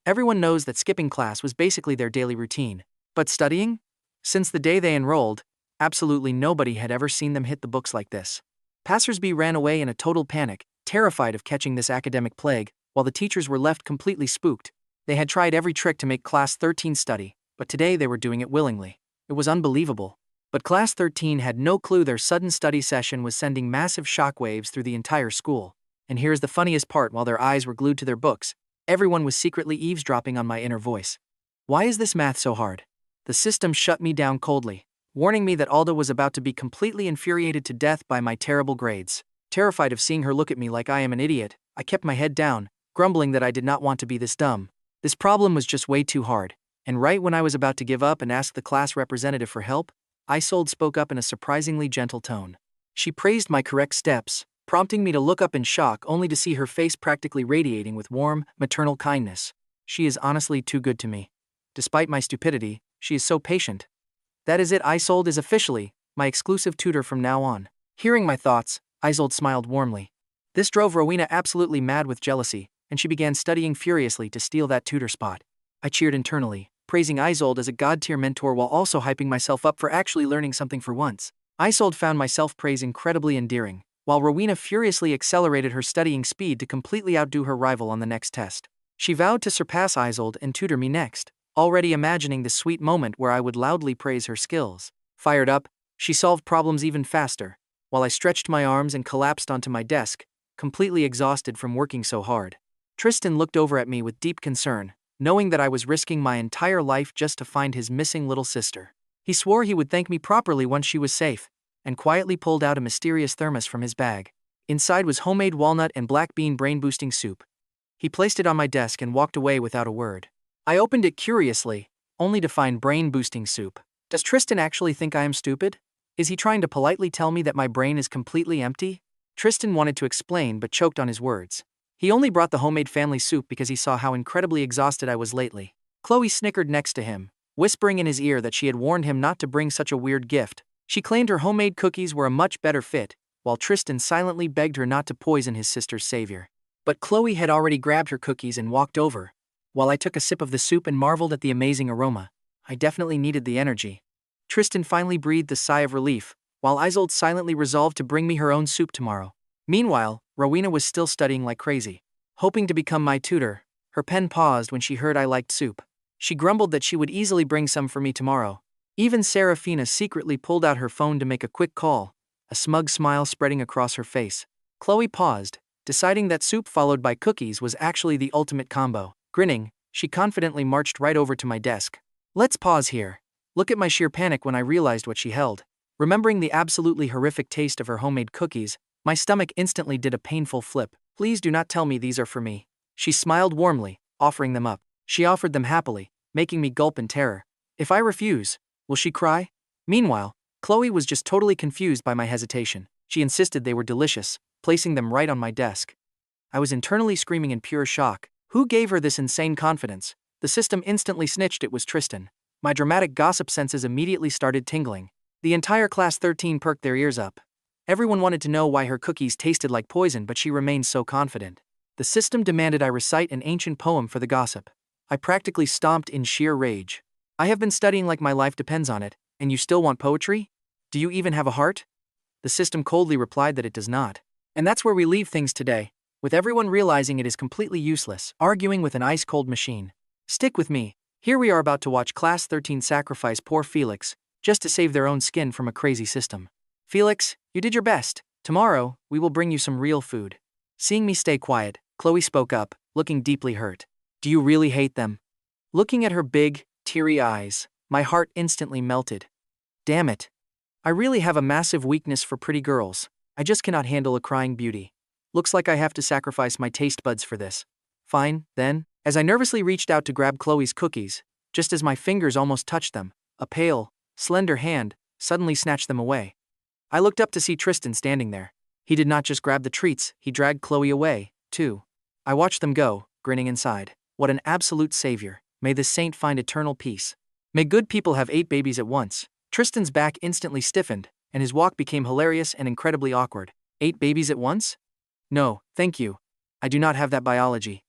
Everyone knows that skipping class was basically their daily routine. But studying? Since the day they enrolled, absolutely nobody had ever seen them hit the books like this. Passersby ran away in a total panic, terrified of catching this academic plague, while the teachers were left completely spooked. They had tried every trick to make Class 13 study, but today they were doing it willingly. It was unbelievable. But Class 13 had no clue their sudden study session was sending massive shockwaves through the entire school. And here's the funniest part: while their eyes were glued to their books, everyone was secretly eavesdropping on my inner voice. Why is this math so hard? The system shut me down coldly, warning me that Alda was about to be completely infuriated to death by my terrible grades. Terrified of seeing her look at me like I am an idiot, I kept my head down, grumbling that I did not want to be this dumb. This problem was just way too hard. And right when I was about to give up and ask the class representative for help, Isolde spoke up in a surprisingly gentle tone. She praised my correct steps, prompting me to look up in shock only to see her face practically radiating with warm, maternal kindness. She is honestly too good to me. Despite my stupidity, she is so patient. That is it, Isolde is officially my exclusive tutor from now on. Hearing my thoughts, Isolde smiled warmly. This drove Rowena absolutely mad with jealousy, and she began studying furiously to steal that tutor spot. I cheered internally, praising Isolde as a god-tier mentor while also hyping myself up for actually learning something for once. Isolde found my self-praise incredibly endearing, while Rowena furiously accelerated her studying speed to completely outdo her rival on the next test. She vowed to surpass Isolde and tutor me next, already imagining the sweet moment where I would loudly praise her skills. Fired up, she solved problems even faster, while I stretched my arms and collapsed onto my desk, completely exhausted from working so hard. Tristan looked over at me with deep concern, knowing that I was risking my entire life just to find his missing little sister. He swore he would thank me properly once she was safe, and quietly pulled out a mysterious thermos from his bag. Inside was homemade walnut and black bean brain-boosting soup. He placed it on my desk and walked away without a word. I opened it curiously, only to find brain-boosting soup. Does Tristan actually think I am stupid? Is he trying to politely tell me that my brain is completely empty? Tristan wanted to explain but choked on his words. He only brought the homemade family soup because he saw how incredibly exhausted I was lately. Chloe snickered next to him, whispering in his ear that she had warned him not to bring such a weird gift. She claimed her homemade cookies were a much better fit, while Tristan silently begged her not to poison his sister's savior. But Chloe had already grabbed her cookies and walked over, while I took a sip of the soup and marveled at the amazing aroma. I definitely needed the energy. Tristan finally breathed a sigh of relief, while Isolde silently resolved to bring me her own soup tomorrow. Meanwhile, Rowena was still studying like crazy. Hoping to become my tutor, her pen paused when she heard I liked soup. She grumbled that she would easily bring some for me tomorrow. Even Serafina secretly pulled out her phone to make a quick call, a smug smile spreading across her face. Chloe paused, deciding that soup followed by cookies was actually the ultimate combo. Grinning, she confidently marched right over to my desk. Let's pause here. Look at my sheer panic when I realized what she held. Remembering the absolutely horrific taste of her homemade cookies, my stomach instantly did a painful flip. Please do not tell me these are for me. She smiled warmly, offering them up. She offered them happily, making me gulp in terror. If I refuse, will she cry? Meanwhile, Chloe was just totally confused by my hesitation. She insisted they were delicious, placing them right on my desk. I was internally screaming in pure shock. Who gave her this insane confidence? The system instantly snitched it was Tristan. My dramatic gossip senses immediately started tingling. The entire class 13 perked their ears up. Everyone wanted to know why her cookies tasted like poison, but she remained so confident. The system demanded I recite an ancient poem for the gossip. I practically stomped in sheer rage. I have been studying like my life depends on it, and you still want poetry? Do you even have a heart? The system coldly replied that it does not. And that's where we leave things today, with everyone realizing it is completely useless, arguing with an ice-cold machine. Stick with me. Here we are about to watch Class 13 sacrifice poor Felix, just to save their own skin from a crazy system. Felix, you did your best. Tomorrow, we will bring you some real food. Seeing me stay quiet, Chloe spoke up, looking deeply hurt. Do you really hate them? Looking at her big, teary eyes, my heart instantly melted. Damn it. I really have a massive weakness for pretty girls. I just cannot handle a crying beauty. Looks like I have to sacrifice my taste buds for this. Fine, then. As I nervously reached out to grab Chloe's cookies, just as my fingers almost touched them, a pale, slender hand suddenly snatched them away. I looked up to see Tristan standing there. He did not just grab the treats, he dragged Chloe away, too. I watched them go, grinning inside. What an absolute savior. May this saint find eternal peace. May good people have 8 babies at once. Tristan's back instantly stiffened, and his walk became hilarious and incredibly awkward. 8 babies at once? No, thank you. I do not have that biology.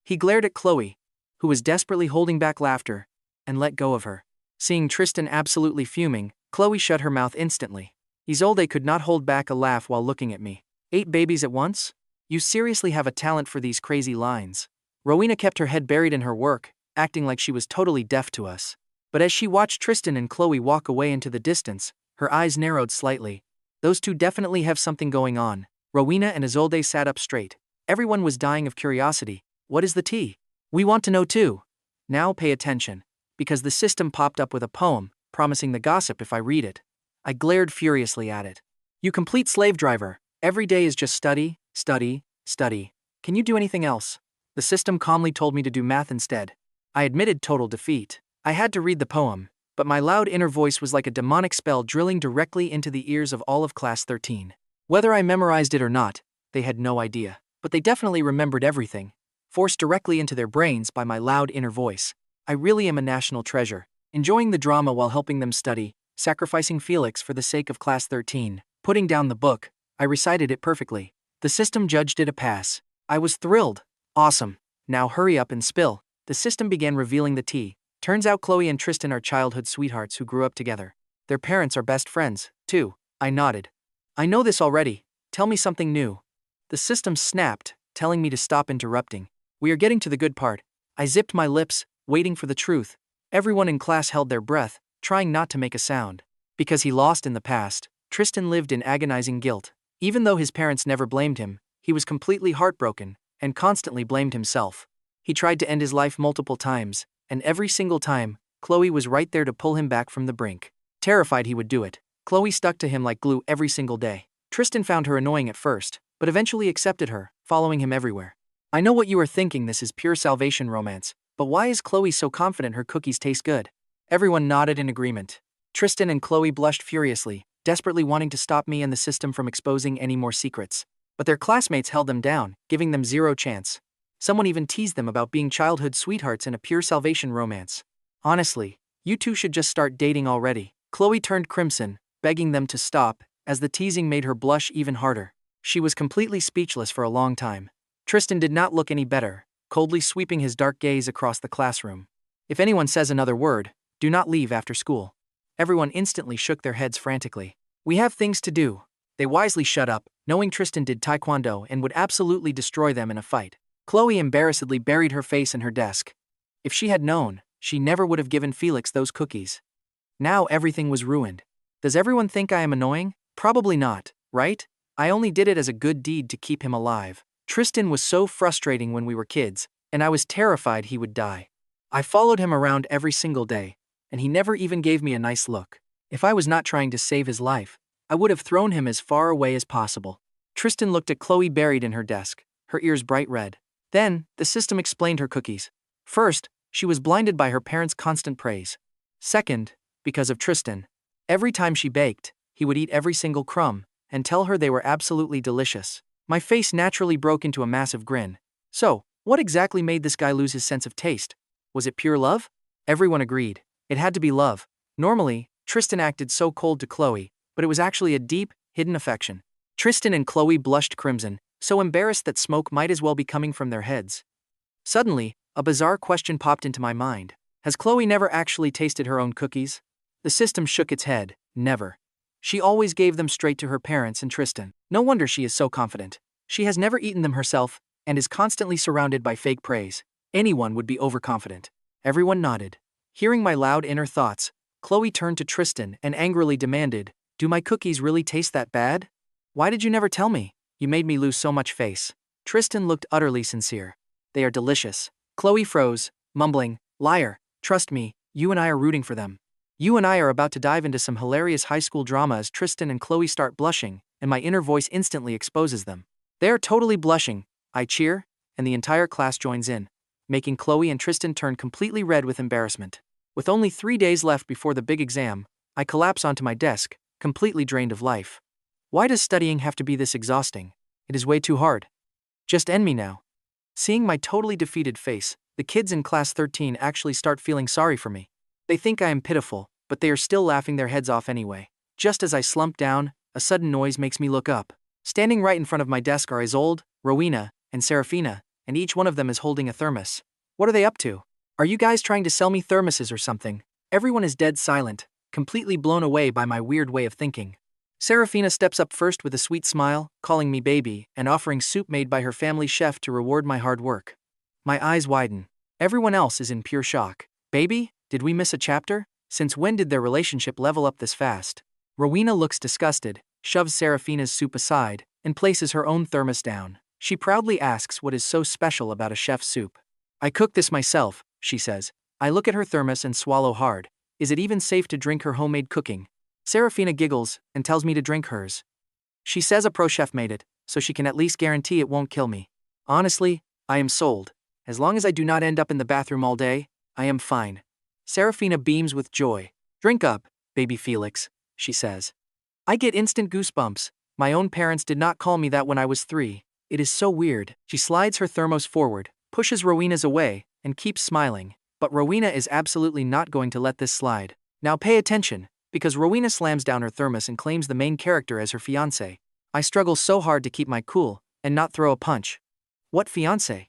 He glared at Chloe, who was desperately holding back laughter, and let go of her. Seeing Tristan absolutely fuming, Chloe shut her mouth instantly. Isolde could not hold back a laugh while looking at me. 8 babies at once? You seriously have a talent for these crazy lines. Rowena kept her head buried in her work, acting like she was totally deaf to us. But as she watched Tristan and Chloe walk away into the distance, her eyes narrowed slightly. Those two definitely have something going on. Rowena and Isolde sat up straight. Everyone was dying of curiosity. What is the tea? We want to know too. Now pay attention, because the system popped up with a poem, promising the gossip if I read it. I glared furiously at it. You complete slave driver. Every day is just study, study, study. Can you do anything else? The system calmly told me to do math instead. I admitted total defeat. I had to read the poem, but my loud inner voice was like a demonic spell drilling directly into the ears of all of Class 13. Whether I memorized it or not, they had no idea. But they definitely remembered everything, forced directly into their brains by my loud inner voice. I really am a national treasure, enjoying the drama while helping them study, sacrificing Felix for the sake of class 13. Putting down the book, I recited it perfectly. The system judged it a pass. I was thrilled. Awesome. Now hurry up and spill. The system began revealing the tea. Turns out Chloe and Tristan are childhood sweethearts who grew up together. Their parents are best friends, too. I nodded. I know this already. Tell me something new. The system snapped, telling me to stop interrupting. We are getting to the good part. I zipped my lips, waiting for the truth. Everyone in class held their breath, trying not to make a sound. Because he lost in the past, Tristan lived in agonizing guilt. Even though his parents never blamed him, he was completely heartbroken and constantly blamed himself. He tried to end his life multiple times, and every single time, Chloe was right there to pull him back from the brink. Terrified he would do it, Chloe stuck to him like glue every single day. Tristan found her annoying at first, but eventually accepted her, following him everywhere. I know what you are thinking, this is pure salvation romance, but why is Chloe so confident her cookies taste good? Everyone nodded in agreement. Tristan and Chloe blushed furiously, desperately wanting to stop me and the system from exposing any more secrets. But their classmates held them down, giving them zero chance. Someone even teased them about being childhood sweethearts in a pure salvation romance. Honestly, you two should just start dating already. Chloe turned crimson, begging them to stop, as the teasing made her blush even harder. She was completely speechless for a long time. Tristan did not look any better, coldly sweeping his dark gaze across the classroom. If anyone says another word, do not leave after school. Everyone instantly shook their heads frantically. We have things to do. They wisely shut up, knowing Tristan did taekwondo and would absolutely destroy them in a fight. Chloe embarrassedly buried her face in her desk. If she had known, she never would have given Felix those cookies. Now everything was ruined. Does everyone think I am annoying? Probably not, right? I only did it as a good deed to keep him alive. Tristan was so frustrating when we were kids, and I was terrified he would die. I followed him around every single day, and he never even gave me a nice look. If I was not trying to save his life, I would have thrown him as far away as possible. Tristan looked at Chloe buried in her desk, her ears bright red. Then, the system explained her cookies. First, she was blinded by her parents' constant praise. Second, because of Tristan. Every time she baked, he would eat every single crumb and tell her they were absolutely delicious. My face naturally broke into a massive grin. So, what exactly made this guy lose his sense of taste? Was it pure love? Everyone agreed. It had to be love. Normally, Tristan acted so cold to Chloe, but it was actually a deep, hidden affection. Tristan and Chloe blushed crimson, so embarrassed that smoke might as well be coming from their heads. Suddenly, a bizarre question popped into my mind. Has Chloe never actually tasted her own cookies? The system shook its head. Never. She always gave them straight to her parents and Tristan. No wonder she is so confident. She has never eaten them herself, and is constantly surrounded by fake praise. Anyone would be overconfident. Everyone nodded. Hearing my loud inner thoughts, Chloe turned to Tristan and angrily demanded, "Do my cookies really taste that bad? Why did you never tell me? You made me lose so much face." Tristan looked utterly sincere. "They are delicious." Chloe froze, mumbling, "Liar, trust me, you and I are rooting for them." You and I are about to dive into some hilarious high school drama as Tristan and Chloe start blushing, and my inner voice instantly exposes them. They are totally blushing. I cheer, and the entire class joins in, making Chloe and Tristan turn completely red with embarrassment. With only 3 days left before the big exam, I collapse onto my desk, completely drained of life. Why does studying have to be this exhausting? It is way too hard. Just end me now. Seeing my totally defeated face, the kids in class 13 actually start feeling sorry for me. They think I am pitiful, but they are still laughing their heads off anyway. Just as I slump down, a sudden noise makes me look up. Standing right in front of my desk are Isolde, Rowena, and Serafina, and each one of them is holding a thermos. What are they up to? Are you guys trying to sell me thermoses or something? Everyone is dead silent, completely blown away by my weird way of thinking. Serafina steps up first with a sweet smile, calling me baby, and offering soup made by her family chef to reward my hard work. My eyes widen. Everyone else is in pure shock. Baby? Did we miss a chapter? Since when did their relationship level up this fast? Rowena looks disgusted, shoves Serafina's soup aside, and places her own thermos down. She proudly asks what is so special about a chef's soup. I cook this myself, she says. I look at her thermos and swallow hard. Is it even safe to drink her homemade cooking? Serafina giggles and tells me to drink hers. She says a pro chef made it, so she can at least guarantee it won't kill me. Honestly, I am sold. As long as I do not end up in the bathroom all day, I am fine. Serafina beams with joy. Drink up, baby Felix, she says. I get instant goosebumps, My own parents did not call me that when I was 3. It is so weird. She slides her thermos forward, pushes Rowena's away, and keeps smiling. But Rowena is absolutely not going to let this slide. Now pay attention, because Rowena slams down her thermos and claims the main character as her fiancé. I struggle so hard to keep my cool and not throw a punch. What fiancé?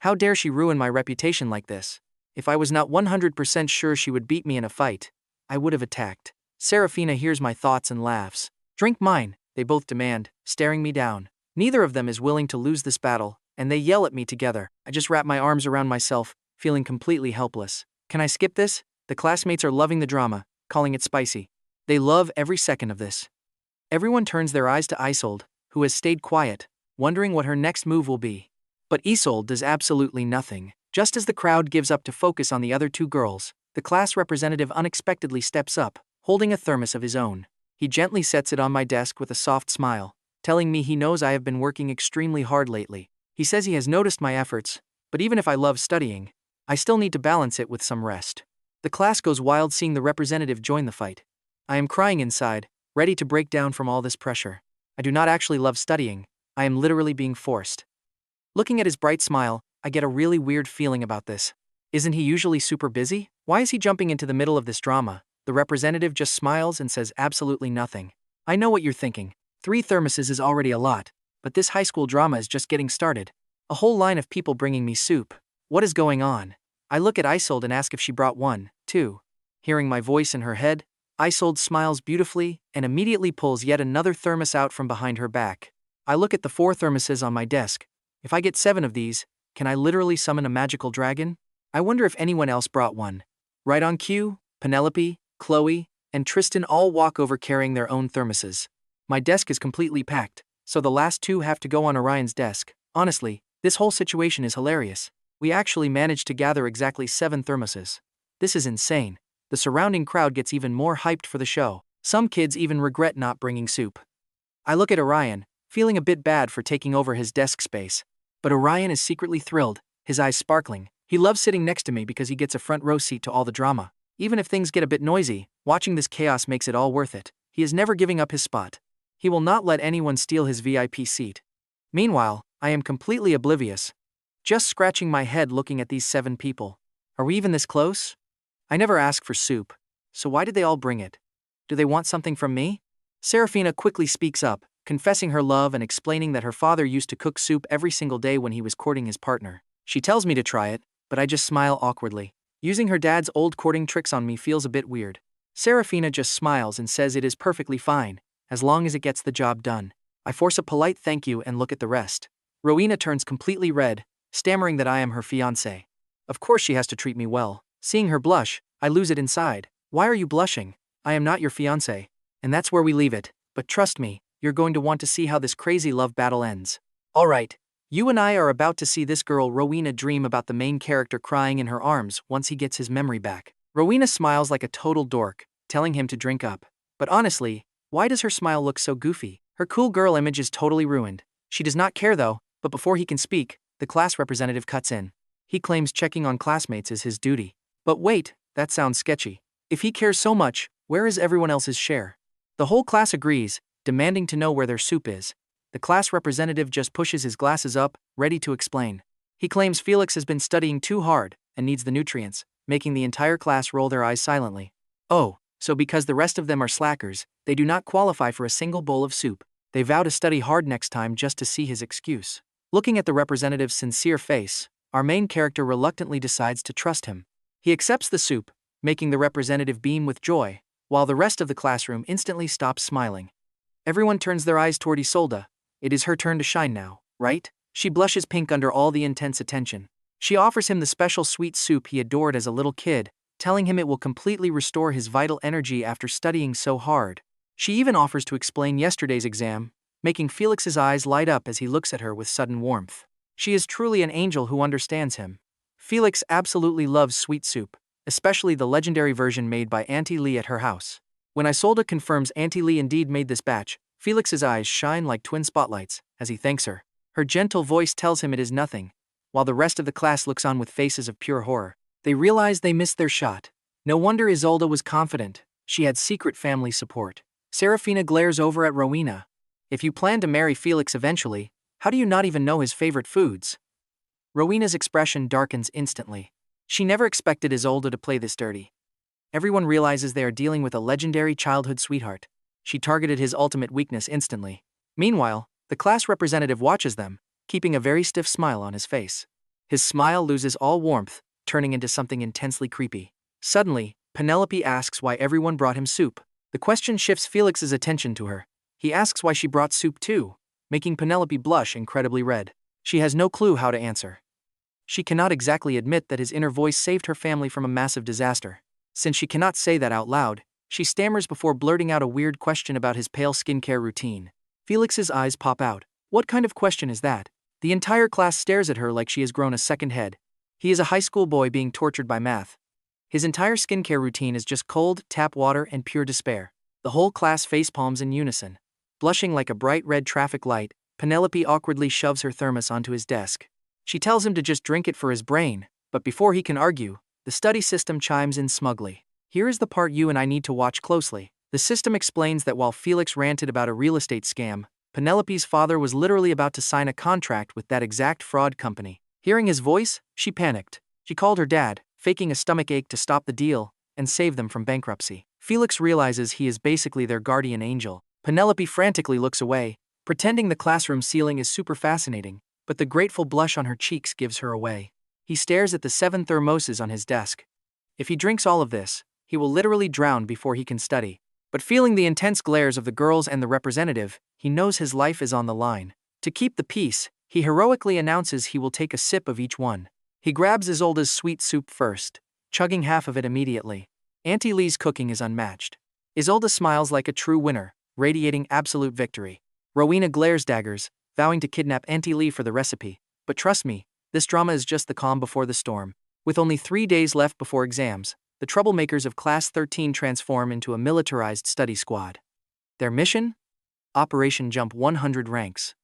How dare she ruin my reputation like this? If I was not 100% sure she would beat me in a fight, I would have attacked. Serafina hears my thoughts and laughs. Drink mine, they both demand, staring me down. Neither of them is willing to lose this battle, and they yell at me together. I just wrap my arms around myself, feeling completely helpless. Can I skip this? The classmates are loving the drama, calling it spicy. They love every second of this. Everyone turns their eyes to Isolde, who has stayed quiet, wondering what her next move will be. But Isolde does absolutely nothing. Just as the crowd gives up to focus on the other two girls, the class representative unexpectedly steps up, holding a thermos of his own. He gently sets it on my desk with a soft smile, telling me he knows I have been working extremely hard lately. He says he has noticed my efforts, but even if I love studying, I still need to balance it with some rest. The class goes wild seeing the representative join the fight. I am crying inside, ready to break down from all this pressure. I do not actually love studying, I am literally being forced. Looking at his bright smile, I get a really weird feeling about this. Isn't he usually super busy? Why is he jumping into the middle of this drama? The representative just smiles and says absolutely nothing. I know what you're thinking. 3 thermoses is already a lot, but this high school drama is just getting started. A whole line of people bringing me soup. What is going on? I look at Isolde and ask if she brought one, too. Hearing my voice in her head, Isolde smiles beautifully and immediately pulls yet another thermos out from behind her back. I look at the 4 thermoses on my desk. If I get 7 of these, can I literally summon a magical dragon? I wonder if anyone else brought one. Right on cue, Penelope, Chloe, and Tristan all walk over carrying their own thermoses. My desk is completely packed, so the last 2 have to go on Orion's desk. Honestly, this whole situation is hilarious. We actually managed to gather exactly 7 thermoses. This is insane. The surrounding crowd gets even more hyped for the show. Some kids even regret not bringing soup. I look at Orion, feeling a bit bad for taking over his desk space. But Orion is secretly thrilled, his eyes sparkling. He loves sitting next to me because he gets a front row seat to all the drama. Even if things get a bit noisy, watching this chaos makes it all worth it. He is never giving up his spot. He will not let anyone steal his VIP seat. Meanwhile, I am completely oblivious, just scratching my head looking at these 7 people. Are we even this close? I never asked for soup, so why did they all bring it? Do they want something from me? Serafina quickly speaks up, confessing her love and explaining that her father used to cook soup every single day when he was courting his partner. She tells me to try it, but I just smile awkwardly. Using her dad's old courting tricks on me feels a bit weird. Serafina just smiles and says it is perfectly fine, as long as it gets the job done. I force a polite thank you and look at the rest. Rowena turns completely red, stammering that I am her fiancé. Of course she has to treat me well. Seeing her blush, I lose it inside. Why are you blushing? I am not your fiancé. And that's where we leave it. But trust me, you're going to want to see how this crazy love battle ends. Alright, you and I are about to see this girl Rowena dream about the main character crying in her arms once he gets his memory back. Rowena smiles like a total dork, telling him to drink up. But honestly, why does her smile look so goofy? Her cool girl image is totally ruined. She does not care though, but before he can speak, the class representative cuts in. He claims checking on classmates is his duty. But wait, that sounds sketchy. If he cares so much, where is everyone else's share? The whole class agrees, demanding to know where their soup is. The class representative just pushes his glasses up, ready to explain. He claims Felix has been studying too hard and needs the nutrients, making the entire class roll their eyes silently. Oh, so because the rest of them are slackers, they do not qualify for a single bowl of soup. They vow to study hard next time just to see his excuse. Looking at the representative's sincere face, our main character reluctantly decides to trust him. He accepts the soup, making the representative beam with joy, while the rest of the classroom instantly stops smiling. Everyone turns their eyes toward Isolde. It is her turn to shine now, right? She blushes pink under all the intense attention. She offers him the special sweet soup he adored as a little kid, telling him it will completely restore his vital energy after studying so hard. She even offers to explain yesterday's exam, making Felix's eyes light up as he looks at her with sudden warmth. She is truly an angel who understands him. Felix absolutely loves sweet soup, especially the legendary version made by Auntie Lee at her house. When Isolde confirms Auntie Lee indeed made this batch, Felix's eyes shine like twin spotlights as he thanks her. Her gentle voice tells him it is nothing, while the rest of the class looks on with faces of pure horror. They realize they missed their shot. No wonder Isolde was confident. She had secret family support. Serafina glares over at Rowena. If you plan to marry Felix eventually, how do you not even know his favorite foods? Rowena's expression darkens instantly. She never expected Isolde to play this dirty. Everyone realizes they are dealing with a legendary childhood sweetheart. She targeted his ultimate weakness instantly. Meanwhile, the class representative watches them, keeping a very stiff smile on his face. His smile loses all warmth, turning into something intensely creepy. Suddenly, Penelope asks why everyone brought him soup. The question shifts Felix's attention to her. He asks why she brought soup too, making Penelope blush incredibly red. She has no clue how to answer. She cannot exactly admit that his inner voice saved her family from a massive disaster. Since she cannot say that out loud, she stammers before blurting out a weird question about his pale skincare routine. Felix's eyes pop out. What kind of question is that? The entire class stares at her like she has grown a second head. He is a high school boy being tortured by math. His entire skincare routine is just cold, tap water and pure despair. The whole class facepalms in unison. Blushing like a bright red traffic light, Penelope awkwardly shoves her thermos onto his desk. She tells him to just drink it for his brain, but before he can argue, the study system chimes in smugly. Here is the part you and I need to watch closely. The system explains that while Felix ranted about a real estate scam, Penelope's father was literally about to sign a contract with that exact fraud company. Hearing his voice, she panicked. She called her dad, faking a stomachache to stop the deal and save them from bankruptcy. Felix realizes he is basically their guardian angel. Penelope frantically looks away, pretending the classroom ceiling is super fascinating, but the grateful blush on her cheeks gives her away. He stares at the 7 thermoses on his desk. If he drinks all of this, he will literally drown before he can study. But feeling the intense glares of the girls and the representative, he knows his life is on the line. To keep the peace, he heroically announces he will take a sip of each one. He grabs Isolde's sweet soup first, chugging half of it immediately. Auntie Lee's cooking is unmatched. Isolde smiles like a true winner, radiating absolute victory. Rowena glares daggers, vowing to kidnap Auntie Lee for the recipe. But trust me, this drama is just the calm before the storm. With only 3 days left before exams, the troublemakers of Class 13 transform into a militarized study squad. Their mission? Operation Jump 100 ranks.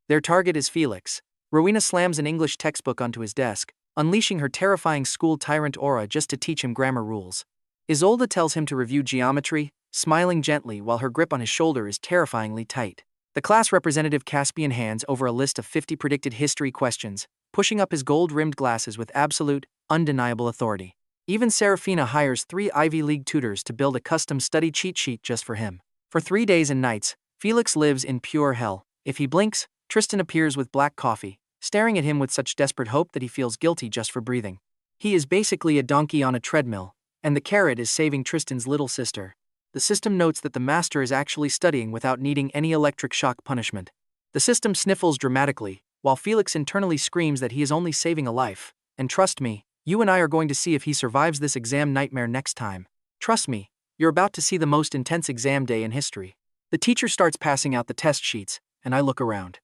Their target is Felix. Rowena slams an English textbook onto his desk, unleashing her terrifying school tyrant aura just to teach him grammar rules. Isolde tells him to review geometry, smiling gently while her grip on his shoulder is terrifyingly tight. The class representative Caspian hands over a list of 50 predicted history questions, pushing up his gold-rimmed glasses with absolute, undeniable authority. Even Serafina hires 3 Ivy League tutors to build a custom study cheat sheet just for him. For 3 days and nights, Felix lives in pure hell. If he blinks, Tristan appears with black coffee, staring at him with such desperate hope that he feels guilty just for breathing. He is basically a donkey on a treadmill, and the carrot is saving Tristan's little sister. The system notes that the master is actually studying without needing any electric shock punishment. The system sniffles dramatically, while Felix internally screams that he is only saving a life. And trust me, you and I are going to see if he survives this exam nightmare next time. Trust me, you're about to see the most intense exam day in history. The teacher starts passing out the test sheets, and I look around.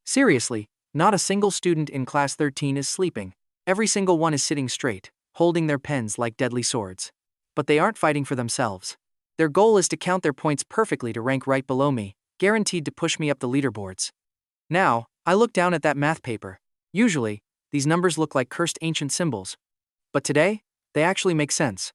Seriously, not a single student in Class 13 is sleeping. Every single one is sitting straight, holding their pens like deadly swords. But they aren't fighting for themselves. Their goal is to count their points perfectly to rank right below me, guaranteed to push me up the leaderboards. Now, I look down at that math paper. Usually, these numbers look like cursed ancient symbols. But today, they actually make sense.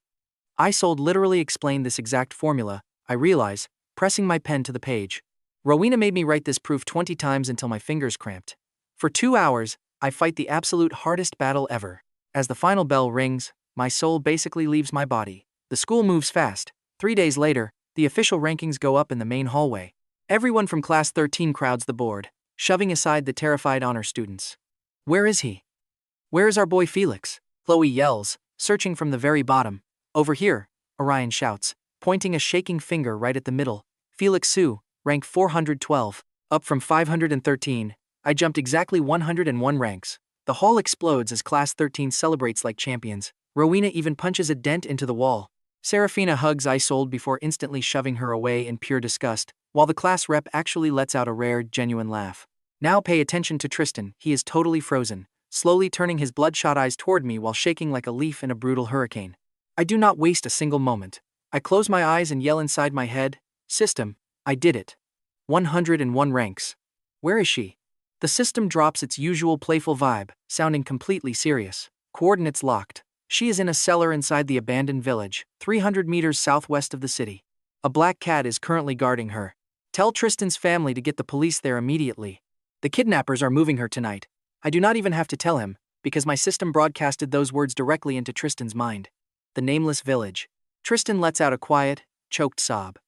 Isolde literally explained this exact formula, I realize, pressing my pen to the page. Rowena made me write this proof 20 times until my fingers cramped. For 2 hours, I fight the absolute hardest battle ever. As the final bell rings, my soul basically leaves my body. The school moves fast. 3 days later, the official rankings go up in the main hallway. Everyone from Class 13 crowds the board, shoving aside the terrified honor students. Where is he? Where is our boy Felix? Chloe yells, searching from the very bottom. Over here, Orion shouts, pointing a shaking finger right at the middle. Felix Sue, rank 412, up from 513. I jumped exactly 101 ranks. The hall explodes as Class 13 celebrates like champions. Rowena even punches a dent into the wall. Serafina hugs Isolde before instantly shoving her away in pure disgust, while the class rep actually lets out a rare, genuine laugh. Now pay attention to Tristan. He is totally frozen, slowly turning his bloodshot eyes toward me while shaking like a leaf in a brutal hurricane. I do not waste a single moment. I close my eyes and yell inside my head, "System, I did it. 101 ranks. Where is she?" The system drops its usual playful vibe, sounding completely serious. Coordinates locked. She is in a cellar inside the abandoned village, 300 meters southwest of the city. A black cat is currently guarding her. Tell Tristan's family to get the police there immediately. The kidnappers are moving her tonight. I do not even have to tell him, because my system broadcasted those words directly into Tristan's mind. The nameless village. Tristan lets out a quiet, choked sob.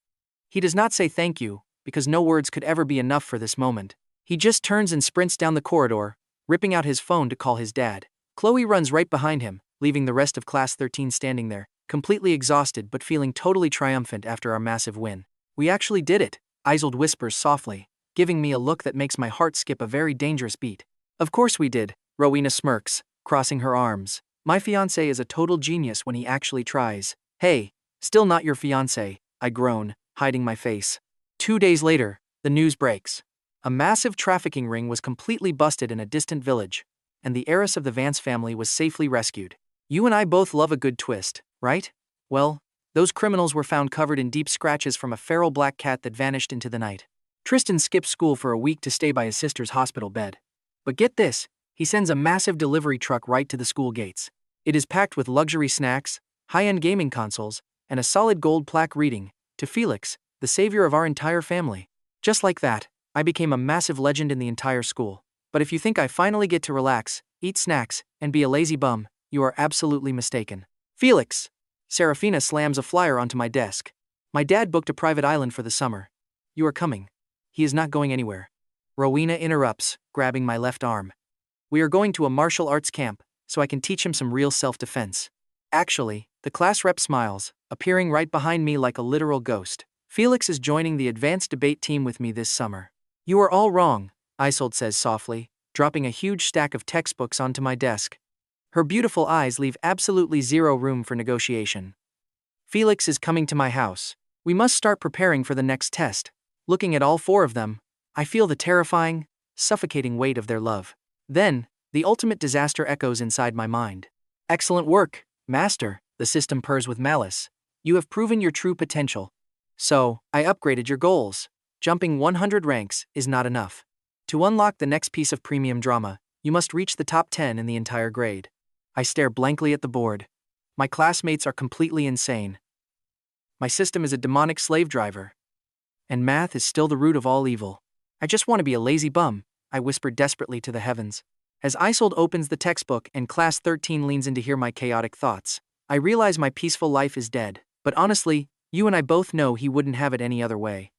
He does not say thank you, because no words could ever be enough for this moment. He just turns and sprints down the corridor, ripping out his phone to call his dad. Chloe runs right behind him, leaving the rest of Class 13 standing there, completely exhausted but feeling totally triumphant after our massive win. We actually did it, Isolde whispers softly, giving me a look that makes my heart skip a very dangerous beat. Of course we did, Rowena smirks, crossing her arms. My fiancé is a total genius when he actually tries. Hey, still not your fiancé, I groan, hiding my face. 2 days later, the news breaks. A massive trafficking ring was completely busted in a distant village, and the heiress of the Vance family was safely rescued. You and I both love a good twist, right? Well, those criminals were found covered in deep scratches from a feral black cat that vanished into the night. Tristan skips school for a week to stay by his sister's hospital bed. But get this, he sends a massive delivery truck right to the school gates. It is packed with luxury snacks, high-end gaming consoles, and a solid gold plaque reading, "To Felix, the savior of our entire family." Just like that, I became a massive legend in the entire school. But if you think I finally get to relax, eat snacks, and be a lazy bum, you are absolutely mistaken. Felix! Serafina slams a flyer onto my desk. My dad booked a private island for the summer. You are coming. He is not going anywhere. Rowena interrupts, grabbing my left arm. We are going to a martial arts camp, so I can teach him some real self-defense. Actually, the class rep smiles, appearing right behind me like a literal ghost. Felix is joining the advanced debate team with me this summer. You are all wrong, Isolde says softly, dropping a huge stack of textbooks onto my desk. Her beautiful eyes leave absolutely zero room for negotiation. Felix is coming to my house. We must start preparing for the next test. Looking at all four of them, I feel the terrifying, suffocating weight of their love. Then, the ultimate disaster echoes inside my mind. Excellent work, Master, the system purrs with malice. You have proven your true potential. So, I upgraded your goals. Jumping 100 ranks is not enough. To unlock the next piece of premium drama, you must reach the top 10 in the entire grade. I stare blankly at the board. My classmates are completely insane. My system is a demonic slave driver. And math is still the root of all evil. I just want to be a lazy bum, I whisper desperately to the heavens. As Isolde opens the textbook and Class 13 leans in to hear my chaotic thoughts, I realize my peaceful life is dead. But honestly, you and I both know he wouldn't have it any other way.